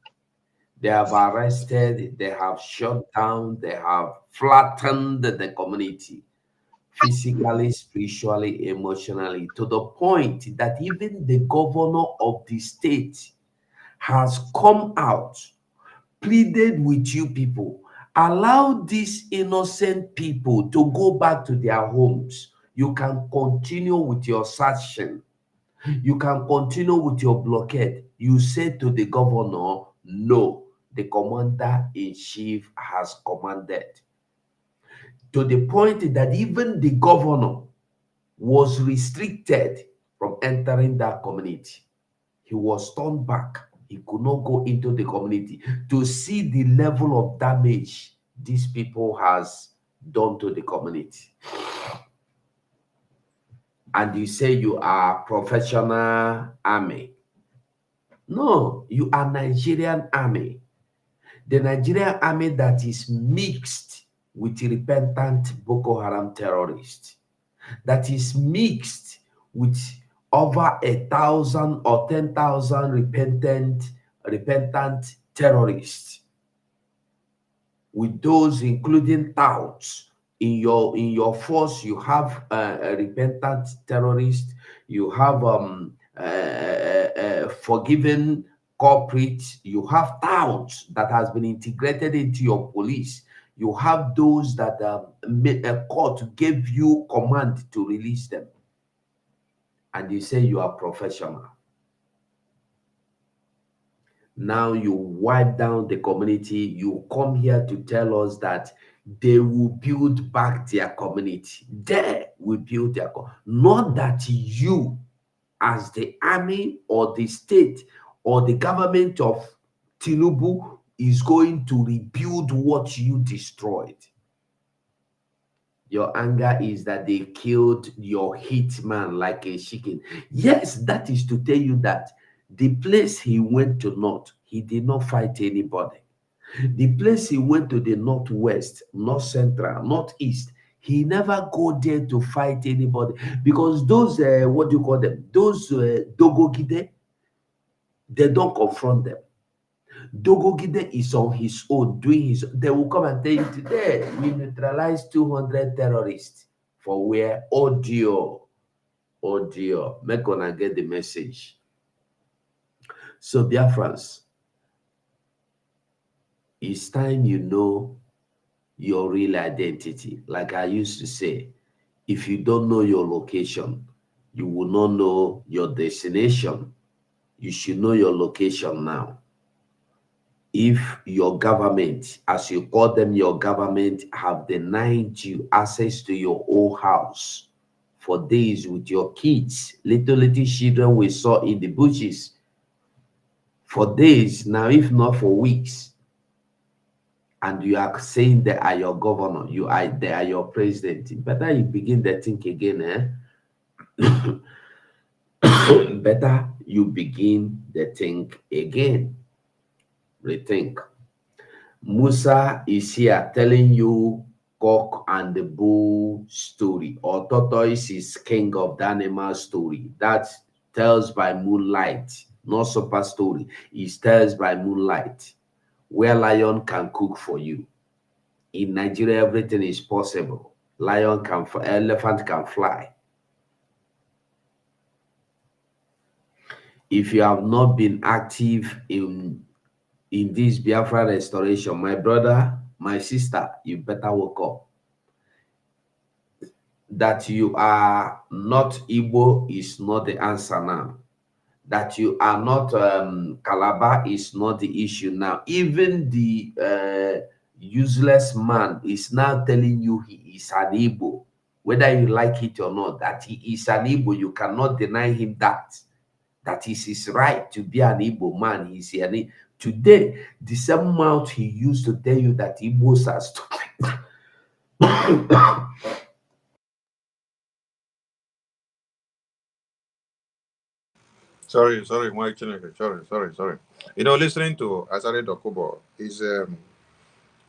They have arrested, they have shut down, they have flattened the community, physically, spiritually, emotionally, to the point that even the governor of the state has come out, pleaded with you people, allow these innocent people to go back to their homes. You can continue with your searching. You can continue with your blockade. You say to the governor, no, the commander-in-chief has commanded. To the point that even the governor was restricted from entering that community. He was turned back. He could not go into the community to see the level of damage these people has done to the community. And you say you are professional army. No, you are Nigerian army. The Nigerian army that is mixed with repentant Boko Haram terrorists, that is mixed with over 1,000 or 10,000 repentant terrorists, with those including touts. In your force, you have a repentant terrorist, you have forgiven corporates, you have touts that has been integrated into your police, you have those that a court gave you command to release them, and you say you are professional. Now you wipe down the community. You come here to tell us that they will build back their community. They will build their not that you, as the army or the state or the government of Tinubu, is going to rebuild what you destroyed. Your anger is that they killed your hitman like a chicken. Yes, that is to tell you that the place he went to north, he did not fight anybody. The place he went to the northwest, north central, northeast, he never go there to fight anybody, because those what do you call them? Those Dogogide, they don't confront them. Dogogide is on his own doing his. They will come and tell you today we neutralized 200 terrorists for where audio. Make gonna get the message. So Biafrans, it's time you know your real identity. Like I used to say, if you don't know your location, you will not know your destination. You should know your location now. If your government, as you call them, your government have denied you access to your own house for days with your kids, little children we saw in the bushes, for days now, if not for weeks, and you are saying they are your governor, they are your president, better you begin to think again, better you begin to think again. Rethink. Musa is here telling you cock and the bull story, or tortoise is king of the animal story. That tells by moonlight, not super story. It tells by moonlight, where lion can cook for you. In Nigeria, everything is possible. Lion can fly, elephant can fly. If you have not been active in this Biafra restoration, my brother, my sister, you better wake up. That you are not Igbo is not the answer now. That you are not Calabar is not the issue now. Even the useless man is now telling you he is an Igbo. Whether you like it or not, that he is an Igbo, you cannot deny him that. That is his right to be an Igbo man. He's an Today, the same mouth he used to tell you that Igbos are stupid. Sorry, Mike Chineke. Sorry. You know, listening to Asare Dokubo is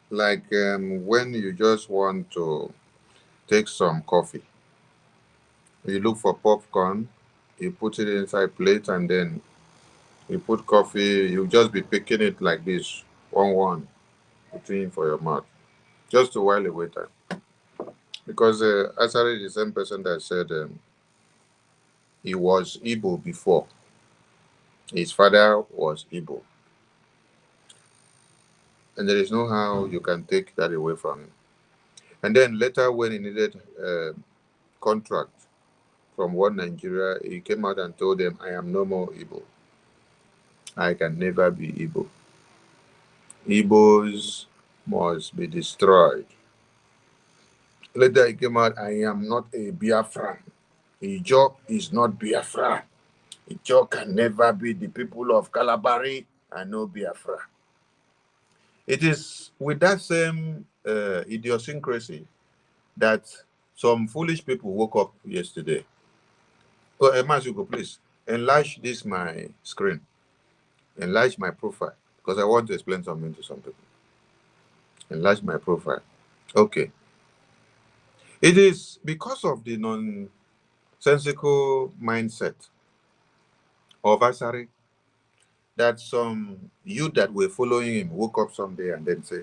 like when you just want to take some coffee. You look for popcorn, you put it inside plate, and then you put coffee. You just be picking it like this, one, between for your mouth, just to while away time. Because Asare is the same person that said he was Igbo before. His father was Igbo. And there is no how you can take that away from him. And then later, when he needed contract from One Nigeria, he came out and told them, I am no more Igbo. I can never be Igbo. Igbos must be destroyed. Later he came out, I am not a Biafran. Ijo is not Biafra. Ijo can never be the people of Kalabari and no Biafra. It is with that same idiosyncrasy that some foolish people woke up yesterday. Oh, Masuko, please enlarge this my screen, enlarge my profile, because I want to explain something to some people. Enlarge my profile. Okay. It is because of the nonsensical mindset of Asari that some youth that were following him woke up someday and then say,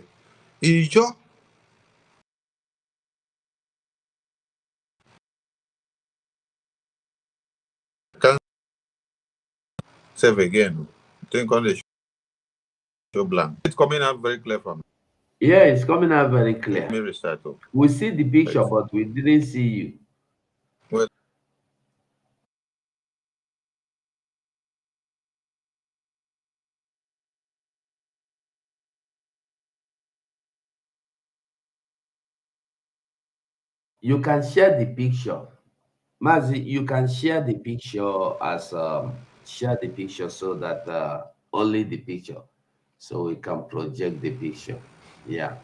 Ijo. Can't save again. Think on the show blank. It's coming out very clear from me. Yeah, it's coming out very clear. Let me restart. We see the picture, but we didn't see you. Well, You can share the picture. Mazi, you can share the picture as share the picture so that only the picture, so we can project the picture. Yeah,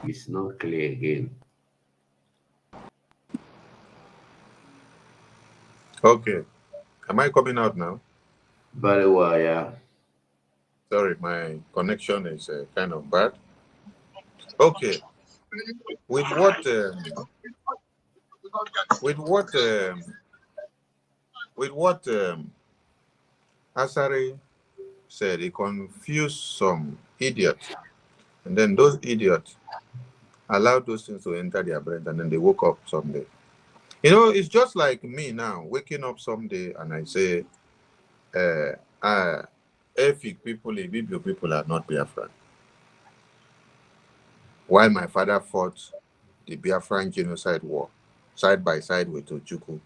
it's not clear again. okay. Am I coming out now? Very well, yeah. Sorry, my connection is kind of bad. Okay. With what Asari said, he confused some idiots, and then those idiots allowed those things to enter their brains, and then they woke up someday. You know, it's just like me now waking up someday and I say, Efik people, Ibibio people are not Biafran. Why my father fought the Biafran genocide war side by side with Ojukwu.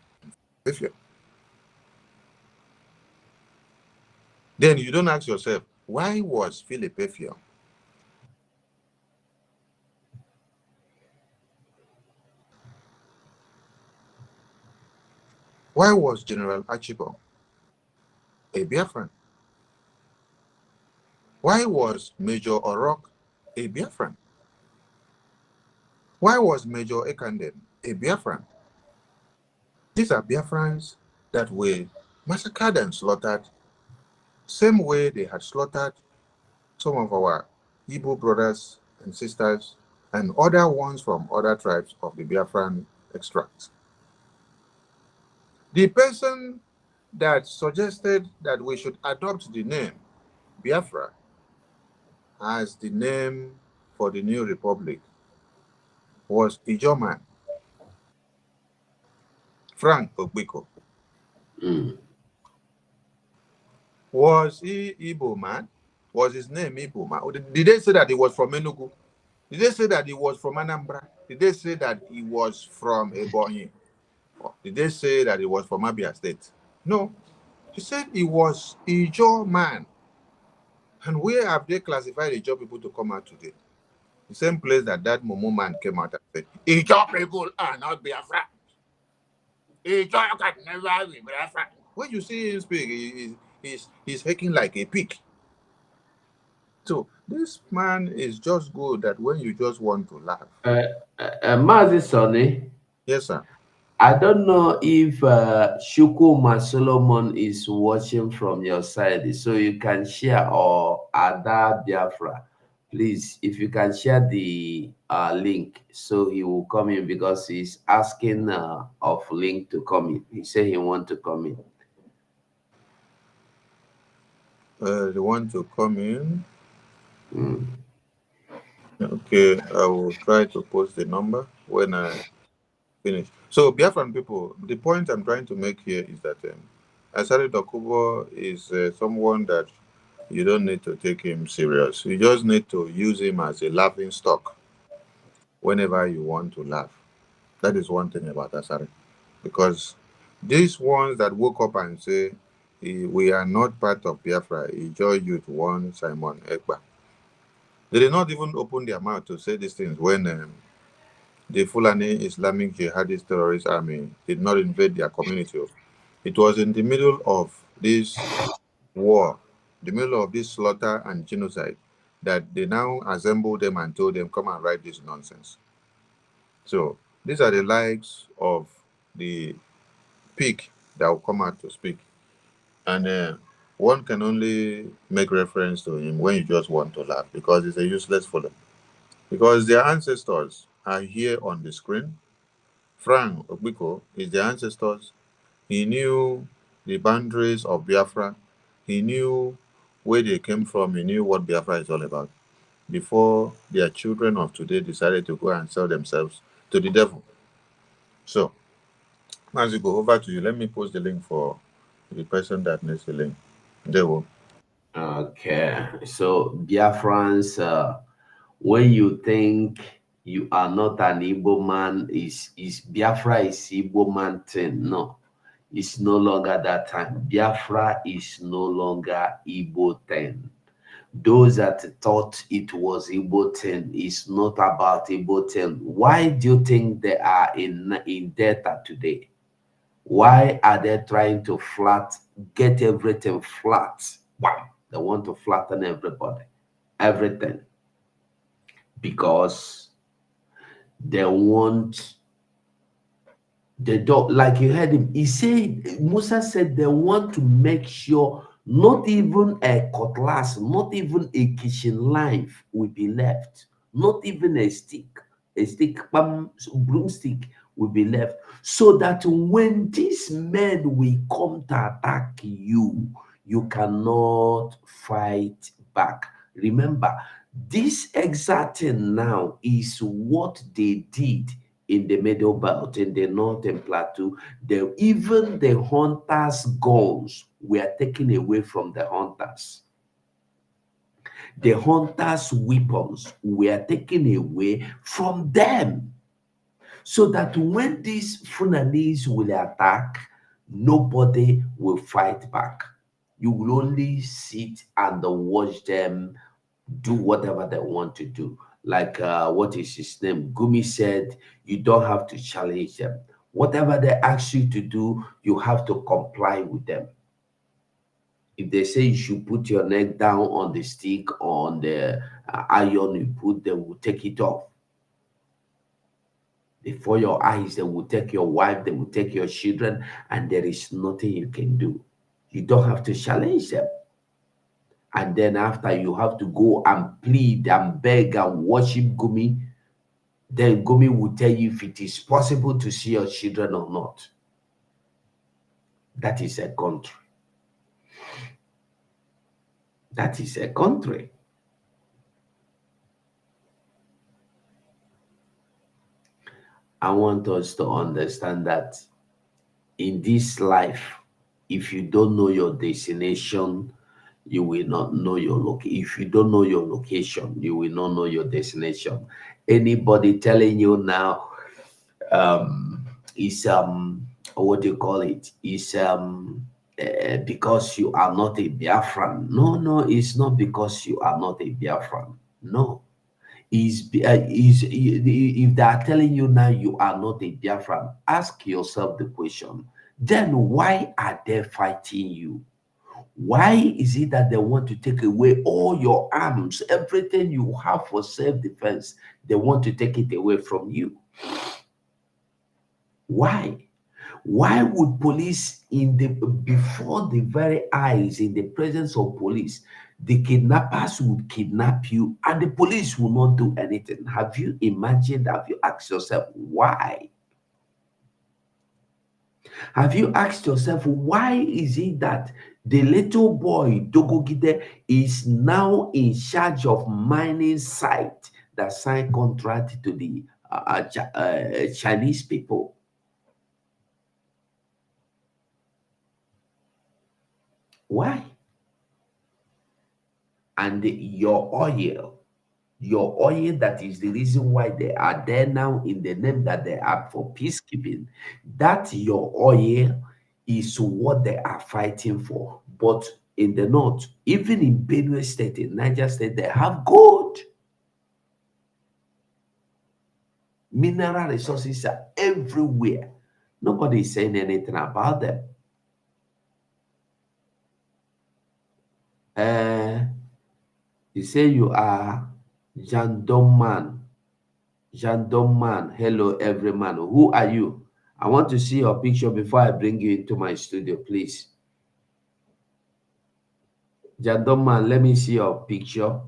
Then you don't ask yourself, why was Philip Effiong? Why was General Achibong a Biafran? Why was Major Orok a Biafran? Why was Major Ekanden a Biafran? These are Biafrans that were massacred and slaughtered, same way they had slaughtered some of our Igbo brothers and sisters and other ones from other tribes of the Biafran extract. The person that suggested that we should adopt the name Biafra as the name for the new republic was Ijoman, Frank Ogbiko. Was he Igbo man? Was his name Igbo man? Did they say that he was from Enugu? Did they say that he was from Anambra? Did they say that he was from Ebonyi? Or did they say that he was from Abia State? No. He said he was Ijo man. And where have they classified Ijo people to come out today? The same place that Momo man came out and said, Ijo people are not Biafra. Ijo can never be Biafra. When you see him speak, he's hacking like a pig. So this man is just good that when you just want to laugh. Mazi Sonny. Yes, sir. I don't know if Shukuma Solomon is watching from your side, so you can share, or Ada Biafra. Please, if you can share the link, so he will come in, because he's asking of link to come in. He said he want to come in. They want to come in. Okay, I will try to post the number when I finish. So, Biafran people, the point I'm trying to make here is that Asari Dokubo is someone that you don't need to take him serious. You just need to use him as a laughing stock whenever you want to laugh. That is one thing about Asari. Because these ones that woke up and say, we are not part of Biafra, Joy Youth, one Simon Ekpa, they did not even open their mouth to say these things when the Fulani Islamic Jihadist terrorist army did not invade their community. It was in the middle of this war, the middle of this slaughter and genocide, that they now assembled them and told them, come and write this nonsense. So these are the likes of the pig that will come out to speak. And one can only make reference to him when you just want to laugh, because he's a useless fellow. Because their ancestors are here on the screen. Frank Ogbiko is their ancestors. He knew the boundaries of Biafra. He knew where they came from. He knew what Biafra is all about before their children of today decided to go and sell themselves to the devil. So, as you go, over to you. Let me post the link for the person that needs the link. There will. Okay, so Biafrans, when you think you are not an Igbo man, is Biafra is Igbo man thing? No, it's no longer that time. Biafra is no longer Igbo thing. Those that thought it was Igbo thing is not about Igbo thing. Why do you think they are in data today? Why are they trying to get everything flat? Wow, they want to flatten everybody, everything, because they don't, like you heard him, Musa said they want to make sure not even a cutlass, not even a kitchen knife will be left, not even a broomstick will be left, so that when these men will come to attack you, you cannot fight back. Remember, this exact thing now is what they did in the Middle Belt, in the Northern Plateau. Even the hunters' guns were taken away from the hunters. The hunters' weapons were taken away from them, so that when these Fulanese will attack, nobody will fight back. You will only sit and watch them do whatever they want to do. Like what is his name? Gumi said, you don't have to challenge them. Whatever they ask you to do, you have to comply with them. If they say you should put your neck down on the stick or on the iron you put, they will take it off. Before your eyes, they will take your wife, they will take your children, and there is nothing you can do. You don't have to challenge them. And then after, you have to go and plead and beg and worship Gumi. Then Gumi will tell you if it is possible to see your children or not. That is a country. That is a country. I want us to understand that in this life, if you don't know your destination, you will not know your location. If you don't know your location, you will not know your destination. Anybody telling you now is what do you call it? Is because you are not a Biafran. No, it's not because you are not a Biafran. No. If they are telling you now you are not a Biafran, ask yourself the question, then why are they fighting you? Why is it that they want to take away all your arms, everything you have for self-defense? They want to take it away from you. Why? Why would police before the very eyes, in the presence of police, the kidnappers would kidnap you and the police will not do anything? Have you imagined? Have you asked yourself why? Have you asked yourself why is it that the little boy Dogogide is now in charge of mining site that signed contract to the Chinese people? Why? And your oil Your oil that is the reason why they are there now in the name that they are for peacekeeping. That your oil is what they are fighting for. But in the north, even in Benue State, in Niger State, they have gold. Mineral resources are everywhere. Nobody is saying anything about them. You say you are Jandoman. Jandoman. Hello, everyone. Who are you? I want to see your picture before I bring you into my studio, please. Jandoman, let me see your picture.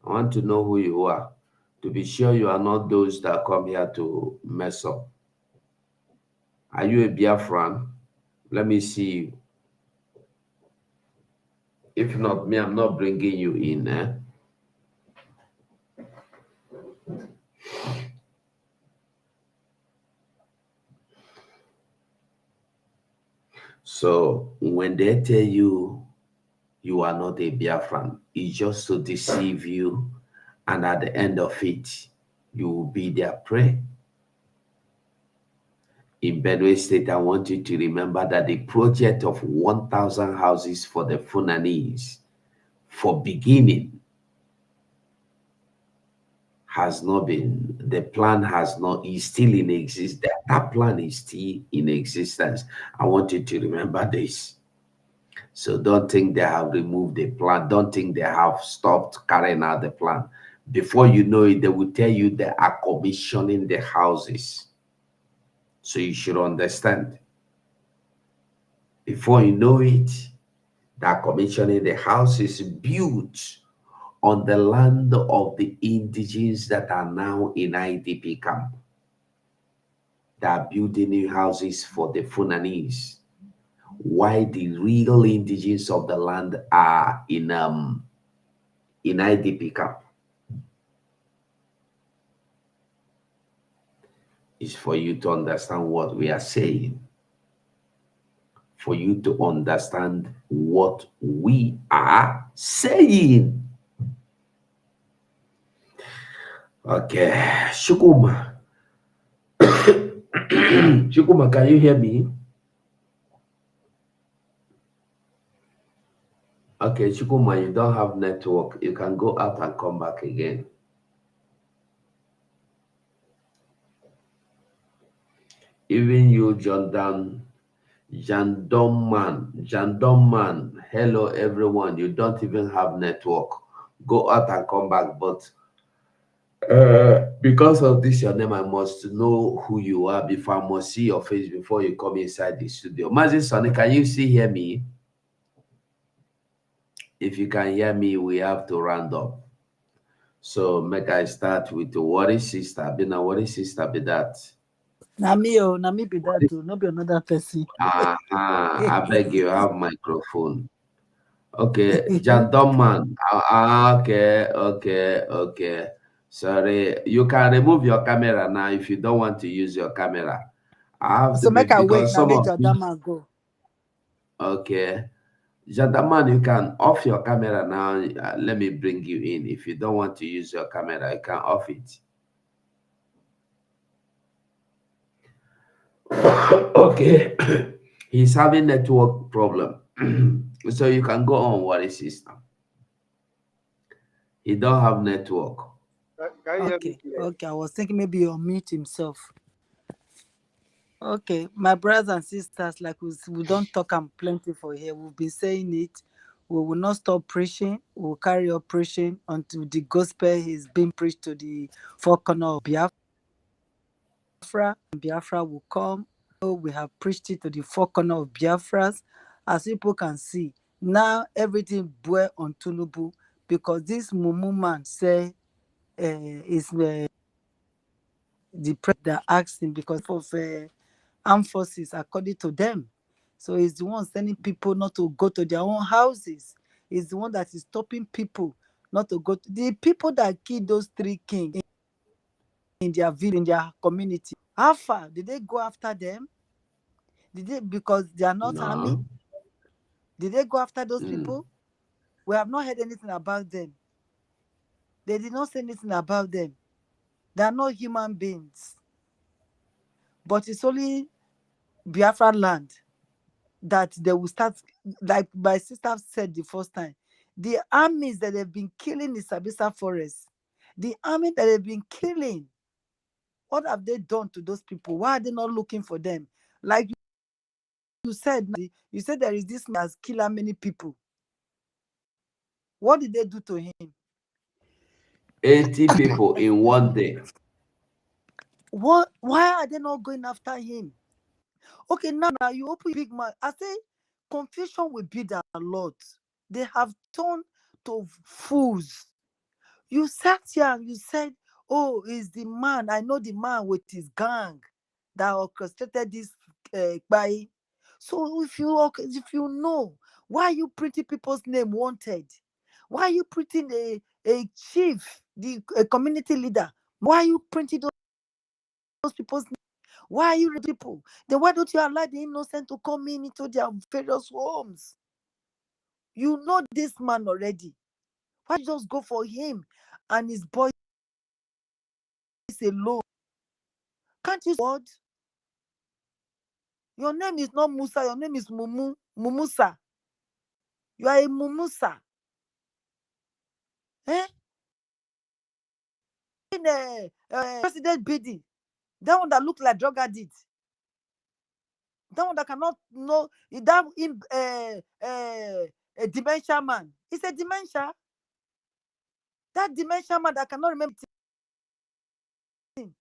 I want to know who you are, to be sure you are not those that come here to mess up. Are you a Biafran? Let me see you. If not, me, I'm not bringing you in. So when they tell you you are not a Biafran, it's just to deceive you, and at the end of it, you will be their prey. In Benue State, I want you to remember that the project of 1,000 houses for the Fulanese, for beginning, has not been, the plan has not, is still in existence. That plan is still in existence. I want you to remember this. So don't think they have removed the plan. Don't think they have stopped carrying out the plan. Before you know it, they will tell you they are commissioning the houses. So you should understand. Before you know it, they are commissioning the houses built on the land of the indigenes that are now in IDP camp. They are building new houses for the Fulanese, while the real indigenes of the land are in IDP camp. Is for you to understand what we are saying, for you to understand what we are saying. Okay, Shukuma. Shukuma, can you hear me? Okay, Shukuma, you don't have network. You can go out and come back again. Even you, Jandoman, hello everyone. You don't even have network. Go out and come back. But because of this, your name, I must know who you are before I must see your face before you come inside the studio. Mazin Sonny, can you hear me? If you can hear me, we have to round up. So make I start with the worry sister. Be na worry sister be that. Na me be that too. No be another person. I beg you, have microphone. Okay, Jandoman. Okay. Sorry, you can remove your camera now if you don't want to use your camera. I have So to make I wait. because Now some make of you. Jadaman go. Okay, Jandoman, you can off your camera now. Let me bring you in. If you don't want to use your camera, you can off it. Okay, he's having network problem. So you can go on worry system. He don't have network. Okay. I was thinking maybe he'll mute himself. Okay, my brothers and sisters, like we don't talk and plenty for here. We've been saying it. We will not stop preaching. We will carry on preaching until the gospel is being preached to the four corners of Biafra. Biafra will come. So we have preached it to the four corners of Biafras. As people can see, now everything boil on Tinubu because this Mumu man say is the president that asked him because of armed forces according to them. So he's the one sending people not to go to their own houses. He's the one that is stopping people not to go to the people that killed those three kings in their village, in their community. How far did they go after them? Did they, because they are not army? Did they go after those people? We have not heard anything about them. They did not say anything about them. They are not human beings. But it's only Biafra land that they will start, like my sister said the first time, the armies that have been killing in Sabisa forest, the army that have been killing, what have they done to those people? Why are they not looking for them? Like you said there is this man has killed how many people? What did they do to him? 80 people in one day. What? Why are they not going after him? Okay, now you open big mouth. I say confusion will be there a lot. They have turned to fools. You sat here and you said, "Oh, is the man? I know the man with his gang that orchestrated this by." So if you know, why are you printing people's name wanted? Why are you printing a chief, a community leader? Why are you printing those people's name? Why are you people? Then why don't you allow the innocent to come in into their various homes? You know this man already. Why just go for him and his boys alone? Can't you what? Your name is not Musa, your name is Mumusa. You are a Mumusa. Eh? In President Bidi, that one that look like drug addict. That one that cannot know that a dementia man. It's a dementia. That dementia man that cannot remember. You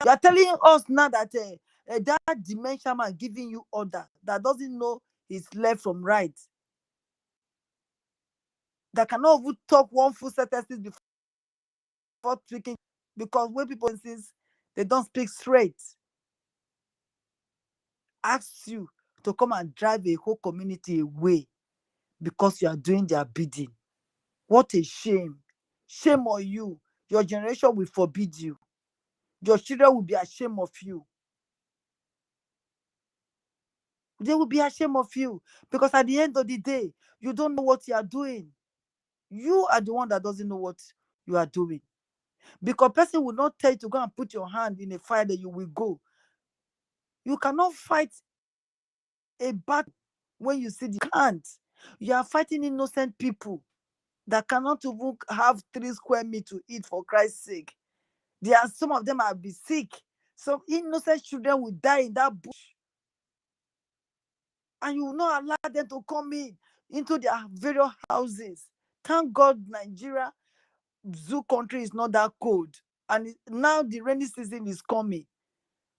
are telling us now that that dementia man giving you order that doesn't know his left from right, that cannot even talk one full sentence before speaking, because when people insist they don't speak straight, asks you to come and drive a whole community away because you are doing their bidding. What a shame. Shame on you. Your generation will forbid you. Your children will be ashamed of you. They will be ashamed of you because at the end of the day, you don't know what you are doing. You are the one that doesn't know what you are doing. Because person will not tell you to go and put your hand in a fire that you will go. You cannot fight a battle when you see the can't. You are fighting innocent people that cannot even have 3 square meals to eat, for Christ's sake. There are some of them will be sick. Some innocent children will die in that bush. And you will not allow them to come into their various houses. Thank God Nigeria, zoo country, is not that cold. And now the rainy season is coming.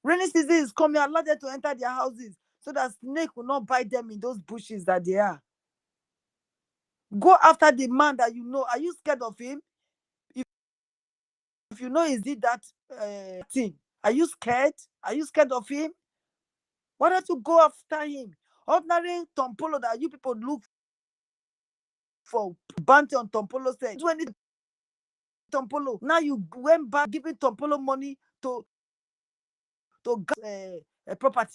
Rainy season is coming. Allow them to enter their houses so that snake will not bite them in those bushes that they are. Go after the man that you know. Are you scared of him? If you know, is it that thing? Are you scared? Are you scared of him? Why don't you go after him? Ordinary Tompolo that you people look for bounty on Tompolo said. Do anything Tompolo. Now you went back giving Tompolo money to a property.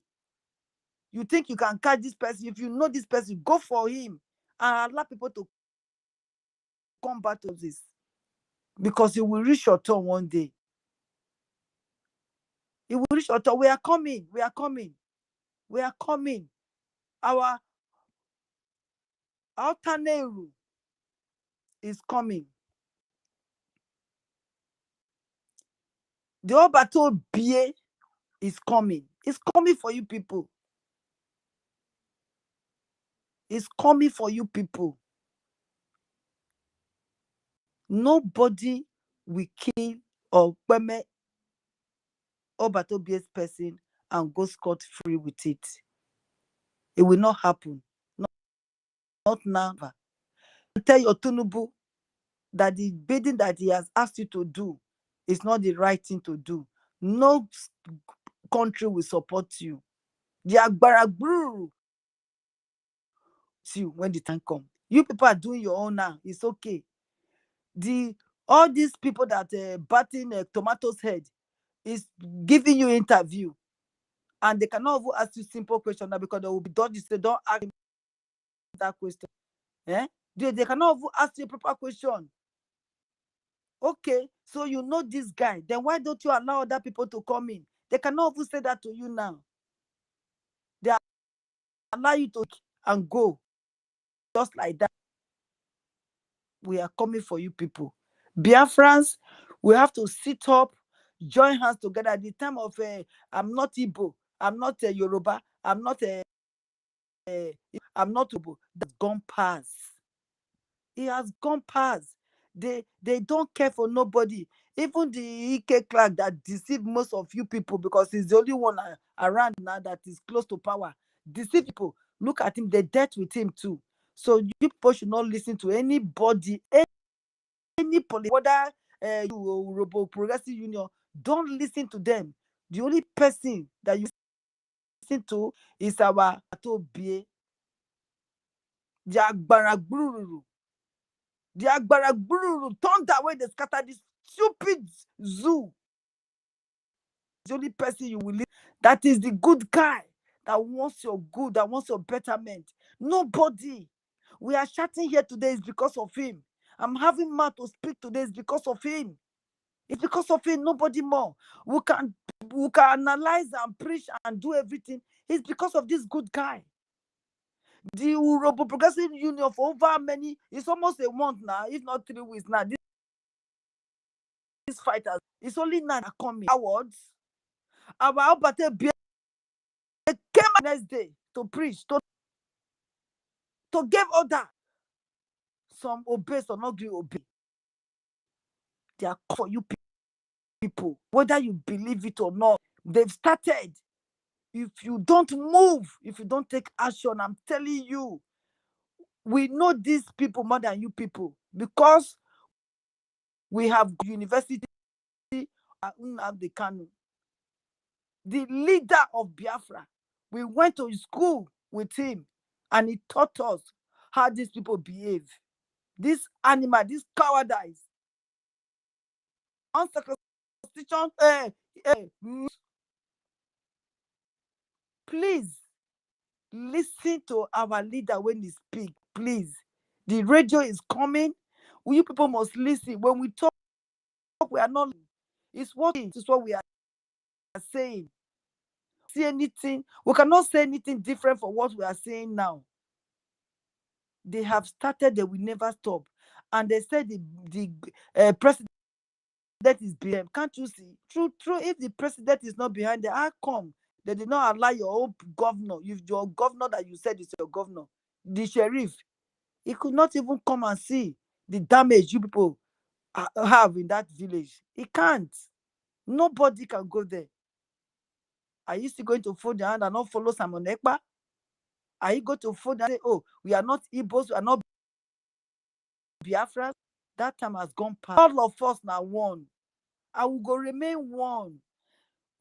You think you can catch this person? If you know this person, go for him and allow people to come back to this, because you will reach your turn one day. It will reach your turn. We are coming. We are coming. We are coming. Our Taneru is coming. The Obato BA is coming. It's coming for you people. It's coming for you people. Nobody will kill or permit Obato BA's person and go scot-free with it. It will not happen. Not now. Tell your Tunubu that the bidding that he has asked you to do is not the right thing to do. No country will support you. The Agbara you when the time comes. You people are doing your own now. It's okay. All these people that batting tomatoes head is giving you interview, and they cannot even ask you simple question now because they will be dodgy. They don't ask that question. They cannot even ask you a proper question. Okay, so you know this guy. Then why don't you allow other people to come in? They cannot even say that to you now. They allow you to and go just like that. We are coming for you people. Biafrans, we have to sit up, join hands together. At the time of I'm not Igbo, I'm not Yoruba, I'm not Igbo. That's gone past. It has gone past. They don't care for nobody. Even the Ike Clark that deceived most of you people because he's the only one around now that is close to power. Deceive people. Look at him. They dealt with him too. So you people should not listen to anybody, any police, whether you Robo Progressive Union. Don't listen to them. The only person that you listen to is our Atobie. The Agbaragburu. The Agbaragburu turned away, they scatter this stupid zoo. The only person you will leave, that is the good guy that wants your good, that wants your betterment. Nobody. We are chatting here today is because of him. I'm having mouth to speak today is because of him. It's because of him, nobody more. We can analyze and preach and do everything. It's because of this good guy. The Robo Progressive Union for over many, it's almost a month now, if not 3 weeks now. These fighters, it's only now that coming. Awards. Our Albate came next day to preach, to give order. Some obey, some not going to obey. They are for you people, whether you believe it or not. They've started. If you don't move, if you don't take action, I'm telling you, we know these people more than you people because we have university at Nnamdi Kanu, the leader of Biafra. We went to school with him and he taught us how these people behave. This animal, this cowardice. Please listen to our leader when he speaks. Please. The radio is coming. You people must listen. When we talk, we are not. It's what we are saying. See anything? We cannot say anything different from what we are saying now. They have started. They will never stop. And they said the president is behind them. Can't you see? True. If the president is not behind them, how come they did not allow your own governor? Your governor that you said is your governor, the sheriff, he could not even come and see the damage you people have in that village. He can't. Nobody can go there. Are you still going to fold your hand and not follow Simon Ekpa? Are you going to fold and say, oh, we are not Igbos, we are not Biafrans? That time has gone past. All of us now one. I will go remain one.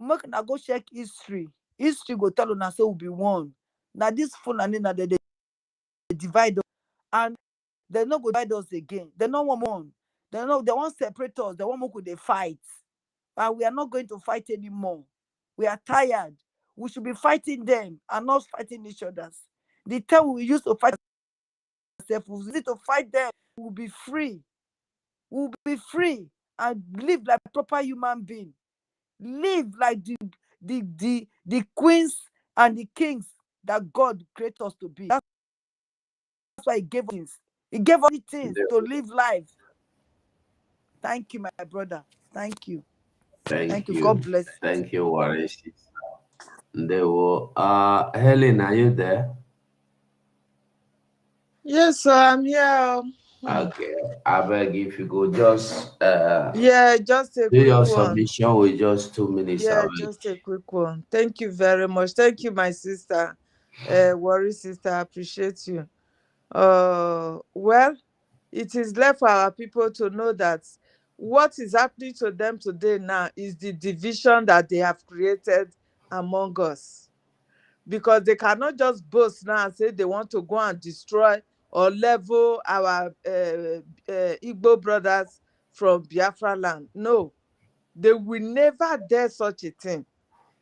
Make na go check history. History go tell us say we'll be one. Now this phone and then they divide us. And they not go divide us again. They not want one. They want separate us. They want more they fight. And we are not going to fight anymore. We are tired. We should be fighting them and not fighting each other. The time we used to fight ourselves, we need to fight them. We'll be free. We'll be free and live like a proper human being. Live like the queens and the kings that God created us to be. That's why He gave us things. He gave us things to live life. Thank you, my brother. Thank you. Thank you. God bless. Thank you, Warishi. Helen, are you there? Yes, sir, I'm here. Okay. I beg if you go just Just a do quick your one. submission with just 2 minutes. Yeah, just a quick one. Thank you very much. Thank you, my sister. Worry sister, I appreciate you. Well, it is left for our people to know that what is happening to them today now is the division that they have created among us. Because they cannot just boast now and say they want to go and destroy or level our Igbo brothers from Biafra land. No, they will never dare such a thing.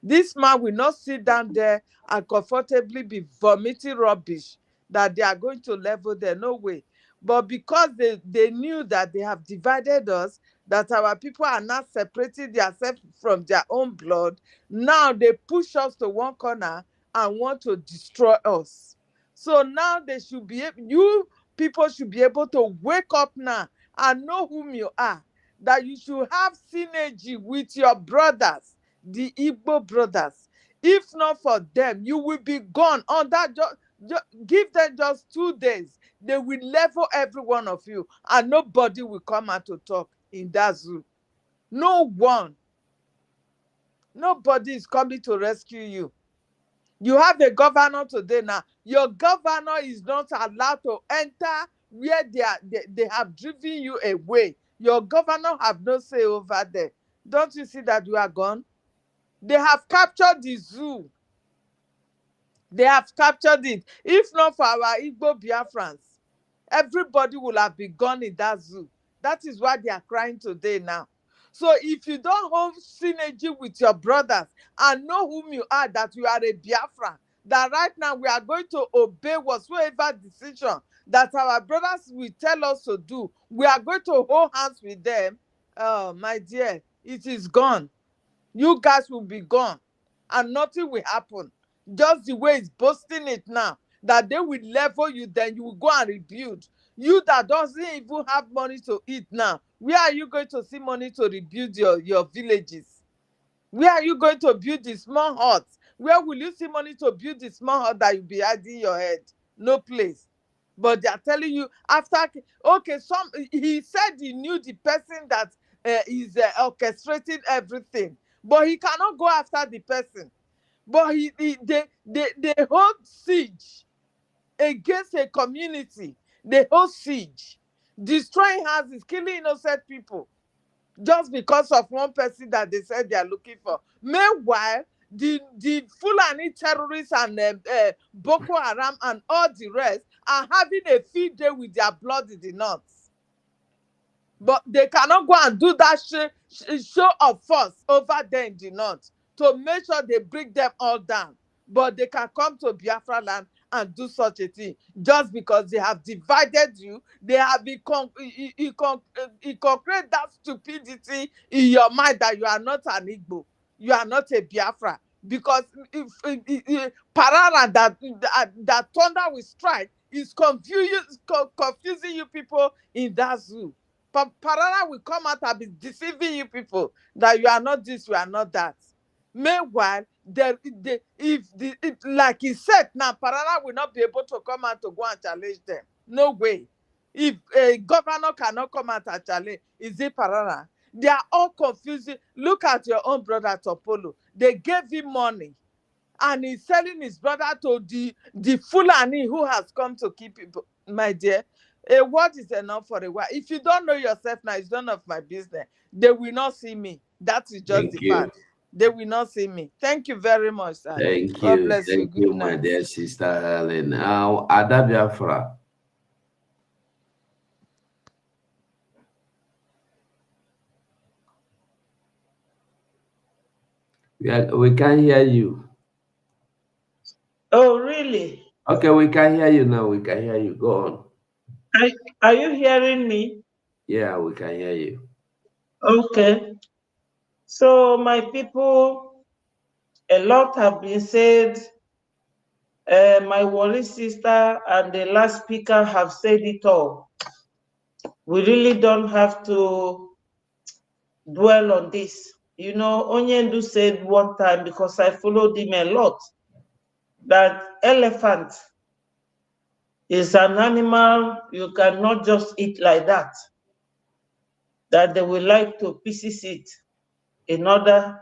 This man will not sit down there and comfortably be vomiting rubbish that they are going to level there. No way. But because they knew that they have divided us, that our people are not separating themselves from their own blood, now they push us to one corner and want to destroy us. So now they should be you people should be able to wake up now and know whom you are, that you should have synergy with your brothers, the Igbo brothers. If not for them, you will be gone on that. Give them just 2 days. They will level every one of you, and nobody will come out to talk in that zoo. No one. Nobody is coming to rescue you. You have a governor today now. Your governor is not allowed to enter where they have driven you away. Your governor have no say over there. Don't you see that you are gone? They have captured the zoo. They have captured it. If not for our Igbo Biafrans, everybody will have been gone in that zoo. That is why they are crying today now. So if you don't hold synergy with your brothers and know whom you are, that you are a Biafran, that right now we are going to obey whatsoever decision that our brothers will tell us to do, we are going to hold hands with them. Oh, my dear, it is gone. You guys will be gone and nothing will happen. Just the way it's boasting it now, that they will level you, then you will go and rebuild. You that doesn't even have money to eat now, where are you going to see money to rebuild your villages? Where are you going to build the small huts? Where will you see money to build the small hut that you'll be hiding your head? No place. But they are telling you after, okay, he said he knew the person that is orchestrating everything, but he cannot go after the person. But they hold siege against a community. They hold siege, destroying houses, killing innocent people, just because of one person that they said they are looking for. Meanwhile, the Fulani terrorists and Boko Haram and all the rest are having a field day with their blood in the north. But they cannot go and do that show of force over there in the north to make sure they bring them all down. But they can come to Biafra land and do such a thing just because they have divided you. They have inculcated that stupidity in your mind that you are not an Igbo, you are not a Biafra. Because if Parara that thunder will strike is confusing you people in that zoo. Parara will come out and be deceiving you people that you are not this, you are not that. Meanwhile, like he said, now Parara will not be able to come out to go and challenge them. No way. If a governor cannot come out and challenge, is it Parara? They are all confusing. Look at your own brother Topolo. They gave him money, and he's selling his brother to the Fulani who has come to keep him. My dear, a word is enough for a while. If you don't know yourself now, it's none of my business. They will not see me. That is just the Thank you. fact. They will not see me. Thank you very much, sir. Thank God you. bless you. Thank you, Good my night. dear sister Helen. Now, Ada Biafra. We can't hear you. Oh, really? Okay, we can hear you now. We can hear you. Go on. Are you hearing me? Yeah, we can hear you. Okay. So, my people, a lot have been said. My worry sister and the last speaker have said it all. We really don't have to dwell on this. You know, Onyendu said one time, because I followed him a lot, that elephant is an animal you cannot just eat like that, that they will like to pieces it in order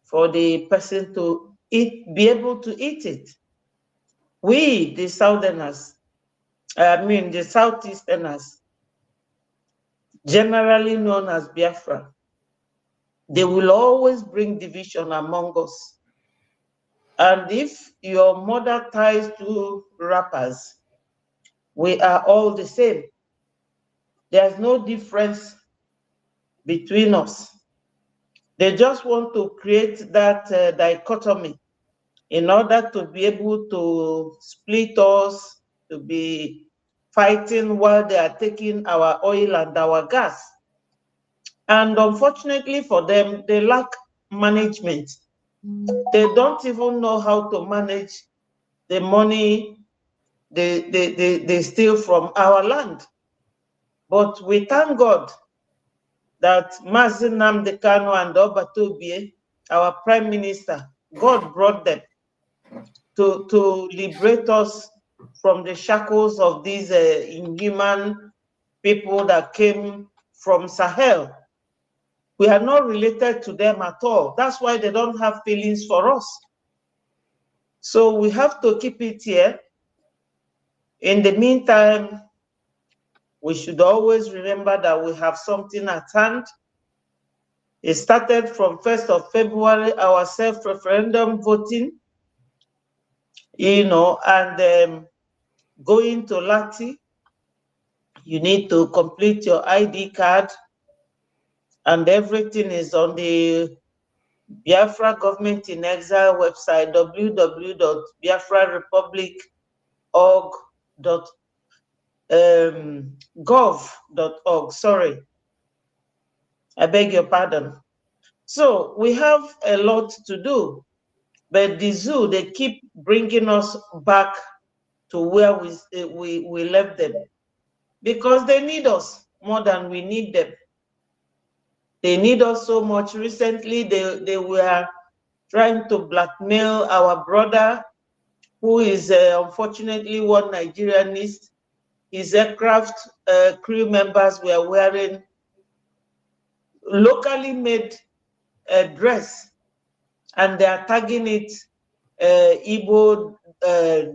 for the person to be able to eat it. We, the Southerners, the Southeasterners, generally known as Biafra, they will always bring division among us. And if your mother ties two wrappers, we are all the same. There's no difference between us. They just want to create that dichotomy in order to be able to split us, fighting while they are taking our oil and our gas. And unfortunately for them, they lack management. They don't even know how to manage the money they steal from our land. But we thank God that Mazi Nnamdi Kanu and Obatobie, our prime minister, God brought them to liberate us from the shackles of these inhuman people that came from Sahel. We are not related to them at all. That's why they don't have feelings for us. So we have to keep it here. In the meantime, we should always remember that we have something at hand. It started from 1st of February, our self-referendum voting, and going to Lati. You need to complete your ID card, and everything is on the Biafra Government in Exile website, www.biafrarepublic.gov.org. Sorry, I beg your pardon. So we have a lot to do, but the zoo, they keep bringing us back to where we left them, because they need us more than we need them. They need us so much. Recently, they were trying to blackmail our brother, who is unfortunately one Nigerianist. His aircraft crew members were wearing locally made dress, and they are tagging it Igbo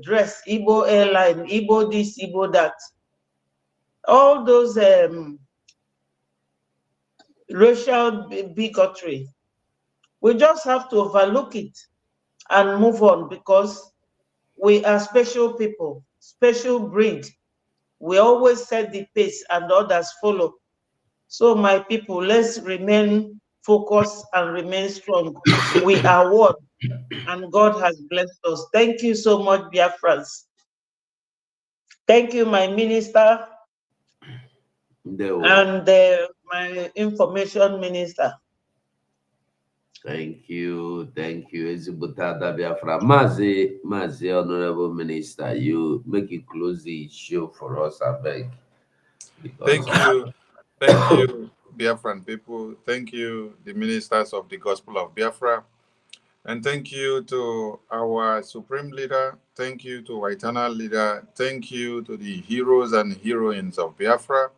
dress, Igbo airline, Igbo this, Igbo that. All those racial bigotry, we just have to overlook it and move on, because we are special people, special breed. We always set the pace and others follow. So my people, let's remain focused and remain strong. We are one, and God has blessed us. Thank you so much, Biafrans. Thank you, my minister, and my information minister. Thank you, Ezibutada Biafra. Mazi, Honorable Minister, you make it close the show for us, I beg. Thank you, Biafran people. Thank you, the ministers of the Gospel of Biafra. And thank you to our Supreme Leader. Thank you to our Eternal Leader. Thank you to the heroes and heroines of Biafra.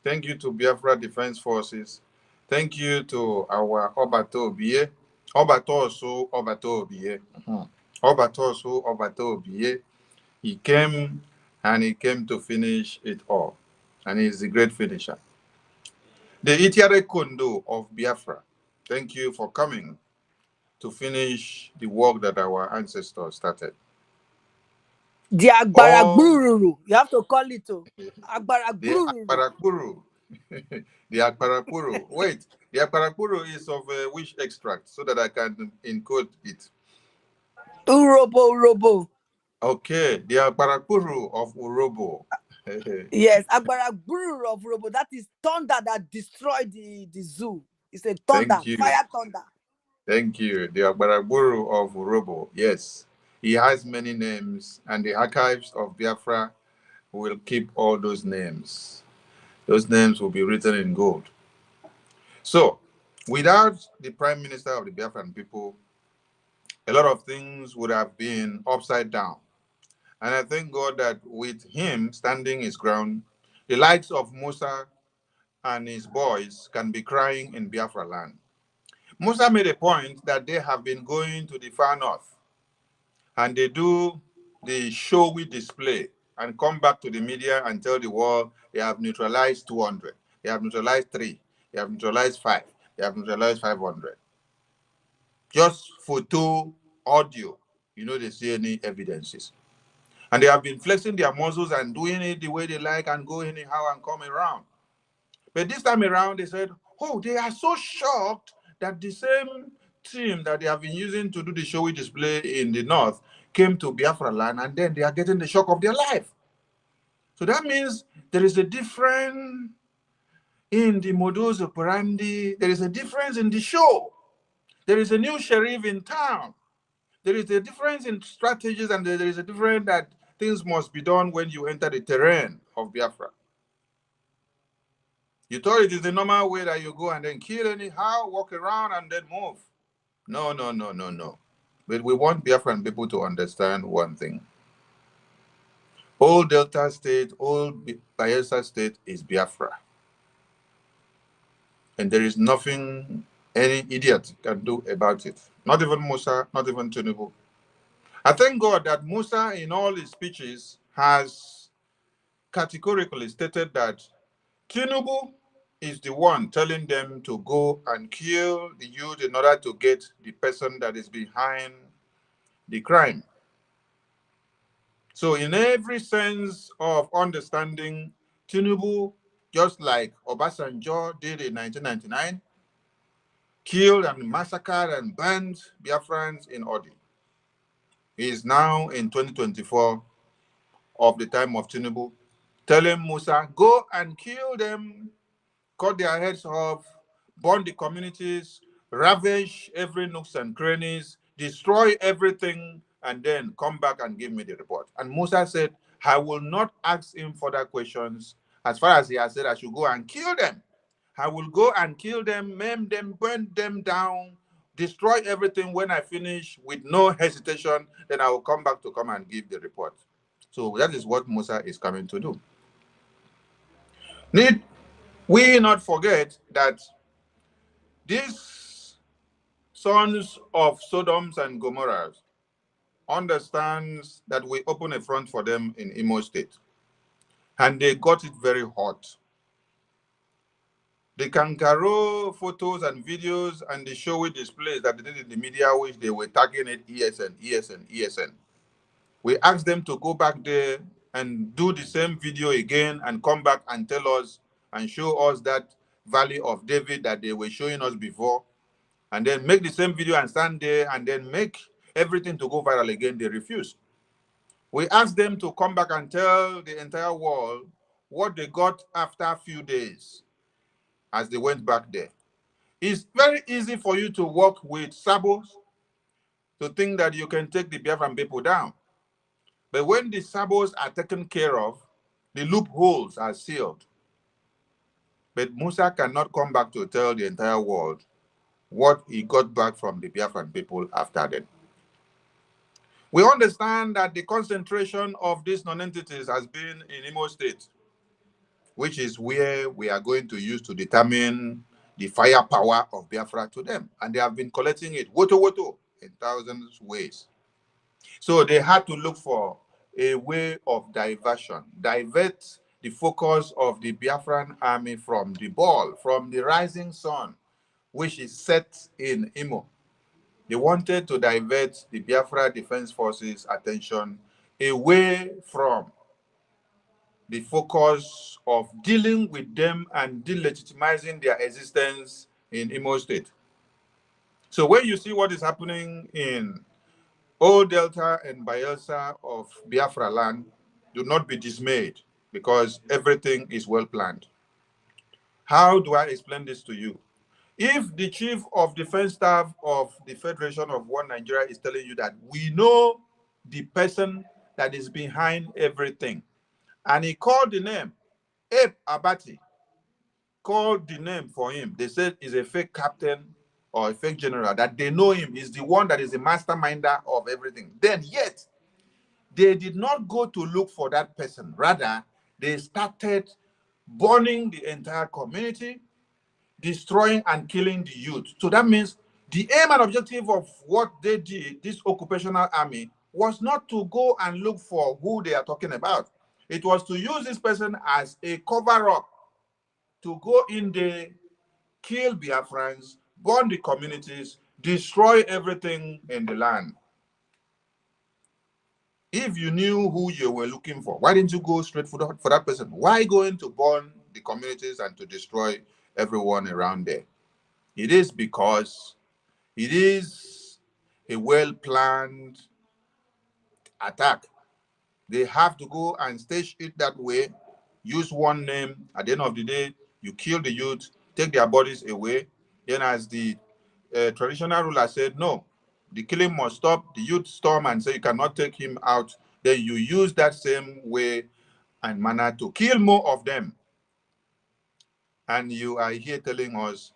Thank you to Biafra Defense Forces. Thank you to our Obatobie. Obatobie. Obatobie. He came to finish it all. And he's the great finisher. The Itiare Kondo of Biafra. Thank you for coming to finish the work that our ancestors started. The Agbaragburu, you have to call it Agbaragburu. The Agbaragburu. Wait, the Agbaragburu is of which extract, so that I can encode it? Urobo. Okay, the Agbaragburu of Urobo. Yes, Agbaragburu of Urobo. That is thunder that destroyed the zoo. It's a thunder, fire thunder. Thank you. The Agbaragburu of Urobo. Yes. He has many names, and the archives of Biafra will keep all those names. Those names will be written in gold. So, without the Prime Minister of the Biafran people, a lot of things would have been upside down. And I thank God that with him standing his ground, the likes of Musa and his boys can be crying in Biafra land. Musa made a point that they have been going to the far north, and they do the showy display and come back to the media and tell the world they have neutralized 200, they have neutralized 3, they have neutralized 5, they have neutralized 500. Just photo, audio, they see any evidences. And they have been flexing their muscles and doing it the way they like and go anyhow and come around. But this time around, they said, oh, they are so shocked that the same team that they have been using to do the showy display in the north came to Biafra land, and then they are getting the shock of their life. So that means there is a difference in the modus operandi. There is a difference in the show. There is a new sheriff in town. There is a difference in strategies, and there is a difference that things must be done when you enter the terrain of Biafra. You thought it is the normal way that you go and then kill anyhow, walk around and then move. No, no, no, no, no. But we want Biafran people to understand one thing. Old Delta State, old Bayelsa State is Biafra. And there is nothing any idiot can do about it. Not even Musa, not even Tinubu. I thank God that Musa, in all his speeches, has categorically stated that Tinubu is the one telling them to go and kill the youth in order to get the person that is behind the crime. So in every sense of understanding, Tinubu, just like Obasanjo did in 1999, killed and massacred and burned Biafrans in Odi. He is now in 2024 of the time of Tinubu, telling Musa, go and kill them, cut their heads off, burn the communities, ravage every nooks and crannies, destroy everything, and then come back and give me the report. And Musa said, I will not ask him further questions. As far as he has said, I should go and kill them. I will go and kill them, maim them, burn them down, destroy everything. When I finish with no hesitation, then I will come back to come and give the report. So that is what Musa is coming to do. Need we not forget that these sons of Sodoms and Gomorrahs understands that we open a front for them in Imo State. And they got it very hot. The kangaroo photos and videos and the showy displays that they did in the media, which they were tagging it ESN, ESN, ESN. We asked them to go back there and do the same video again and come back and tell us and show us that Valley of David that they were showing us before, and then make the same video and stand there and then make everything to go viral again. They refused. We asked them to come back and tell the entire world what they got after a few days as they went back there. It's very easy for you to work with sabos to think that you can take the Biafran people down. But when the sabos are taken care of, the loopholes are sealed. But Musa cannot come back to tell the entire world what he got back from the Biafran people after that. We understand that the concentration of these non-entities has been in Imo State, which is where we are going to use to determine the firepower of Biafra to them. And they have been collecting it, woto, in thousands of ways. So they had to look for a way of diversion, divert the focus of the Biafran army from the ball, from the rising sun, which is set in Imo. They wanted to divert the Biafra Defense Forces' attention away from the focus of dealing with them and delegitimizing their existence in Imo State. So when you see what is happening in Old Delta and Bayelsa of Biafra land, do not be dismayed because everything is well planned. How do I explain this to you? If the Chief of Defense Staff of the Federation of One Nigeria is telling you that we know the person that is behind everything, and he called the name, Abe Abati, called the name for him. They said he's a fake captain or a fake general, that they know him is the one that is the masterminder of everything. Then yet, they did not go to look for that person. Rather, they started burning the entire community, destroying and killing the youth. So that means the aim and objective of what they did, this occupational army, was not to go and look for who they are talking about. It was to use this person as a cover-up to go in there, kill Biafrans, burn the communities, destroy everything in the land. If you knew who you were looking for, why didn't you go straight for that person? Why going to burn the communities and to destroy everyone around there? It is because it is a well-planned attack They have to go and stage it that way, use one name. At the end of the day, you kill the youth, take their bodies away. Then as the traditional ruler said, no, the killing must stop. The youth storm and say you cannot take him out. Then you use that same way and manner to kill more of them. And you are here telling us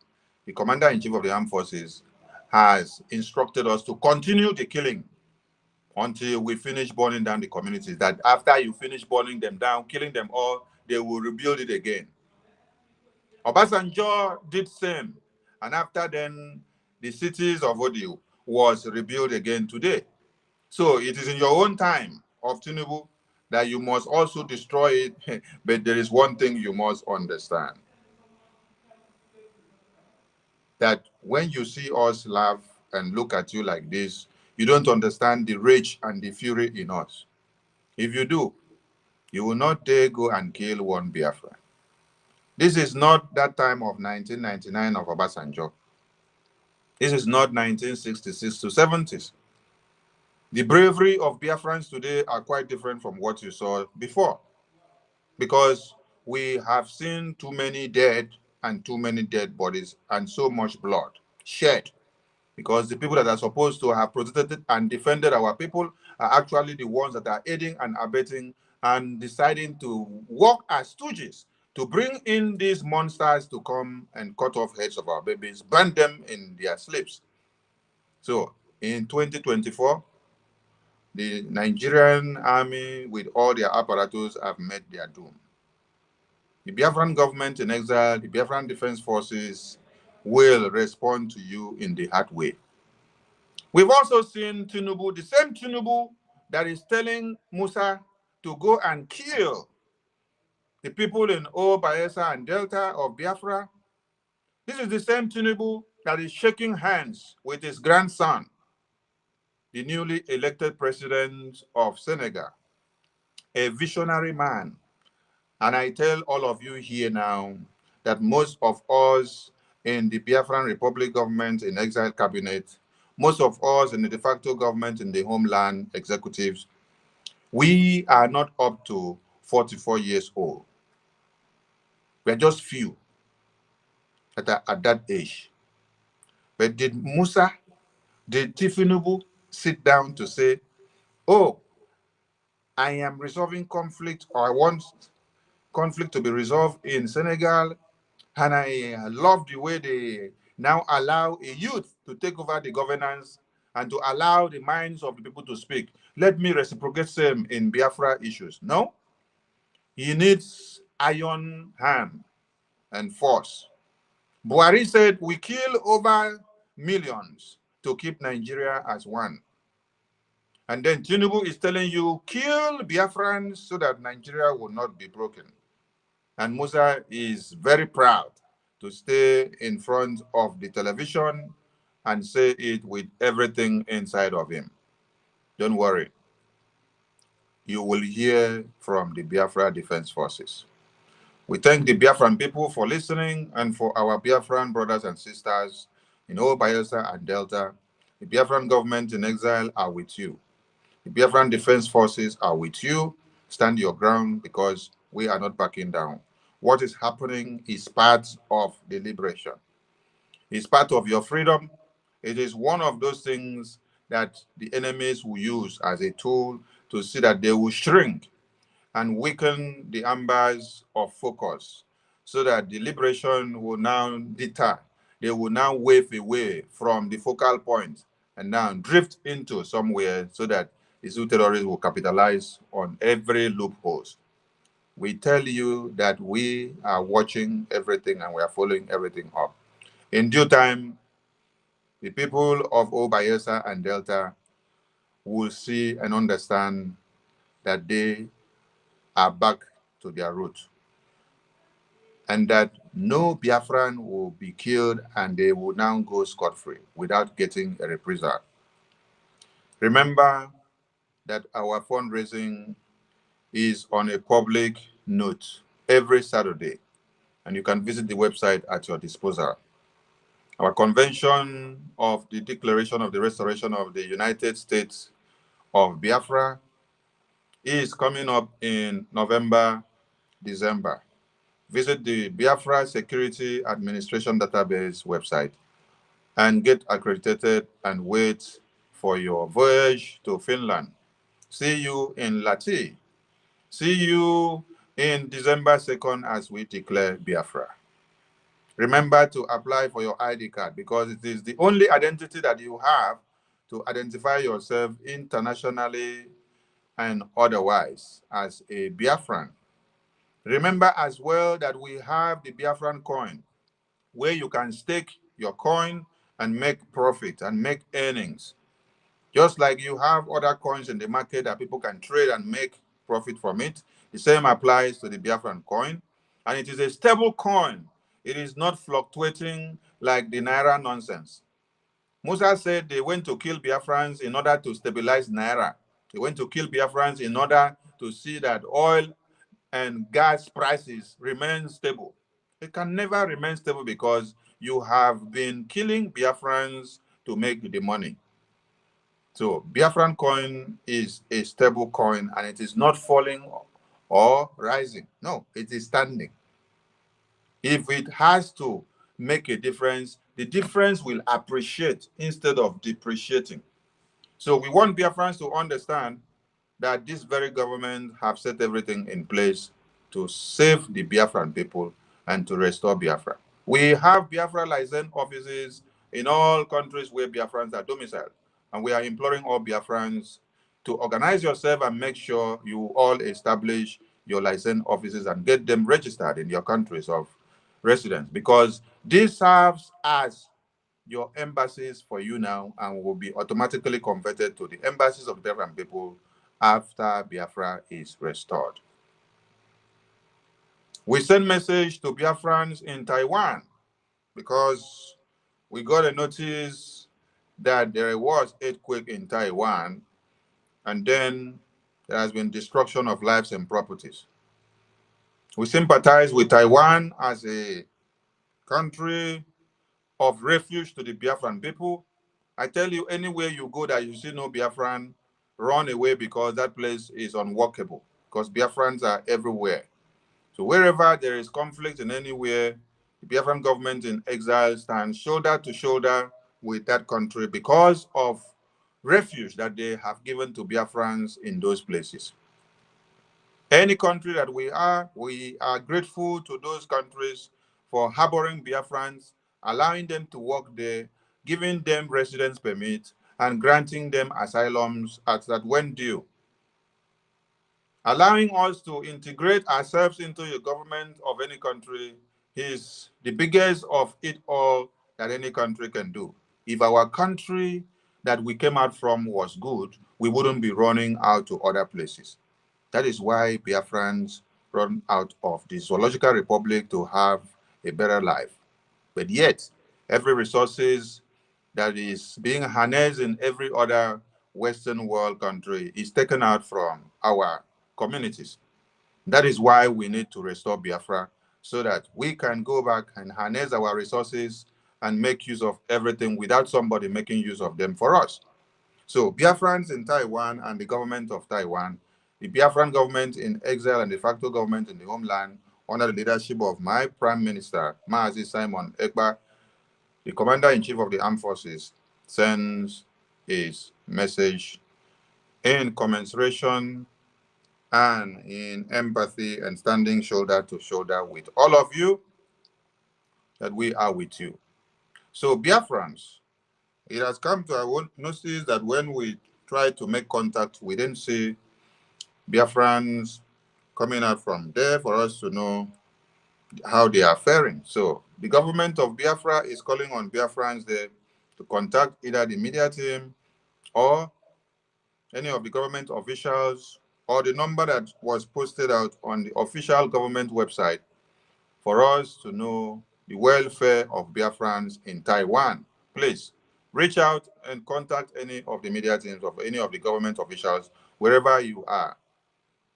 the commander-in-chief of the armed forces has instructed us to continue the killing until we finish burning down the communities. That after you finish burning them down, killing them all, they will rebuild it again. Obasanjo did same. And after then, the cities of Odio was rebuilt again today. So it is in your own time of Tinubu that you must also destroy it. But there is one thing you must understand. That when you see us laugh and look at you like this, you don't understand the rage and the fury in us. If you do, you will not dare go and kill one Biafra. This is not that time of 1999 of Obasanjo. This is not 1966 to 70s. The bravery of Biafrans today are quite different from what you saw before, because we have seen too many dead and too many dead bodies and so much blood shed, because the people that are supposed to have protected and defended our people are actually the ones that are aiding and abetting and deciding to work as stooges to bring in these monsters to come and cut off heads of our babies, burn them in their sleeps. So in 2024, the Nigerian army with all their apparatus have met their doom. The Biafran government in exile, the Biafran Defense Forces will respond to you in the hard way. We've also seen Tinubu, the same Tinubu that is telling Musa to go and kill the people in O, Bayelsa, and Delta of Biafra. This is the same Tinubu that is shaking hands with his grandson, the newly elected president of Senegal, a visionary man. And I tell all of you here now that most of us in the Biafran Republic government in exile cabinet, most of us in the de facto government in the homeland executives, we are not up to 44 years old. We're just few that are at that age. But did Musa, did Tinubu sit down to say, oh, I am resolving conflict, or I want conflict to be resolved in Senegal, and I love the way they now allow a youth to take over the governance and to allow the minds of the people to speak. Let me reciprocate same in Biafra issues. No, he needs iron hand and force. Buhari said, we kill over millions to keep Nigeria as one. And then Tinubu is telling you, kill Biafrans so that Nigeria will not be broken. And Musa is very proud to stay in front of the television and say it with everything inside of him. Don't worry. You will hear from the Biafra Defense Forces. We thank the Biafran people for listening, and for our Biafran brothers and sisters in all Bayelsa and Delta. The Biafran government in exile are with you. The Biafran Defense Forces are with you. Stand your ground, because we are not backing down. What is happening is part of the liberation. It's part of your freedom. It is one of those things that the enemies will use as a tool to see that they will shrink and weaken the embers of focus, so that the liberation will now deter. They will now wave away from the focal point and now drift into somewhere, so that the Sioux terrorists will capitalize on every loophole. We tell you that we are watching everything and we are following everything up. In due time, the people of Bayelsa and Delta will see and understand that they are back to their roots, and that no Biafran will be killed and they will now go scot-free without getting a reprisal. Remember that our fundraising is on a public note every Saturday, and you can visit the website at your disposal. Our convention of the Declaration of the Restoration of the United States of Biafra is coming up in November, December. Visit the Biafra Security Administration Database website and get accredited and wait for your voyage to Finland. See you in Lati. See you in December 2nd as we declare Biafra. Remember to apply for your ID card because it is the only identity that you have to identify yourself internationally and otherwise as a Biafran. Remember as well that we have the Biafran coin, where you can stake your coin and make profit and make earnings. Just like you have other coins in the market that people can trade and make profit from it, the same applies to the Biafran coin. And it is a stable coin. It is not fluctuating like the Naira nonsense. Musa said they went to kill Biafrans in order to stabilize Naira. They went to kill Biafrans in order to see that oil and gas prices remain stable. It can never remain stable because you have been killing Biafrans to make the money. So Biafran coin is a stable coin and it is not falling or rising. No, it is standing. If it has to make a difference, the difference will appreciate instead of depreciating. So we want Biafrans to understand that this very government have set everything in place to save the Biafran people and to restore Biafra. We have Biafra license offices in all countries where Biafrans are domiciled. And we are imploring all Biafrans to organize yourself and make sure you all establish your license offices and get them registered in your countries of residence, because this serves as your embassies for you now and will be automatically converted to the embassies of Biafran people after Biafra is restored. We send message to Biafrans in Taiwan because we got a notice that there was earthquake in Taiwan and then there has been destruction of lives and properties. We sympathize with Taiwan as a country of refuge to the Biafran people. I tell you, anywhere you go that you see no Biafran, run away because that place is unwalkable because Biafrans are everywhere. So wherever there is conflict in anywhere, the Biafran government in exile stands shoulder to shoulder with that country because of refuge that they have given to Biafrans in those places. Any country that we are grateful to those countries for harboring Biafrans, allowing them to work there, giving them residence permit, and granting them asylums as that when due. Allowing us to integrate ourselves into the government of any country is the biggest of it all that any country can do. If our country that we came out from was good, we wouldn't be running out to other places. That is why Biafrans run out of the Zoological Republic to have a better life. But yet, every resources that is being harnessed in every other Western world country is taken out from our communities. That is why we need to restore Biafra so that we can go back and harness our resources and make use of everything without somebody making use of them for us. So Biafrans in Taiwan and the government of Taiwan, the Biafran government in exile and de facto government in the homeland, under the leadership of my Prime Minister, Maazi Simon Ekpa, the Commander-in-Chief of the Armed Forces, sends his message in commensuration and in empathy and standing shoulder to shoulder with all of you, that we are with you. So Biafrans, it has come to our notice that when we try to make contact, we didn't see Biafrans coming out from there for us to know how they are faring. So the government of Biafra is calling on Biafrans there to contact either the media team or any of the government officials or the number that was posted out on the official government website for us to know the welfare of Biafrans in Taiwan. Please reach out and contact any of the media teams of any of the government officials wherever you are.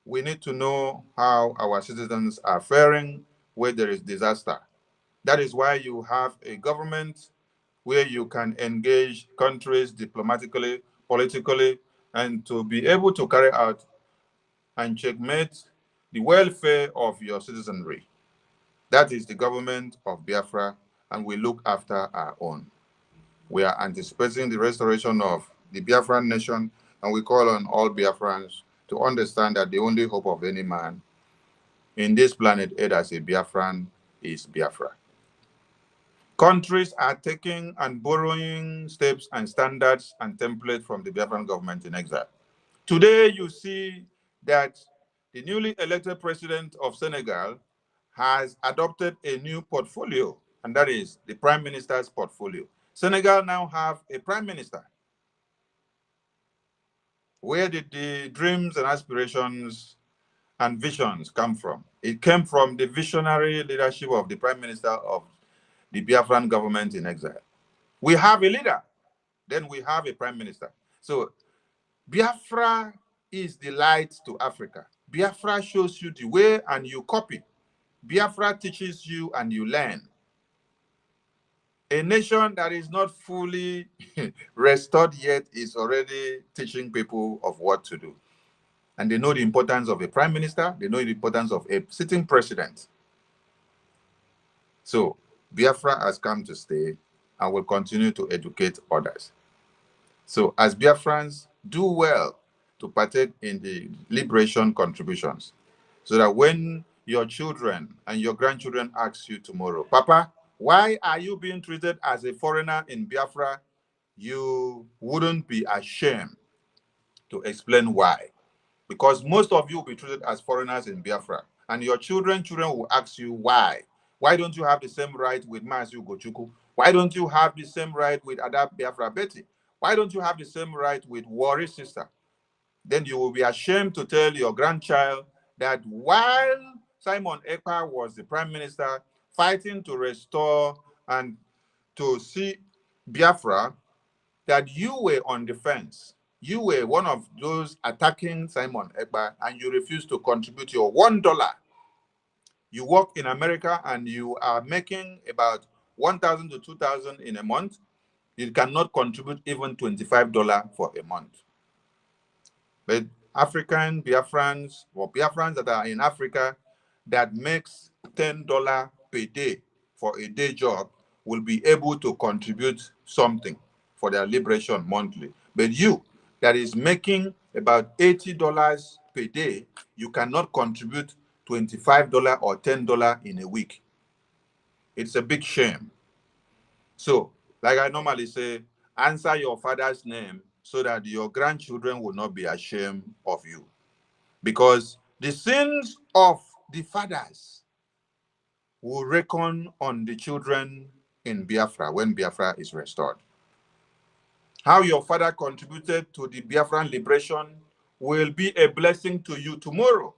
We need to know how our citizens are faring where there is disaster. That is why you have a government where you can engage countries diplomatically, politically, and to be able to carry out and checkmate the welfare of your citizenry. That is the government of Biafra, and we look after our own. We are anticipating the restoration of the Biafran nation, and we call on all Biafrans to understand that the only hope of any man in this planet Earth as a Biafran is Biafra. Countries are taking and borrowing steps and standards and templates from the Biafran government in exile. Today, you see that the newly elected president of Senegal has adopted a new portfolio, and that is the prime minister's portfolio. Senegal now have a prime minister. Where did the dreams and aspirations and visions come from? It came from the visionary leadership of the prime minister of the Biafran government in exile. We have a leader, then we have a prime minister. So Biafra is the light to Africa. Biafra shows you the way and you copy. Biafra teaches you and you learn. A nation that is not fully restored yet is already teaching people of what to do. And they know the importance of a prime minister. They know the importance of a sitting president. So Biafra has come to stay and will continue to educate others. So as Biafrans, do well to partake in the liberation contributions so that when your children and your grandchildren ask you tomorrow, Papa, why are you being treated as a foreigner in Biafra? You wouldn't be ashamed to explain why. Because most of you will be treated as foreigners in Biafra. And your children will ask you why. Why don't you have the same right with Mazi Ugochukwu? Why don't you have the same right with Adab Biafra Betty? Why don't you have the same right with Warri's sister? Then you will be ashamed to tell your grandchild that while Simon Ekpa was the prime minister fighting to restore and to see Biafra, that you were on the fence. You were one of those attacking Simon Ekpa and you refused to contribute your $1. You work in America and you are making about 1,000 to 2,000 in a month. You cannot contribute even $25 for a month. But African Biafrans or Biafrans that are in Africa that makes $10 per day for a day job will be able to contribute something for their liberation monthly. But you that is making about $80 per day, you cannot contribute $25 or $10 in a week. It's a big shame. So, like I normally say, answer your father's name so that your grandchildren will not be ashamed of you. Because the sins of the fathers will reckon on the children in Biafra when Biafra is restored. How your father contributed to the Biafran liberation will be a blessing to you tomorrow.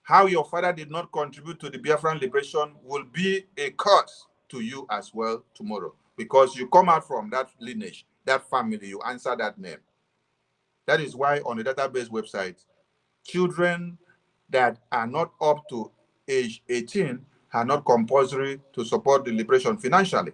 How your father did not contribute to the Biafran liberation will be a curse to you as well tomorrow. Because you come out from that lineage, that family, you answer that name. That is why on the database website, children that are not up to age 18 are not compulsory to support the liberation financially.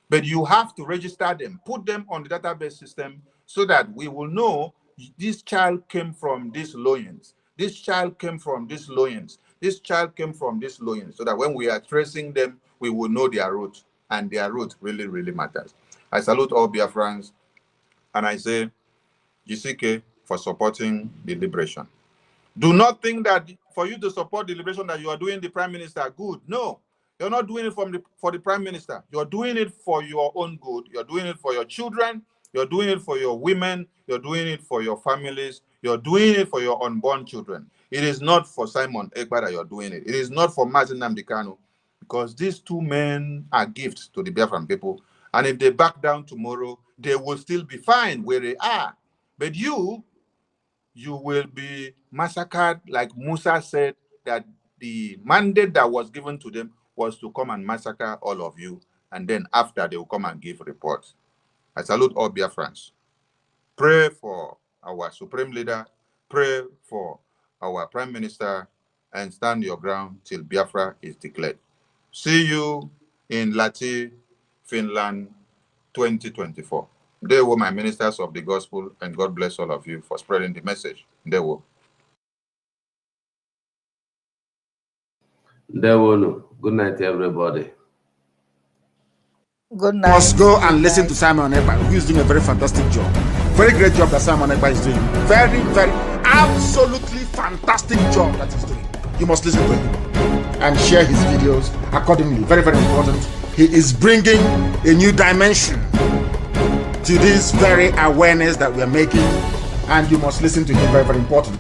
But you have to register them, put them on the database system so that we will know this child came from this loins. This child came from this loins. This child came from this loins. So that when we are tracing them, we will know their root. And their root really, really matters. I salute all Biafrans and I say, Jisike for supporting the liberation. Do not think that for you to support the liberation that you are doing the prime minister good. No, you're not doing it for the prime minister. You're doing it for your own good. You're doing it for your children. You're doing it for your women. You're doing it for your families. You're doing it for your unborn children. It is not for Simon Ekpa that you're doing it. It is not for Nnamdi Kanu, because these two men are gifts to the Biafran people. And if they back down tomorrow, they will still be fine where they are. But you will be massacred, like Musa said, that the mandate that was given to them was to come and massacre all of you, and then after they will come and give reports. I salute all Biafrans. Pray for our supreme leader, pray for our prime minister, and stand your ground till Biafra is declared. See you in Lati, Finland, 2024. They were my ministers of the gospel, and God bless all of you for spreading the message. They were. Good night, everybody. Good You night. must go and listen to Simon Ekpa, who is doing a very fantastic job. Very great job that Simon Ekpa is doing. Very, very, absolutely fantastic job that he's doing. You must listen to him and share his videos accordingly. Very, very important. He is bringing a new dimension to this very awareness that we are making, and you must listen to him. Very, very important.